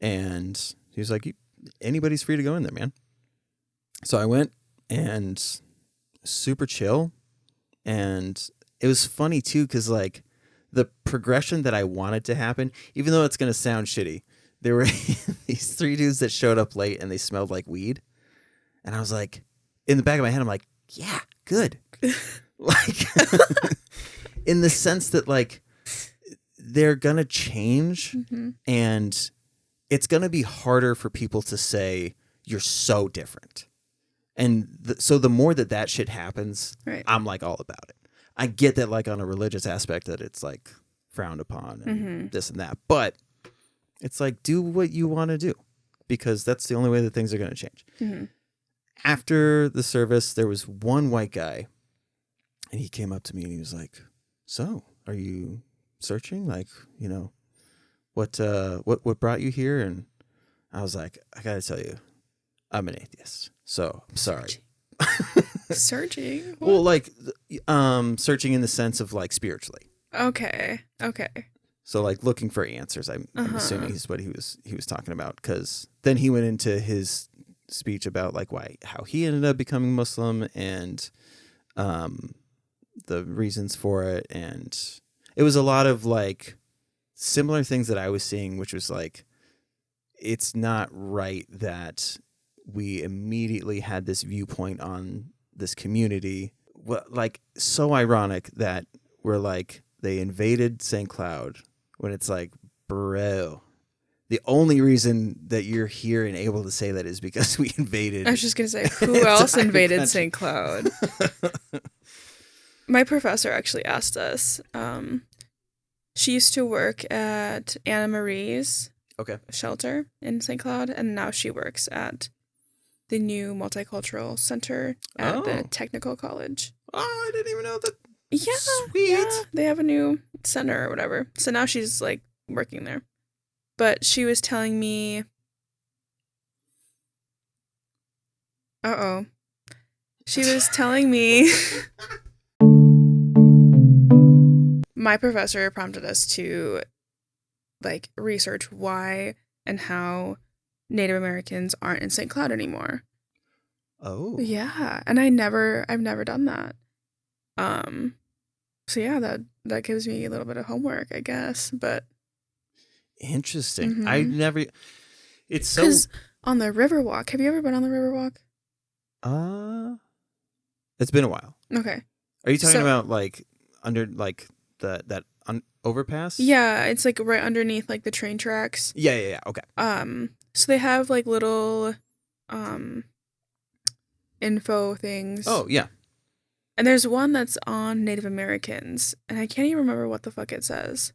And he was like, anybody's free to go in there, man. So I went, and super chill. And it was funny, too, because, like, the progression that I wanted to happen, even though it's going to sound shitty, there were these 3 dudes that showed up late, and they smelled like weed. And I was like, in the back of my head, I'm like, yeah, good. Like, in the sense that, like, they're going to change, and it's going to be harder for people to say, you're so different. And so the more that shit happens, right, I'm, like, all about it. I get that, like, on a religious aspect that it's, like, frowned upon and this and that. But it's like, do what you want to do, because that's the only way that things are going to change. After the service, there was one white guy, and he came up to me and he was like, "So, are you searching? Like, what brought you here?" And I was like, "I gotta tell you, I'm an atheist, so I'm sorry." Searching? Well, like, searching in the sense of like spiritually. Okay. So like looking for answers. I'm assuming is what he was talking about, because then he went into his speech about like how he ended up becoming Muslim and the reasons for it, and it was a lot of like similar things that I was seeing, which was like, it's not right that we immediately had this viewpoint on this community. Well, like, so ironic that we're like, they invaded St. Cloud, when it's like, bro, the only reason that you're here and able to say that is because we invaded. I was just going to say, who else invaded St. Cloud? My professor actually asked us. She used to work at Anna Marie's shelter in St. Cloud, and now she works at the new multicultural center at the technical college. Oh, I didn't even know that. Yeah, sweet. Yeah, they have a new center or whatever. So now she's like working there. But she was telling me, she was telling me, my professor prompted us to like research why and how Native Americans aren't in St. Cloud anymore. Oh. Yeah, and I've never done that. So yeah, that gives me a little bit of homework, I guess. But Interesting. I mhm. never. It's so. Because on the Riverwalk, have you ever been on the Riverwalk? Uh, it's been a while. Okay. Are you talking So about like under like overpass? yeah, it's like right underneath like the train tracks. Yeah. Okay. So they have like little um info things. Oh yeah. And there's one that's on Native Americans, and I can't even remember what the fuck it says.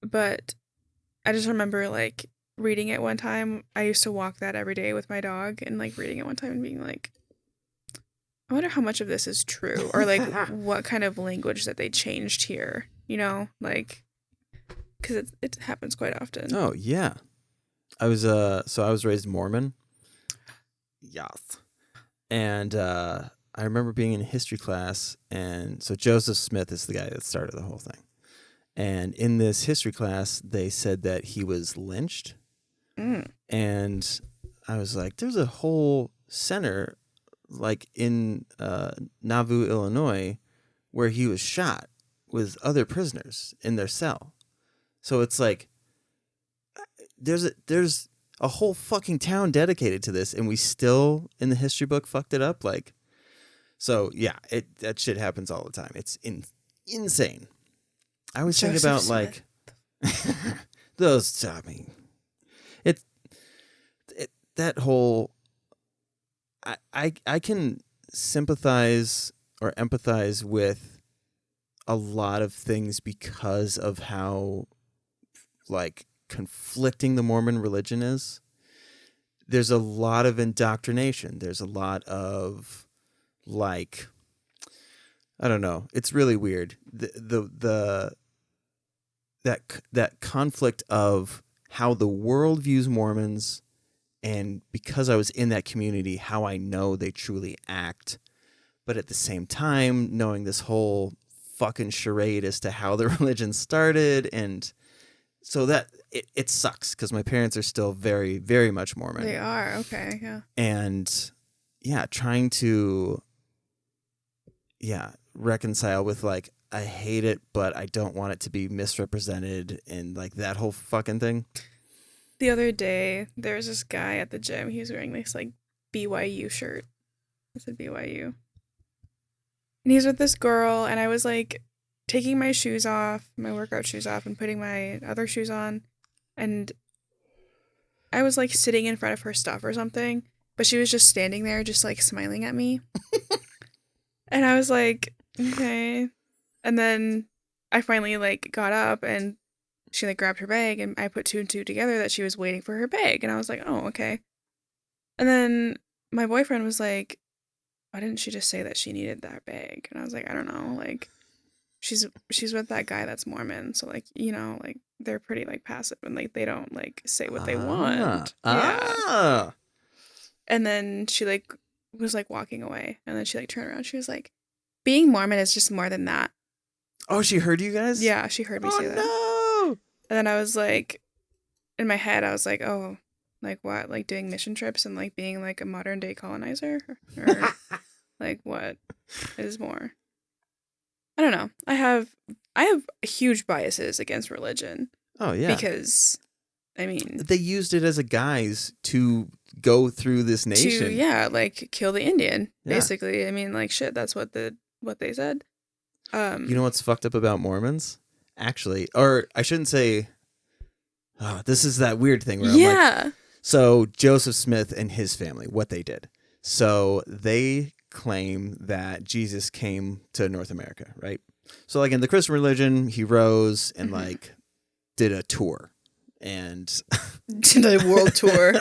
But I just remember like reading it one time. I used to walk that every day with my dog and like reading it one time and being like, I wonder how much of this is true or like what kind of language that they changed here, you know? Like cuz it happens quite often. Oh yeah. I was raised Mormon. Yes. And I remember being in history class, and so Joseph Smith is the guy that started the whole thing. And in this history class, they said that he was lynched. Mm. And I was like, there's a whole center like in Nauvoo, Illinois, where he was shot with other prisoners in their cell. So it's like there's a whole fucking town dedicated to this, and we still in the history book fucked it up. Like, so yeah, that shit happens all the time. It's insane. I always think about Smith. like those. I mean, it that whole. I can sympathize or empathize with a lot of things because of how like conflicting the Mormon religion is. There's a lot of indoctrination. There's a lot of like, I don't know. It's really weird. That conflict of how the world views Mormons, and because I was in that community, how I know they truly act. But at the same time, knowing this whole fucking charade as to how the religion started, and so that it sucks because my parents are still very, very much Mormon. They are, okay, yeah. And yeah, trying to reconcile with like, I hate it, but I don't want it to be misrepresented, and like that whole fucking thing. The other day, there was this guy at the gym. He was wearing this like BYU shirt. It said BYU. And he's with this girl, and I was like taking my shoes off, my workout shoes off, and putting my other shoes on. And I was like sitting in front of her stuff or something, but she was just standing there, just like smiling at me. And I was like, okay. And then I finally like got up and she like grabbed her bag, and I put 2 and 2 together that she was waiting for her bag. And I was like, oh, okay. And then my boyfriend was like, why didn't she just say that she needed that bag? And I was like, I don't know. Like, she's with that guy that's Mormon. So like, you know, like they're pretty like passive and like they don't like say what they want. Yeah. And then she like was like walking away, and then she like turned around. She was like, being Mormon is just more than that. Oh, she heard you guys? Yeah, she heard me say that. No. And then I was like, in my head, I was like, oh, like what? Like doing mission trips and like being like a modern day colonizer? Or like what is more? I don't know. I have huge biases against religion. Oh yeah. Because I mean, they used it as a guise to go through this nation. To like kill the Indian, basically. I mean, like shit, that's what they said. You know what's fucked up about Mormons? Actually, or I shouldn't say, this is that weird thing where I'm like, so Joseph Smith and his family, what they did. So they claim that Jesus came to North America, right? So like in the Christian religion, he rose and like did a tour. And the world tour.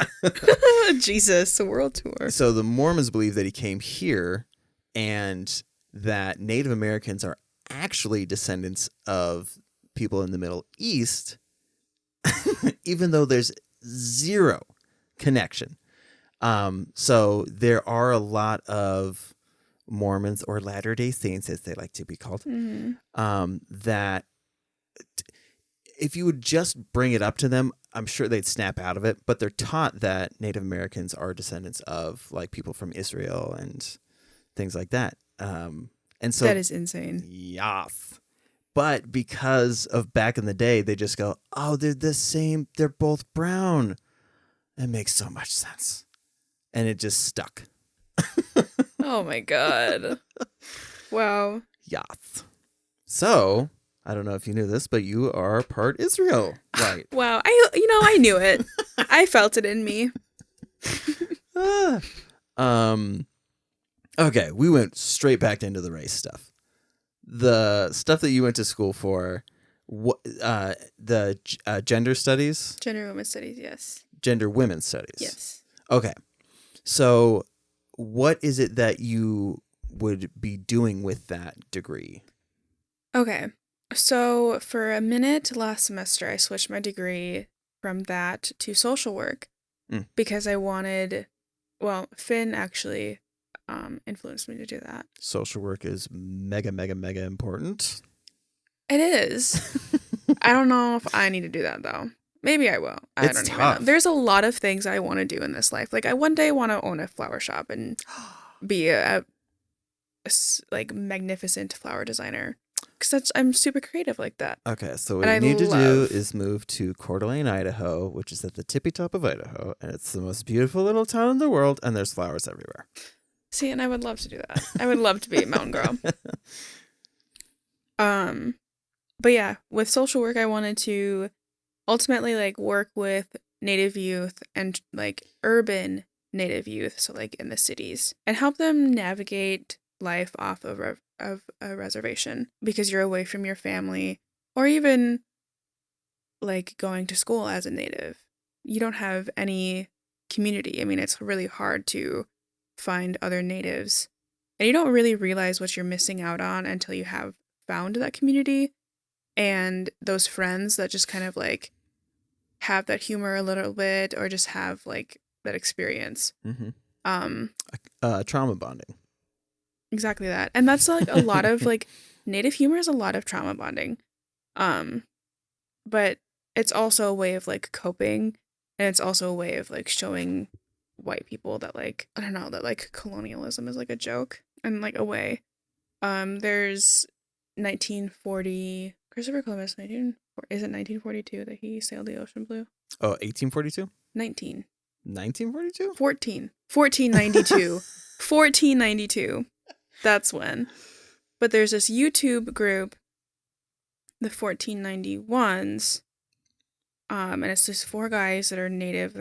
Jesus, the world tour. So the Mormons believe that he came here, and that Native Americans are actually descendants of people in the Middle East, even though there's zero connection. So there are a lot of Mormons, or Latter-day Saints as they like to be called, that if you would just bring it up to them, I'm sure they'd snap out of it. But they're taught that Native Americans are descendants of like people from Israel and things like that. And so That is insane. yes. But because of back in the day, they just go, oh, they're the same. They're both brown. It makes so much sense. And it just stuck. Oh my god. Wow. Yes. So, I don't know if you knew this, but you are part Israel, right? Wow. I knew it. I felt it in me. Ah. Okay, we went straight back into the race stuff. The stuff that you went to school for, gender studies, Gender and women's studies, yes. gender women's studies. Yes. Okay. So, what is it that you would be doing with that degree? Okay. So for a minute last semester, I switched my degree from that to social work because I wanted, well, Finn actually influenced me to do that. Social work is mega, mega, mega important. It is. I don't know if I need to do that though. Maybe I will. I It's don't tough. even know. There's a lot of things I want to do in this life. Like I one day want to own a flower shop and be a like magnificent flower designer because I'm super creative like that. Okay, so what And you I need to do love- is move to Coeur d'Alene, Idaho, which is at the tippy top of Idaho, and it's the most beautiful little town in the world, and there's flowers everywhere. See, and I would love to do that. I would love to be a mountain girl. But yeah, with social work, I wanted to ultimately like work with Native youth and like urban Native youth, so like in the cities, and help them navigate life off of a reservation because you're away from your family, or even like going to school as a Native. You don't have any community. I mean, it's really hard to find other Natives, and you don't really realize what you're missing out on until you have found that community and those friends that just kind of like have that humor a little bit or just have like that experience. Trauma bonding. Exactly that. And that's like a lot of like Native humor is a lot of trauma bonding. But it's also a way of like coping, and it's also a way of like showing white people that like I don't know, that like colonialism is like a joke in like a way. There's 1940 Christopher Columbus 1942 that he sailed the ocean blue? Oh, 1842? 19. 1942? 1492. 1492. That's when. But there's this YouTube group, the 1491s, and it's just 4 guys that are Native.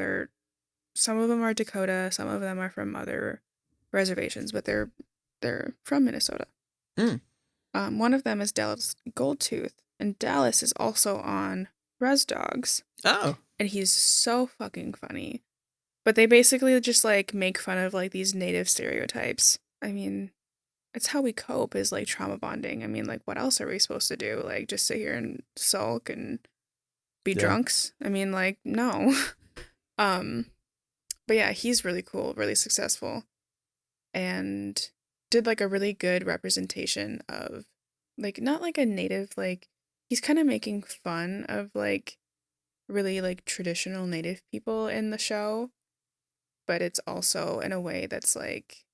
Some of them are Dakota, some of them are from other reservations, but they're from Minnesota. One of them is Dallas Goldtooth, and Dallas is also on Res Dogs. Oh. And he's so fucking funny. But they basically just like make fun of like these Native stereotypes. I mean, it's how we cope is like trauma bonding. I mean, like what else are we supposed to do? Like just sit here and sulk and be drunks? I mean, like no. But yeah, he's really cool, really successful, and did like a really good representation of like not like a Native, like he's kind of making fun of like really like traditional Native people in the show, but it's also in a way that's like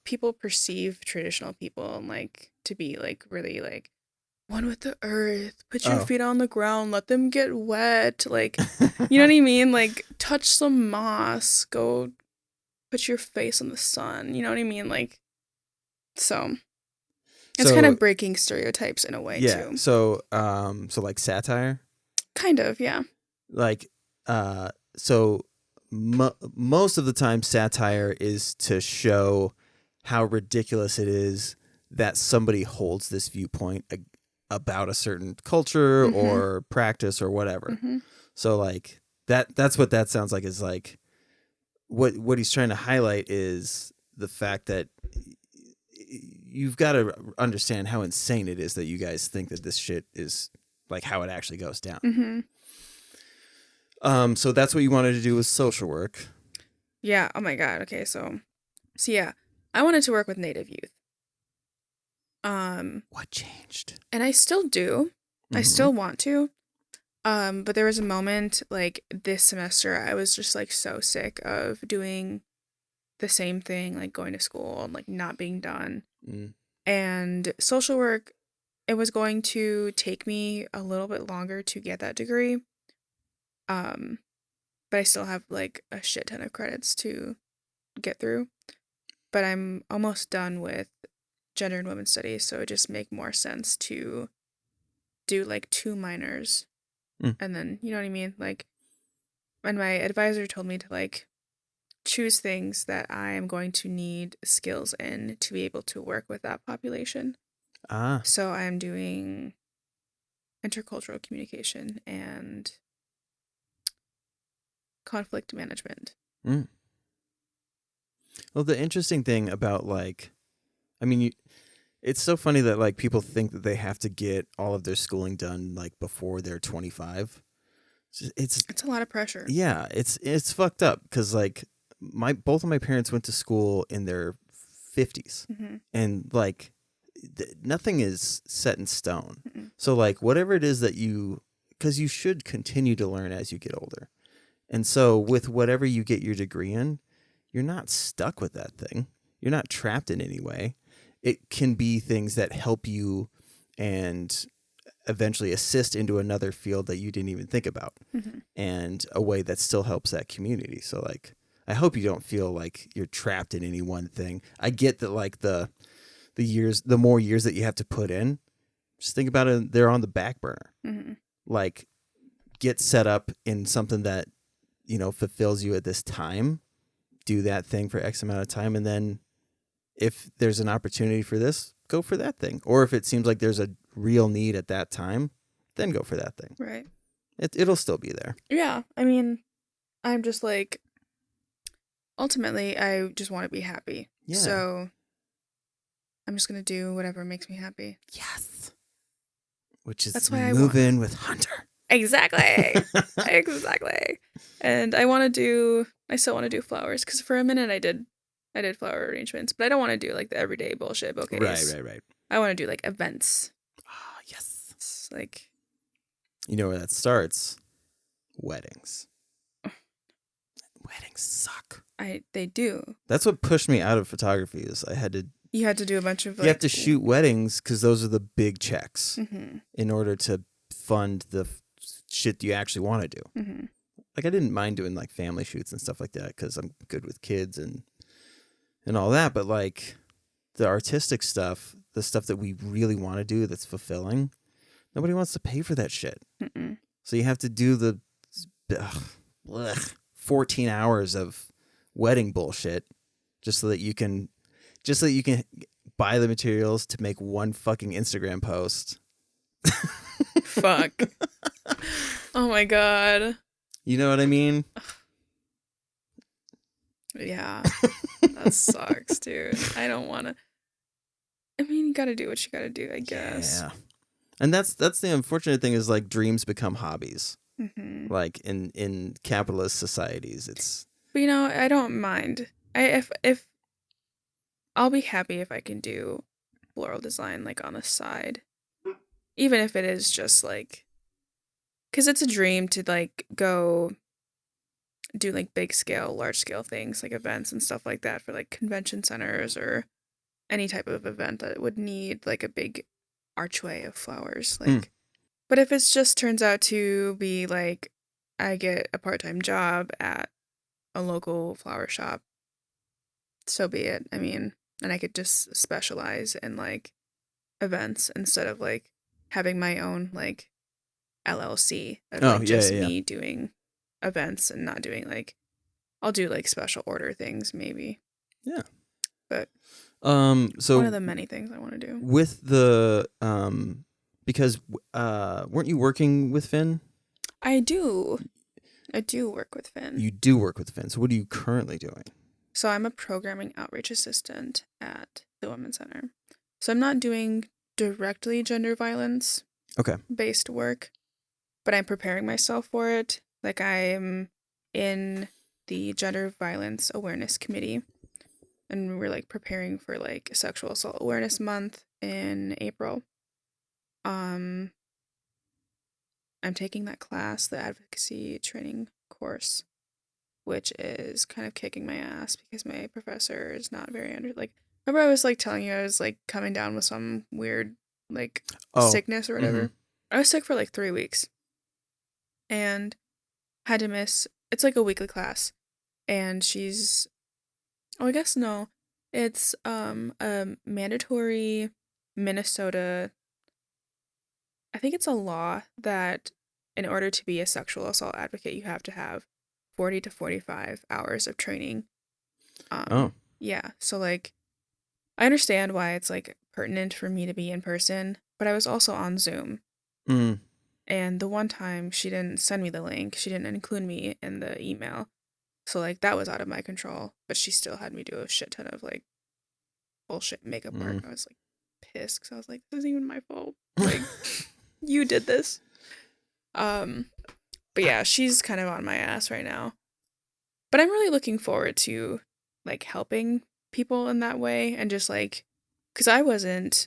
people perceive traditional people and like to be like really like one with the earth, put your feet on the ground, let them get wet, like you know what I mean, like touch some moss, go put your face in the sun, you know what I mean, like so it's kind of breaking stereotypes in a way too. So like satire? Kind of, yeah. Like so most of the time satire is to show how ridiculous it is that somebody holds this viewpoint about a certain culture or practice or whatever. So like that's what that sounds like, is like what he's trying to highlight is the fact that you've got to understand how insane it is that you guys think that this shit is like how it actually goes down. So that's what you wanted to do with social work. Yeah. Oh my God. Okay. So yeah, I wanted to work with Native youth. What changed? And I still do. I still want to. But there was a moment like this semester I was just like so sick of doing the same thing, like going to school and like not being done. Mm. And social work, it was going to take me a little bit longer to get that degree. But I still have like a shit ton of credits to get through. But I'm almost done with gender and women's studies, so it just make more sense to do like 2 minors. Mm. And then, you know what I mean? Like, and my advisor told me to like choose things that I am going to need skills in to be able to work with that population. Ah. So I am doing intercultural communication and conflict management. Mm. Well, the interesting thing about like, I mean, it's so funny that like people think that they have to get all of their schooling done like before they're 25. It's a lot of pressure. Yeah, it's fucked up because like both of my parents went to school in their 50s, Mm-hmm. and like nothing is set in stone. Mm-mm. So like whatever it is that because you should continue to learn as you get older, and so with whatever you get your degree in, you're not stuck with that thing. You're not trapped in any way. It can be things that help you and eventually assist into another field that you didn't even think about, Mm-hmm. and a way that still helps that community. So like, I hope you don't feel like you're trapped in any one thing. I get that like the more years that you have to put in, just think about it. They're on the back burner. Mm-hmm. Like, get set up in something that, fulfills you at this time. Do that thing for X amount of time. And then if there's an opportunity for this, go for that thing. Or if it seems like there's a real need at that time, then go for that thing. Right. It'll still be there. Yeah. I mean, I'm just like, ultimately, I just want to be happy. Yeah. So I'm just going to do whatever makes me happy. Yes. Which is That's why I move in with Hunter. Exactly. Exactly. And I still want to do flowers because for a minute I did flower arrangements, but I don't want to do like the everyday bullshit bouquets. Right. I want to do like events. Ah, yes. It's like, You know where that starts? Weddings. Weddings suck. they do. That's what pushed me out of photography. Is You had to do a bunch of like. You have to shoot weddings because those are the big checks Mm-hmm. in order to fund the shit you actually want to do. Mm-hmm. Like, I didn't mind doing like family shoots and stuff like that because I'm good with kids and all that. But like the artistic stuff, the stuff that we really want to do that's fulfilling, nobody wants to pay for that shit. Mm-mm. So you have to do the 14 hours of wedding bullshit just so that you can buy the materials to make one fucking Instagram post. Fuck. Oh my god. You know what I mean? Yeah. That sucks, dude. I don't want to. I mean, you got to do what you got to do, I guess. Yeah. And that's the unfortunate thing is like dreams become hobbies. Mm-hmm. Like in capitalist societies, it's. But I don't mind. If I'll be happy if I can do floral design like on the side, even if it is just like, because it's a dream to like go do like large scale things like events and stuff like that for like convention centers or any type of event that would need like a big archway of flowers. Like, but if it's just turns out to be like I get a part-time job at a local flower shop, so be it. I mean, and I could just specialize in like events instead of like having my own like LLC of like just me doing events and not doing like I'll do like special order things maybe. Yeah. But so one of the many things I want to do. With the because weren't you working with Finn? I do work with Finn. You do work with Finn. So what are you currently doing? So I'm a programming outreach assistant at the Women's Center. So I'm not doing directly gender violence based work, but I'm preparing myself for it. Like I'm in the Gender Violence Awareness Committee, and we're like preparing for like Sexual Assault Awareness Month in April. I'm taking that class, the advocacy training course. which is kind of kicking my ass because my professor is not very remember I was like telling you I was like coming down with some weird like sickness or whatever. I was sick for like 3 weeks and had to miss, it's like a weekly class, and she's, oh, I guess no, it's a mandatory Minnesota, I think it's a law that in order to be a sexual assault advocate, you have to have 40 to 45 hours of training. Oh. Yeah. So, like, I understand why it's, like, pertinent for me to be in person, but I was also on Zoom. Mm. And the one time she didn't send me the link, she didn't include me in the email. So, like, that was out of my control. But she still had me do a shit ton of, like, bullshit makeup work. I was, like, pissed because I was like, this isn't even my fault. Like, you did this. But yeah, she's kind of on my ass right now. But I'm really looking forward to like helping people in that way, and just like, because I wasn't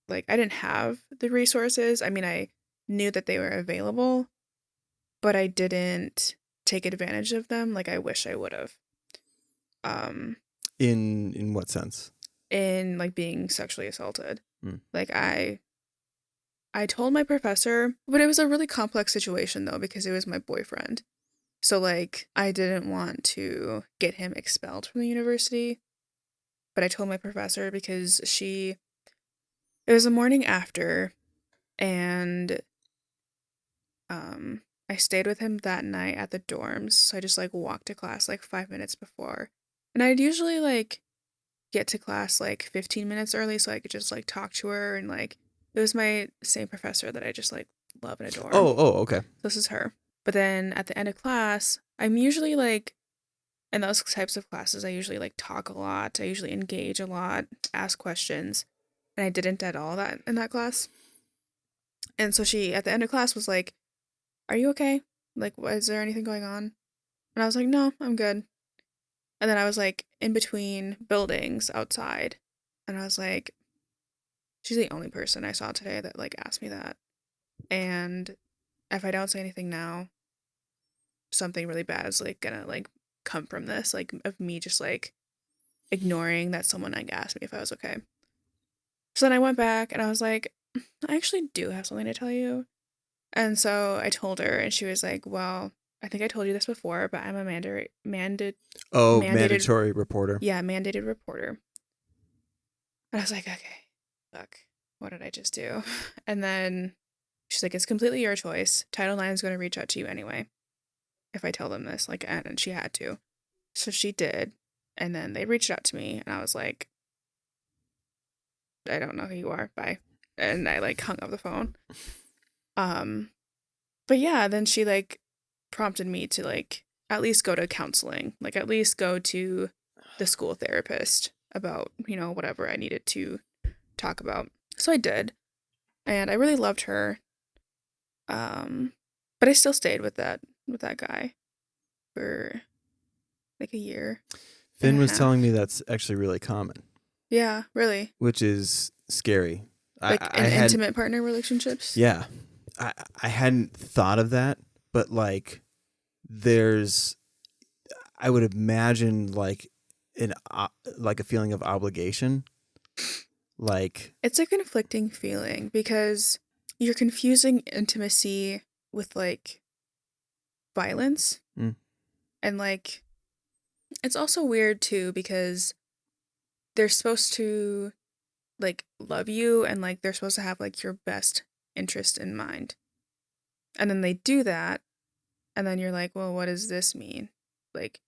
like, I didn't have the resources. I mean, I knew that they were available, but I didn't take advantage of them like I wish I would have. In what sense? In like being sexually assaulted. Mm. Like I told my professor, but it was a really complex situation though because it was my boyfriend. So, like, I didn't want to get him expelled from the university, but I told my professor because it was the morning after, and I stayed with him that night at the dorms, so I just, like, walked to class, like, 5 minutes before. And I'd usually, like, get to class, like, 15 minutes early so I could just, like, talk to her, and, like, it was my same professor that I just, like, love and adore. Oh, okay. This is her. But then at the end of class, I'm usually, like, in those types of classes, I usually like talk a lot. I usually engage a lot, ask questions, and I didn't at all that in that class. And so she, at the end of class, was like, "Are you okay? Like, is there anything going on?" And I was like, "No, I'm good." And then I was like in between buildings outside, and I was like, "She's the only person I saw today that like asked me that." And if I don't say anything now, something really bad is like gonna like come from this, like of me just like ignoring that someone like asked me if I was okay. So then I went back and I was like, I actually do have something to tell you. And so I told her, and she was like, well, I think I told you this before, but I'm a mandatory reporter. Yeah, mandated reporter. And I was like, okay, fuck, what did I just do? And then she's like, it's completely your choice. Title IX is going to reach out to you anyway if I tell them this. Like, and she had to. So she did. And then they reached out to me, and I was like, I don't know who you are. Bye. And I like hung up the phone. But yeah, then she like prompted me to like at least go to counseling, like at least go to the school therapist about, whatever I needed to talk about. So I did. And I really loved her. But I still stayed with that guy for like a year. Finn was telling me that's actually really common. Yeah, really. Which is scary. Like intimate partner relationships? Yeah. I hadn't thought of that, but like I would imagine like a feeling of obligation. Like it's a conflicting feeling because you're confusing intimacy with like violence. And like it's also weird too because they're supposed to like love you, and like they're supposed to have like your best interest in mind. And then they do that, and then you're like, well, what does this mean? Like,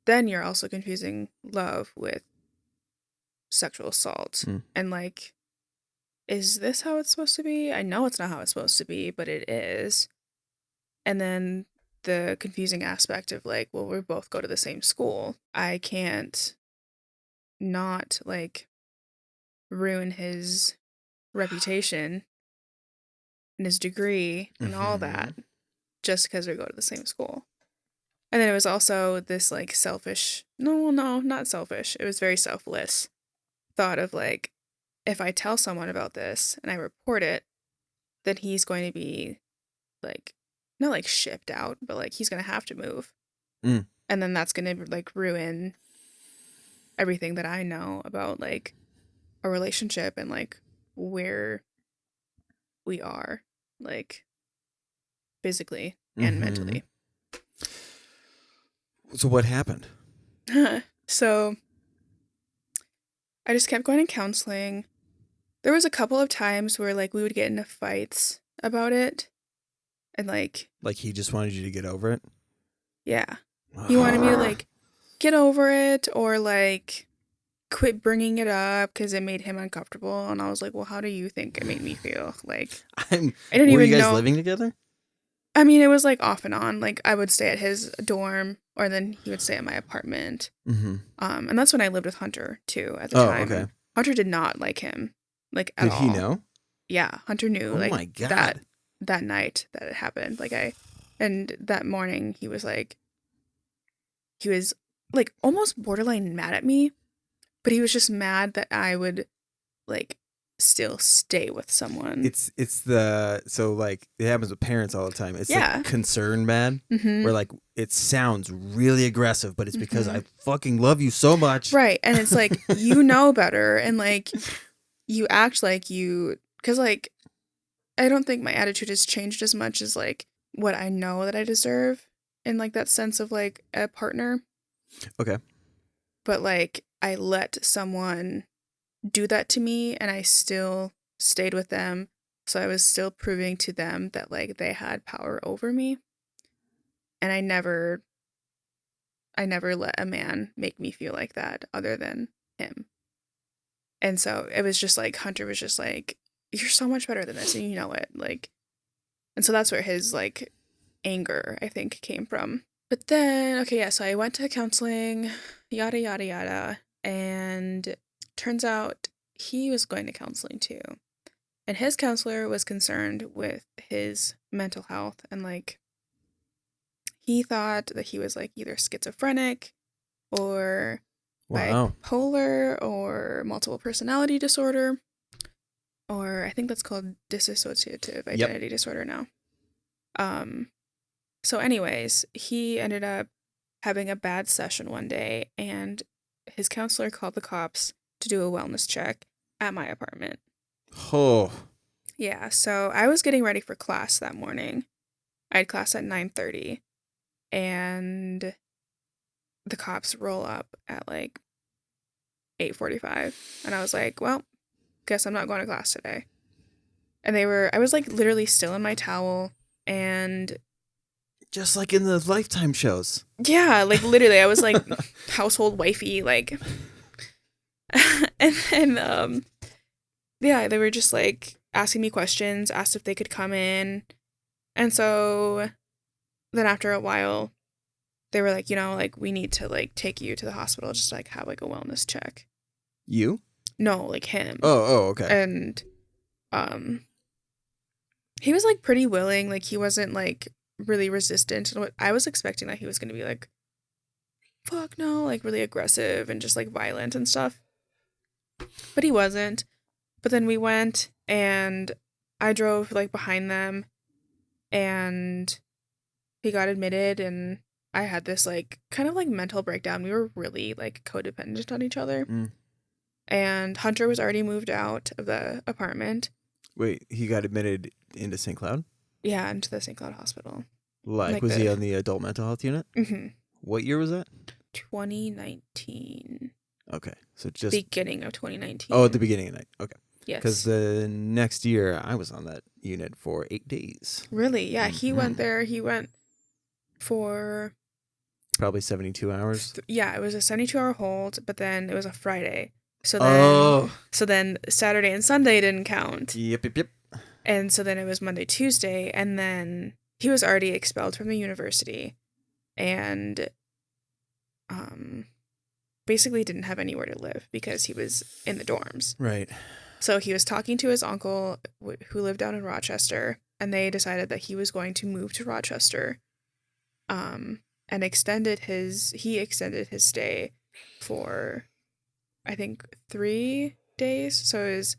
then you're also confusing love with sexual assault. And like, is this how it's supposed to be? I know it's not how it's supposed to be, but it is. And then the confusing aspect of like, well, we both go to the same school. I can't not like ruin his reputation and his degree and all that just because we go to the same school. And then it was also this like selfish, no, not selfish. It was very selfless thought of like, if I tell someone about this and I report it, then he's going to be like not like shipped out, but like he's gonna have to move. Mm. And then that's gonna like ruin everything that I know about like a relationship and like where we are, like physically and mentally. So what happened? So I just kept going to counseling. There was a couple of times where like we would get into fights about it. And like Like he just wanted you to get over it? yeah. He wanted me to like get over it or like quit bringing it up because it made him uncomfortable. And I was like, well, how do you think it made me feel? Like, I didn't Were even you guys know. living together? I mean, it was like off and on. Like I would stay at his dorm or then he would stay at my apartment. Mm-hmm. And that's when I lived with Hunter too at the Oh, time. okay. Hunter did not like him, like at Did all. he know? Yeah, Hunter knew. Oh like my God. that night that it happened. And that morning he was like almost borderline mad at me, but he was just mad that I would like still stay with someone. It's so like it happens with parents all the time. It's Yeah. like concern mad, Mm-hmm. where like it sounds really aggressive, but it's because I fucking love you so much. Right, and it's like you know better, and like you act like you, because like I don't think my attitude has changed as much as like what I know that I deserve in like that sense of like a partner. Okay. But like I let someone do that to me and I still stayed with them. So I was still proving to them that like they had power over me. And I never let a man make me feel like that other than him. And so it was just like Hunter was just like, you're so much better than this and you know it. Like, and so that's where his like anger, I think, came from. But then, okay, yeah, so I went to counseling, yada, yada, yada. And turns out he was going to counseling too. And his counselor was concerned with his mental health and like he thought that he was like either schizophrenic or bipolar or multiple personality disorder, or I think that's called dissociative identity disorder now. So anyways, he ended up having a bad session one day and his counselor called the cops to do a wellness check at my apartment. Oh. Yeah, so I was getting ready for class that morning. I had class at 9:30 and the cops roll up at like 8:45 and I was like, well, guess I'm not going to class today. And I was like literally still in my towel and just like in the Lifetime shows. Yeah, like literally I was like household wifey like and then yeah, they were just like asking me questions, asked if they could come in. And so then after a while they were like, like we need to like take you to the hospital just to, like have like a wellness check. You? No, like him. Oh, okay. And he was like pretty willing, like he wasn't like really resistant. I was expecting that he was going to be like fuck no, like really aggressive and just like violent and stuff. But he wasn't. But then we went and I drove like behind them and he got admitted and I had this like kind of like mental breakdown. We were really like codependent on each other. And Hunter was already moved out of the apartment. Wait, he got admitted into St. Cloud? Yeah, into the St. Cloud Hospital. Like was he on the adult mental health unit? Mm-hmm. What year was that? 2019. Okay, so just beginning of 2019. Oh, at the beginning of the night. Okay. Yes. Because the next year I was on that unit for 8 days. Really? Yeah, he went there. He went for probably 72 hours. Yeah, it was a 72-hour hold, but then it was a Friday. So then Saturday and Sunday didn't count. Yep. And so then it was Monday, Tuesday, and then he was already expelled from the university and basically didn't have anywhere to live because he was in the dorms. Right. So he was talking to his uncle who lived down in Rochester, and they decided that he was going to move to Rochester and extended his stay for, I think, 3 days. So it was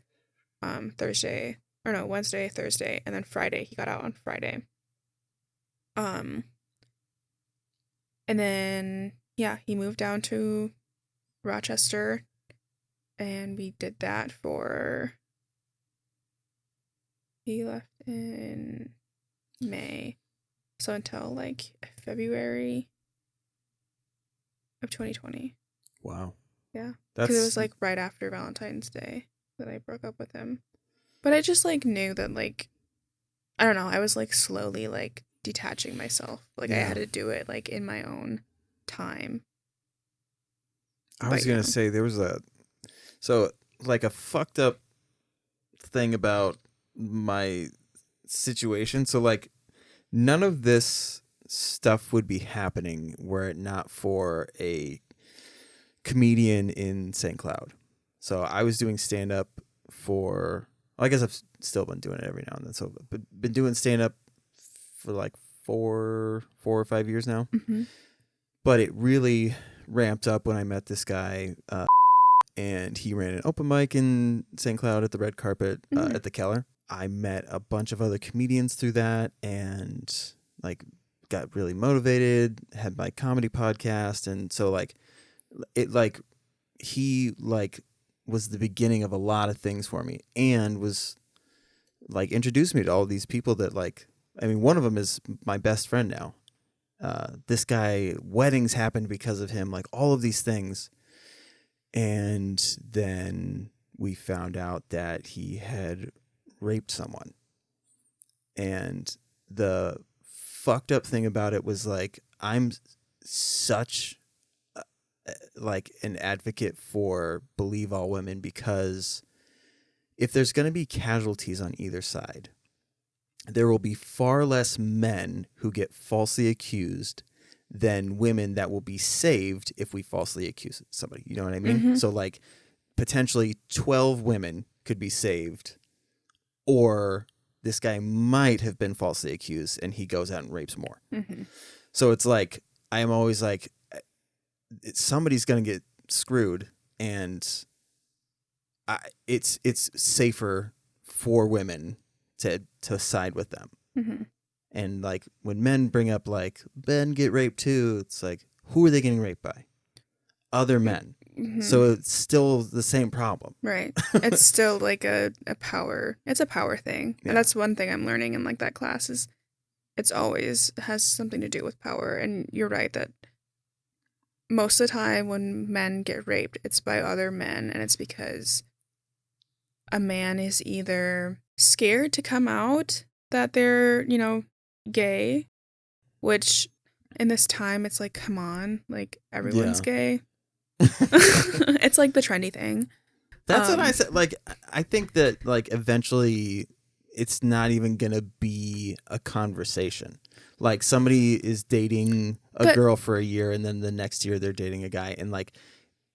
Wednesday, Thursday, and then Friday. He got out on Friday. And then, yeah, he moved down to Rochester, and we did that he left in May. So until like February of 2020. Wow. Yeah. That's Because it was like right after Valentine's Day that I broke up with him. But I just like knew that like, I don't know, I was like slowly like detaching myself. Like I Yeah. had to do it like in my own time. I was going to say there was like a fucked up thing about my situation. So like none of this stuff would be happening were it not for a comedian in St. Cloud. So I was doing stand up I guess I've still been doing it every now and then. So but been doing stand up for like 4 or 5 years now. Mm-hmm. But it really ramped up when I met this guy, and he ran an open mic in St. Cloud at the red carpet at the Keller. I met a bunch of other comedians through that, and like got really motivated, had my comedy podcast, and so like it like he like was the beginning of a lot of things for me, and was like introduced me to all these people that like, I mean, one of them is my best friend now. This guy, weddings happened because of him, like all of these things. And then we found out that he had raped someone. And the fucked up thing about it was like, I'm such like an advocate for believe all women, because if there's going to be casualties on either side, there will be far less men who get falsely accused than women that will be saved if we falsely accuse somebody. You know what I mean? Mm-hmm. So like potentially 12 women could be saved, or this guy might have been falsely accused and he goes out and rapes more. Mm-hmm. So it's like, I am always like, somebody's going to get screwed, and it's safer for women to side with them. Mm-hmm. And like when men bring up like men get raped too, it's like, who are they getting raped by? Other men. Mm-hmm. So it's still the same problem. Right. It's still like a power. It's a power thing. Yeah. And that's one thing I'm learning in like that class is it's always has something to do with power. And you're right that most of the time when men get raped, it's by other men, and it's because a man is either scared to come out that they're, gay, which in this time it's like, come on, like everyone's gay. It's like the trendy thing. That's what I said. Like, I think that like eventually it's not even going to be a conversation. Like somebody is dating a girl for a year, and then the next year they're dating a guy, and like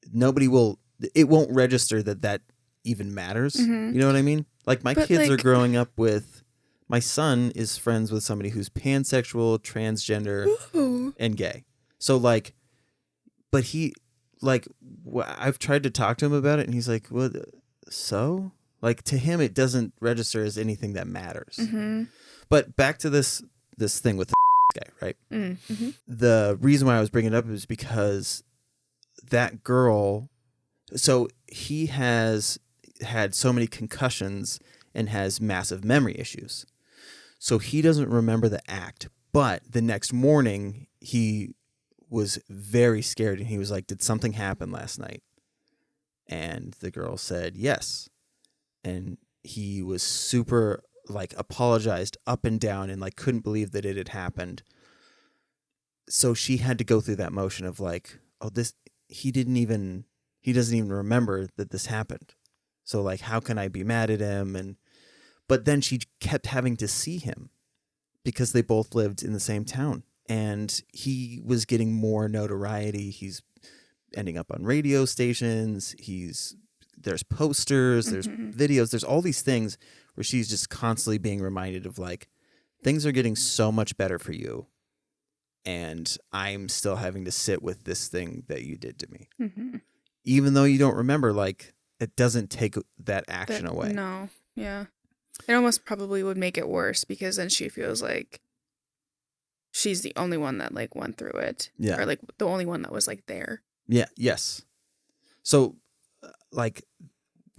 it won't register that even matters. Mm-hmm. You know what I mean? Like my kids are growing up with, my son is friends with somebody who's pansexual, transgender, and gay. So like, but he like, I've tried to talk to him about it, and he's like, "What? So?" Like to him, it doesn't register as anything that matters. Mm-hmm. But back to this thing with the guy, right? Mm-hmm. The reason why I was bringing it up is because that girl. So he has had so many concussions and has massive memory issues. So he doesn't remember the act, but the next morning he was very scared, and he was like, "Did something happen last night?" And the girl said, "Yes." And he was super like apologized up and down and like couldn't believe that it had happened. So she had to go through that motion of like, oh, he doesn't even remember that this happened. So like, how can I be mad at him? But then she kept having to see him because they both lived in the same town, and he was getting more notoriety. He's ending up on radio stations. There's posters, there's videos, there's all these things where she's just constantly being reminded of like, things are getting so much better for you, and I'm still having to sit with this thing that you did to me. Mm-hmm. Even though you don't remember, like, it doesn't take that action away. No, yeah. It almost probably would make it worse, because then she feels like she's the only one that like went through it. Yeah. Or like the only one that was like there. Yeah. Yes. So, like,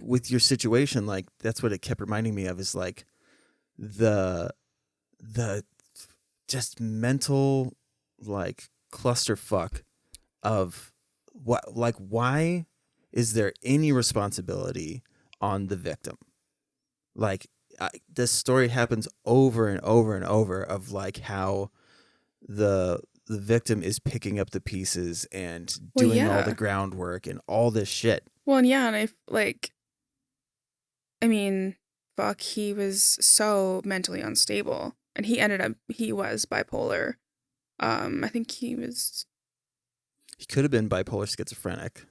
with your situation, like, that's what it kept reminding me of is like the just mental like clusterfuck of what, like, why is there any responsibility on the victim? Like, this story happens over and over and over of like how the victim is picking up the pieces and Well, doing all yeah. the groundwork and all this shit. Well, and yeah, and I mean, fuck, he was so mentally unstable, and he was bipolar. I think he He could have been bipolar schizophrenic.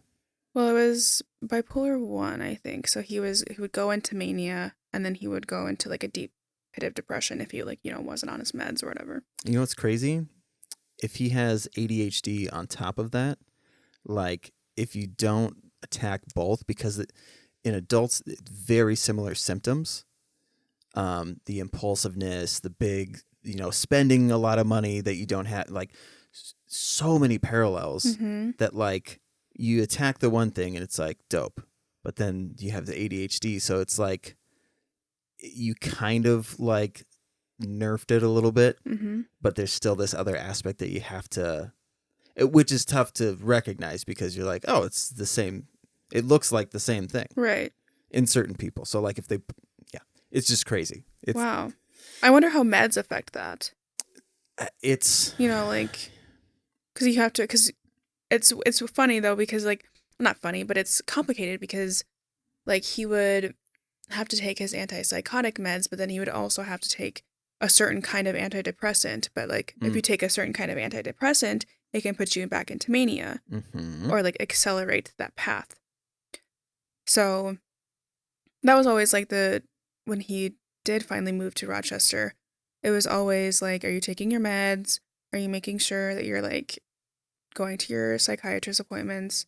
well, it was bipolar 1, I think. So he would go into mania, and then he would go into like a deep pit of depression if he like, wasn't on his meds or whatever. You know what's crazy? If he has ADHD on top of that, like, if you don't attack both, because in adults, very similar symptoms, the impulsiveness, the big, spending a lot of money that you don't have, like, so many parallels Mm-hmm. that, like, you attack the one thing and it's like dope, but then you have the ADHD, so it's like you kind of like nerfed it a little bit, Mm-hmm. but there's still this other aspect that you have to, which is tough to recognize because you're like, oh, it's the same. It looks like the same thing Right. in certain people. So like it's just crazy. It's, Wow. I wonder how meds affect that. It's, Like, because it's funny though, because like, not funny, but it's complicated because like he would have to take his antipsychotic meds, but then he would also have to take a certain kind of antidepressant. But like, if you take a certain kind of antidepressant, it can put you back into mania or like accelerate that path. So that was always like when he did finally move to Rochester, it was always like, are you taking your meds? Are you making sure that you're like going to your psychiatrist appointments,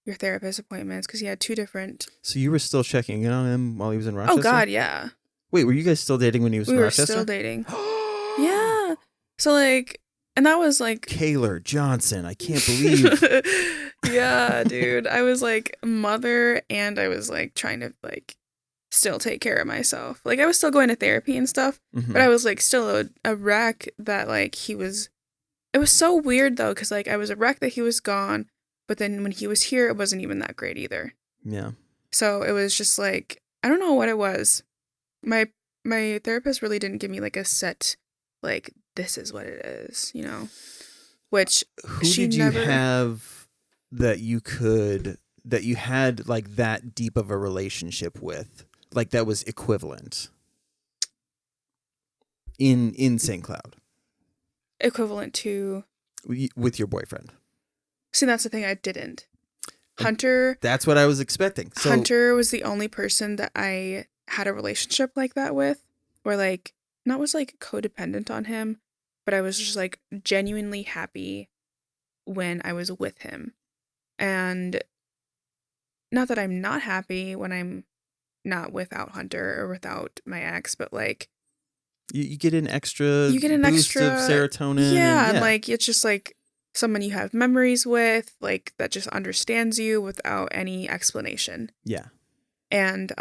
your therapist appointments? Because he had 2 different. So you were still checking in on him while he was in Rochester? Oh God, yeah. Wait, were you guys still dating when he was in Rochester? We were still dating. Yeah. So like, and that was like Kayler Johnson. I can't believe. Yeah, dude. I was like mother, and I was like trying to like still take care of myself. Like I was still going to therapy and stuff, but I was like still a wreck that like it was so weird though, because like I was a wreck that he was gone, but then when he was here, it wasn't even that great either. Yeah. So it was just like, I don't know what it was. My therapist really didn't give me like a set, like, this is what it is, which Who she did you never have that you had like that deep of a relationship with, like that was equivalent in St. Cloud? equivalent to. With your boyfriend. See, that's the thing, I didn't. Hunter. That's what I was expecting. So, Hunter was the only person that I had a relationship like that with, where like, not was like codependent on him, but I was just like genuinely happy when I was with him. And not that I'm not happy when I'm not without Hunter or without my ex, but like you get an extra you get an boost extra of serotonin. Yeah, and like it's just like someone you have memories with, like that just understands you without any explanation. Yeah. And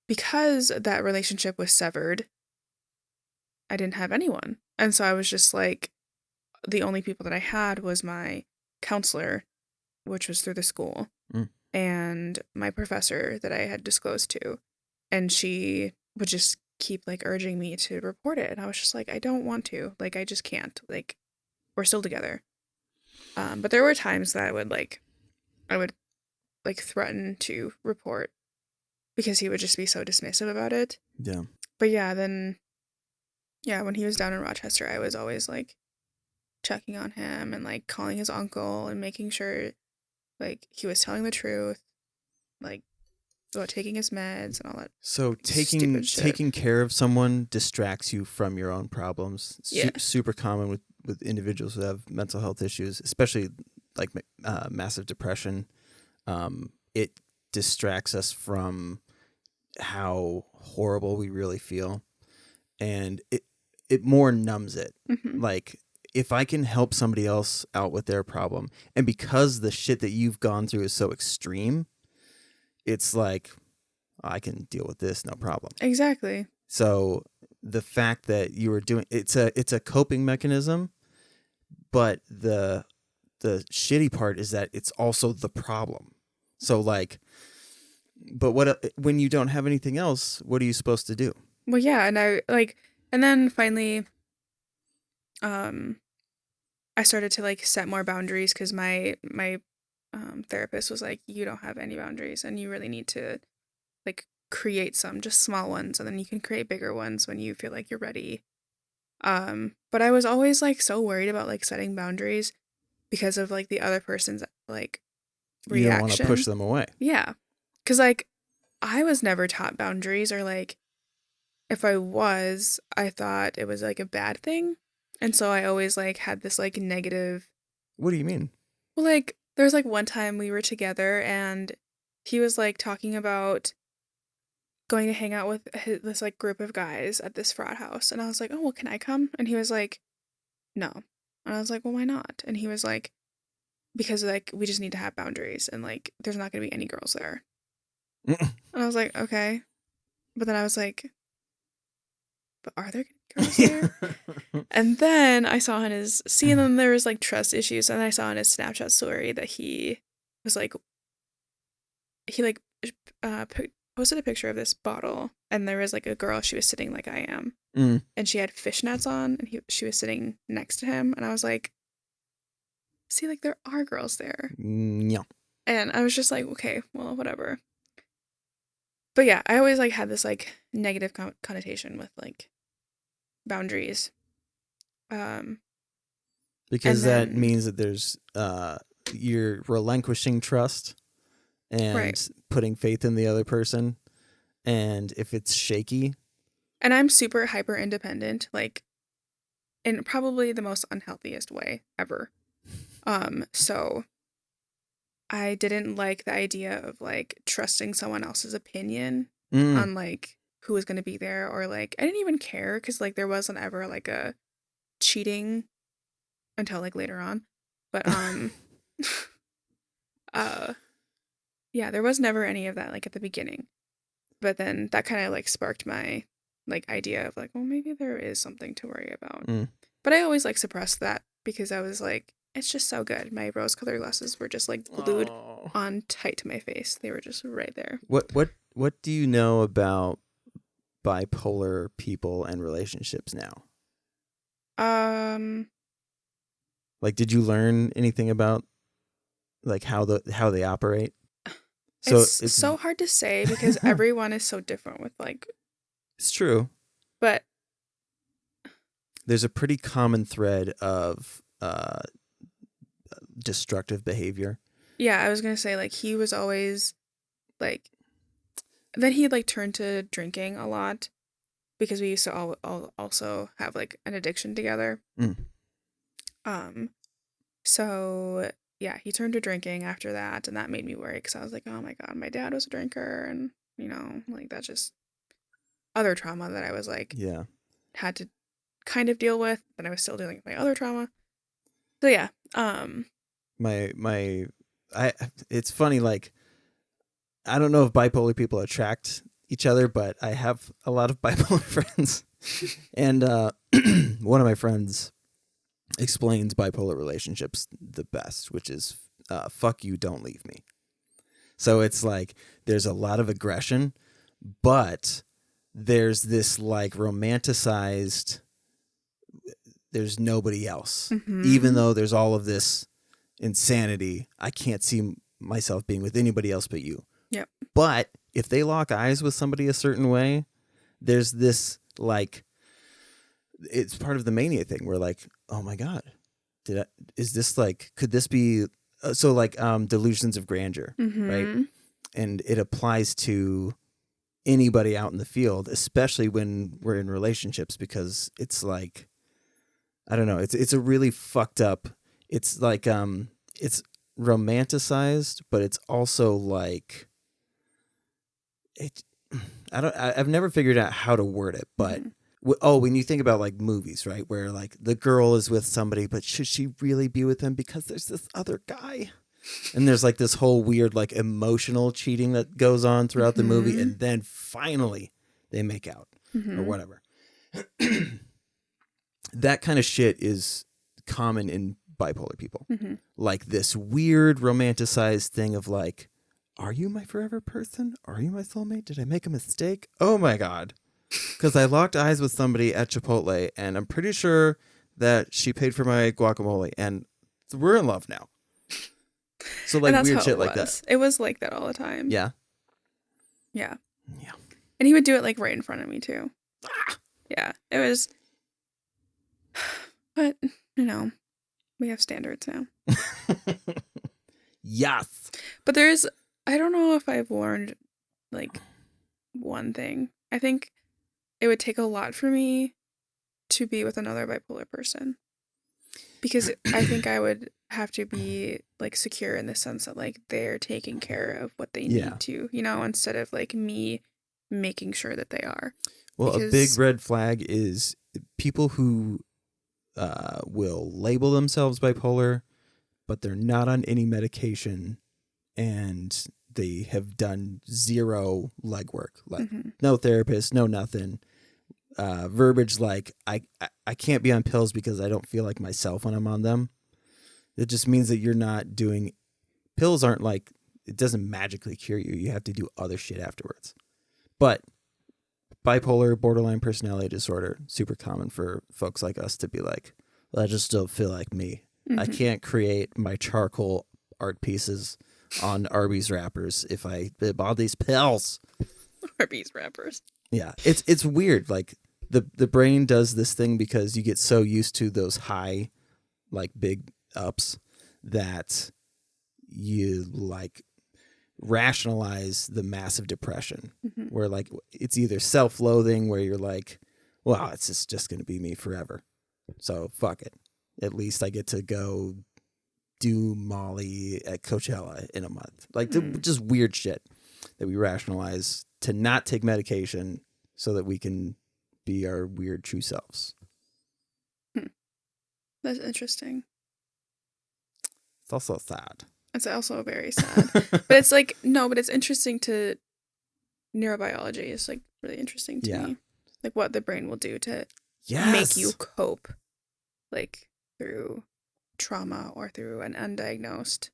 because that relationship was severed, I didn't have anyone. And so I was just like, the only people that I had was my counselor, which was through the school, and my professor that I had disclosed to. And she would just keep like urging me to report it. And I was just like, I don't want to. Like, I just can't. Like, we're still together. But there were times that I would threaten to report because he would just be so dismissive about it. Yeah. But yeah, then, yeah, when he was down in Rochester, I was always like checking on him and like calling his uncle and making sure like he was telling the truth, like about taking his meds and all that. So stupid shit. taking care of someone distracts you from your own problems. Yeah. Super common with individuals who have mental health issues, especially like massive depression. It distracts us from how horrible we really feel, and it more numbs it. Mm-hmm. Like, if I can help somebody else out with their problem, and because the shit that you've gone through is so extreme, it's like, I can deal with this, no problem. Exactly. So the fact that you were doing it's a coping mechanism, but the shitty part is that it's also the problem. So like, but when you don't have anything else, what are you supposed to do? Well, yeah, and then finally, I started to like set more boundaries because my therapist was like, you don't have any boundaries, and you really need to like create some, just small ones, and then you can create bigger ones when you feel like you're ready. But I was always like so worried about like setting boundaries because of like the other person's like You don't want to push reaction. them away. Yeah, because like I was never taught boundaries, or like if I was, I thought it was like a bad thing. And so I always like had this like negative. What do you mean? Well, like there was like one time we were together and he was like talking about going to hang out with this like group of guys at this frat house. And I was like, oh, well, can I come? And he was like, no. And I was like, well, why not? And he was like, because like we just need to have boundaries and like there's not going to be any girls there. And I was like, okay. But then I was like, but are there girls there? And then I saw on his, and then there was like trust issues, and I saw on his Snapchat story that he was like, he like posted a picture of this bottle, and there was like a girl, she was sitting like I am, and she had fishnets on, and she was sitting next to him, and I was like, see, like there are girls there. Yeah. And I was just like, okay, well, whatever. But yeah, I always like had this like negative connotation with like boundaries. Because that then, means that there's you're relinquishing trust and right. putting faith in the other person, and if it's shaky, And I'm super hyper independent, like in probably the most unhealthiest way ever. So I didn't like the idea of like trusting someone else's opinion on like who was going to be there, or like I didn't even care because like there wasn't ever like a cheating until like later on. But yeah, there was never any of that like at the beginning. But then that kind of like sparked my like idea of like, well, maybe there is something to worry about. But I always like suppressed that because I was like, it's just so good. My rose-colored glasses were just like glued on tight to my face. They were just right there. What do you know about bipolar people and relationships now? Like, did you learn anything about like how they operate? So it's so hard to say because everyone is so different with like. It's true. But there's a pretty common thread of destructive behavior. Yeah, I was gonna say like he was always like. Then he like turned to drinking a lot because we used to all also have like an addiction together. So yeah, he turned to drinking after that, and that made me worry because I was like, oh my god, my dad was a drinker, and you know, like that's just other trauma that I was like, had to kind of deal with, but I was still dealing with my other trauma. So yeah, it's funny, like I don't know if bipolar people attract each other, but I have a lot of bipolar friends, and one of my friends explains bipolar relationships the best, which is fuck you, don't leave me. So it's like there's a lot of aggression, but there's this like romanticized, there's nobody else. Even though there's all of this insanity, I can't see myself being with anybody else but you. Yep. But if they lock eyes with somebody a certain way, there's this like, it's part of the mania thing where like, oh my god, is this like, could this be so like delusions of grandeur, right? And it applies to anybody out in the field, especially when we're in relationships, because it's like, I don't know, it's a really fucked up, it's like it's romanticized, but it's also like I've never figured out how to word it, but when you think about like movies, right, where like the girl is with somebody, but should she really be with him because there's this other guy? And there's like this whole weird like emotional cheating that goes on throughout the movie, and then finally they make out or whatever. That kind of shit is common in bipolar people. Like this weird romanticized thing of like, are you my forever person? Are you my soulmate? Did I make a mistake? Oh my God. Because I locked eyes with somebody at Chipotle, and I'm pretty sure that she paid for my guacamole, and we're in love now. So like weird shit like that. It was like that all the time. Yeah. Yeah. Yeah. And he would do it like right in front of me too. Yeah. It was. But we have standards now. Yes. But I don't know if I've learned like one thing. I think it would take a lot for me to be with another bipolar person. Because I think I would have to be like secure in the sense that like they're taking care of what they need to, instead of like me making sure that they are. Well, a big red flag is people who will label themselves bipolar, but they're not on any medication and they have done zero legwork, like no therapist, no nothing. Verbiage like I can't be on pills because I don't feel like myself when I'm on them. It just means that you're not doing pills. Aren't like, it doesn't magically cure you. You have to do other shit afterwards. But bipolar, borderline personality disorder, super common for folks like us to be like, well, I just don't feel like me. I can't create my charcoal art pieces on Arby's wrappers if I bought these pills. Arby's wrappers. Yeah, it's weird. Like the brain does this thing because you get so used to those high, like big ups that you like rationalize the massive depression where like it's either self-loathing where you're like, well, it's just going to be me forever. So fuck it. At least I get to go do Molly at Coachella in a month. Like just weird shit that we rationalize to not take medication so that we can be our weird true selves. That's interesting. It's also sad. It's also very sad. But it's like, no, but it's interesting to neurobiology is like really interesting to me. Like what the brain will do to make you cope like through trauma or through an undiagnosed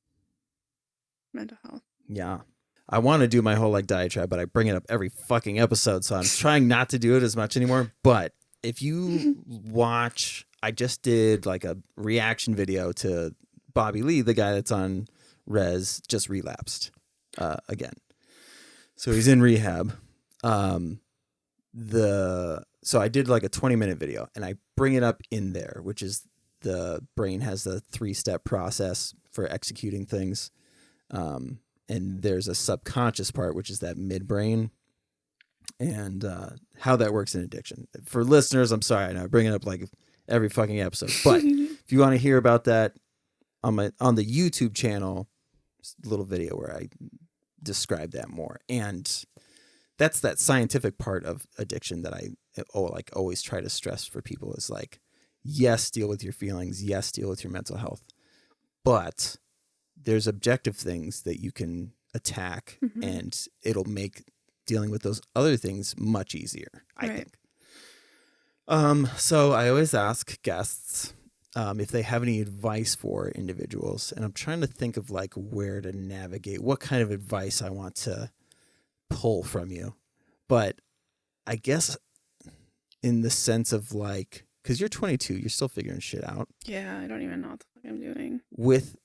mental health. Yeah. I want to do my whole like diatribe, but I bring it up every fucking episode, so I'm trying not to do it as much anymore. But if you watch, I just did like a reaction video to Bobby Lee, the guy that's on Res, just relapsed again. So he's in rehab. So I did like a 20-minute video, and I bring it up in there, which is the brain has a 3-step process for executing things. And there's a subconscious part, which is that midbrain, and how that works in addiction. For listeners, I'm sorry, I know I bring it up like every fucking episode, but if you want to hear about that on the YouTube channel, just a little video where I describe that more. And that's that scientific part of addiction that I always try to stress for people is like, yes, deal with your feelings. Yes, deal with your mental health, but there's objective things that you can attack and it'll make dealing with those other things much easier, I think. So I always ask guests if they have any advice for individuals, and I'm trying to think of like where to navigate, what kind of advice I want to pull from you. But I guess in the sense of like, because you're 22, you're still figuring shit out. Yeah, I don't even know what the fuck I'm doing. With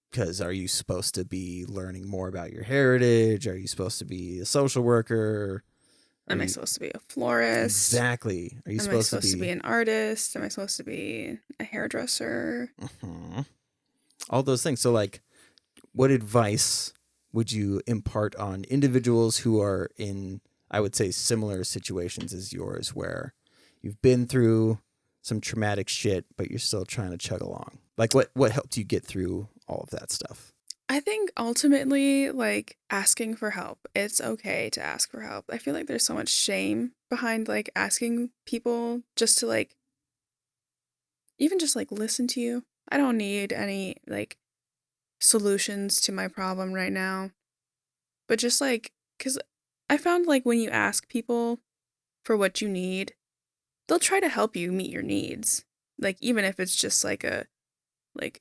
because are you supposed to be learning more about your heritage? Are you supposed to be a social worker? Am I supposed to be a florist? Exactly. Are you Am I supposed to be an artist? Am I supposed to be a hairdresser? All those things. So like, what advice would you impart on individuals who are in, I would say, similar situations as yours, where you've been through some traumatic shit, but you're still trying to chug along? Like what helped you get through all of that stuff? I think ultimately, like, asking for help, it's okay to ask for help. I feel like there's so much shame behind, like, asking people just to, like, even just, like, listen to you. I don't need any, like, solutions to my problem right now. But just, like, because I found, like, when you ask people for what you need, they'll try to help you meet your needs. Like, even if it's just, like,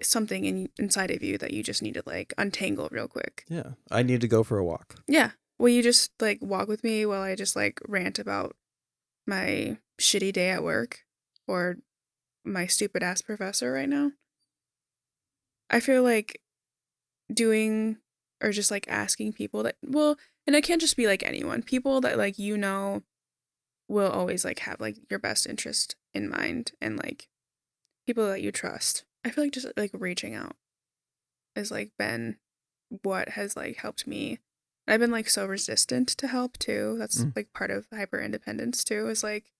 something inside of you that you just need to, like, untangle real quick. Yeah. I need to go for a walk. Yeah. Will you just, like, walk with me while I just, like, rant about my shitty day at work or my stupid ass professor right now? I feel like doing or just, like, asking people that, well, and it can't just be, like, anyone. People that, like, will always, like, have, like, your best interest in mind, and, like, people that you trust. I feel like just, like, reaching out has, like, been what has, like, helped me. I've been, like, so resistant to help too. That's like part of hyper independence too, is like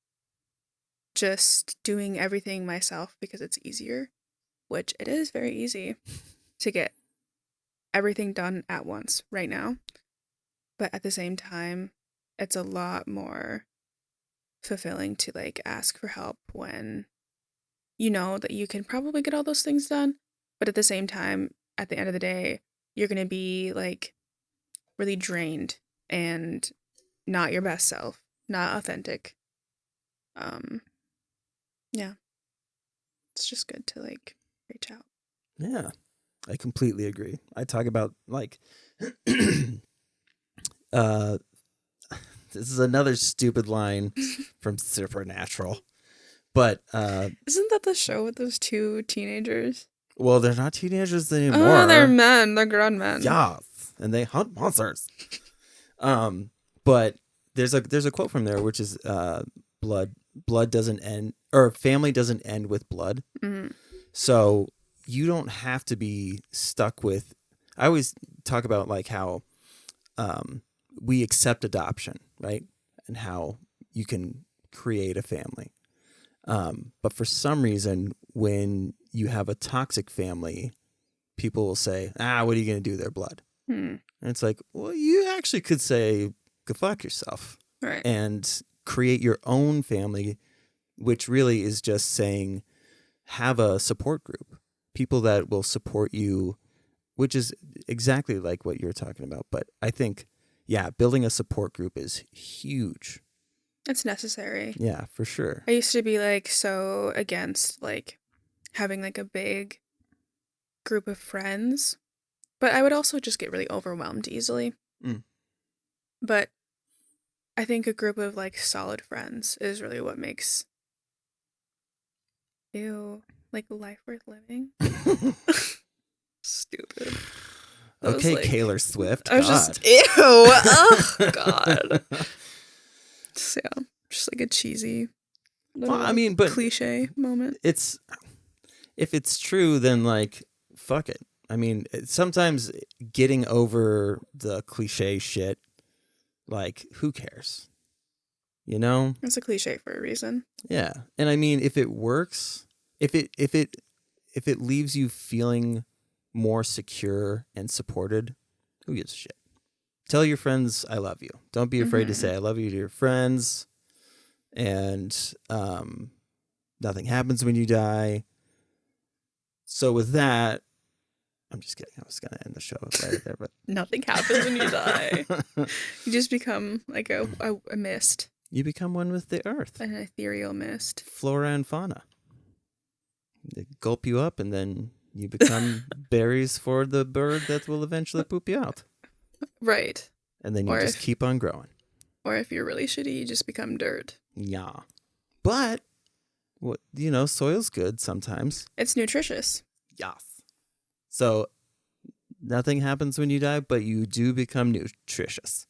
just doing everything myself because it's easier, which it is very easy to get everything done at once right now. But at the same time, it's a lot more fulfilling to, like, ask for help when you know that you can probably get all those things done. But at the same time, at the end of the day, you're going to be, like, really drained and not your best self, not authentic. Yeah. It's just good to, like, reach out. Yeah. I completely agree. I talk about, like, this is another stupid line from Supernatural. But Isn't that the show with those two teenagers? well, they're not teenagers anymore. Oh, they're men. They're grown men. Yeah, and they hunt monsters. But there's a quote from there which is blood doesn't end, or family doesn't end with blood. Mm-hmm. So you don't have to be stuck with. I always talk about, like, how we accept adoption, right? And how you can create a family. But for some reason, when you have a toxic family, people will say, what are you going to do with their blood? And it's like, well, you actually could say, go fuck yourself. Right. And create your own family, which really is just saying, have a support group, people that will support you, which is exactly like what you're talking about. But I think, yeah, building a support group is huge. It's necessary. Yeah, for sure. I used to be, like, so against, like, having, like, a big group of friends, but I would also just get really overwhelmed easily. But I think a group of, like, solid friends is really what makes like, life worth living. Stupid. That Okay, was, like, Kayler Swift. I was God. just, ew. Oh, God. So, yeah, just, like, a cheesy little, Well, I mean, but cliche moment. if it's true, then, like, fuck it. I mean, sometimes getting over the cliche shit, like, who cares? You know? It's a cliche for a reason. Yeah. And I mean, if it works, if it leaves you feeling more secure and supported, who gives a shit? Tell your friends I love you. Don't be afraid to say I love you to your friends. And nothing happens when you die. So with that, I'm just kidding. I was going to end the show right there, but Nothing happens when you die. You just become, like, a mist. You become one with the earth. An ethereal mist. Flora and fauna. They gulp you up, and then you become berries for the bird that will eventually poop you out. Right. And then you just keep on growing. Or if you're really shitty, you just become dirt. Yeah. But, soil's good sometimes. It's nutritious. Yes. So, nothing happens when you die, but you do become nutritious.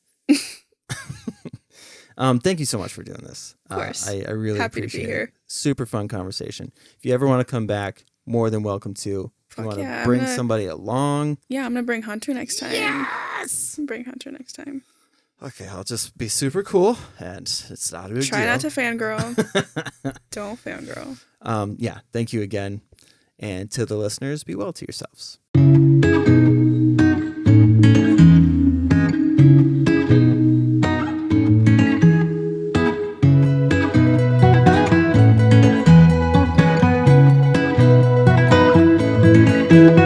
Thank you so much for doing this. Of course. I really Happy appreciate to be here. it. Super fun conversation. If you ever want to come back, more than welcome to. If you want to bring somebody along. Yeah, I'm going to bring Hunter next time. Yes! Bring Hunter next time. Okay, I'll just be super cool, and it's not a big deal. Try not to fangirl. Don't fangirl. Yeah, thank you again. And to the listeners, be well to yourselves. Bye.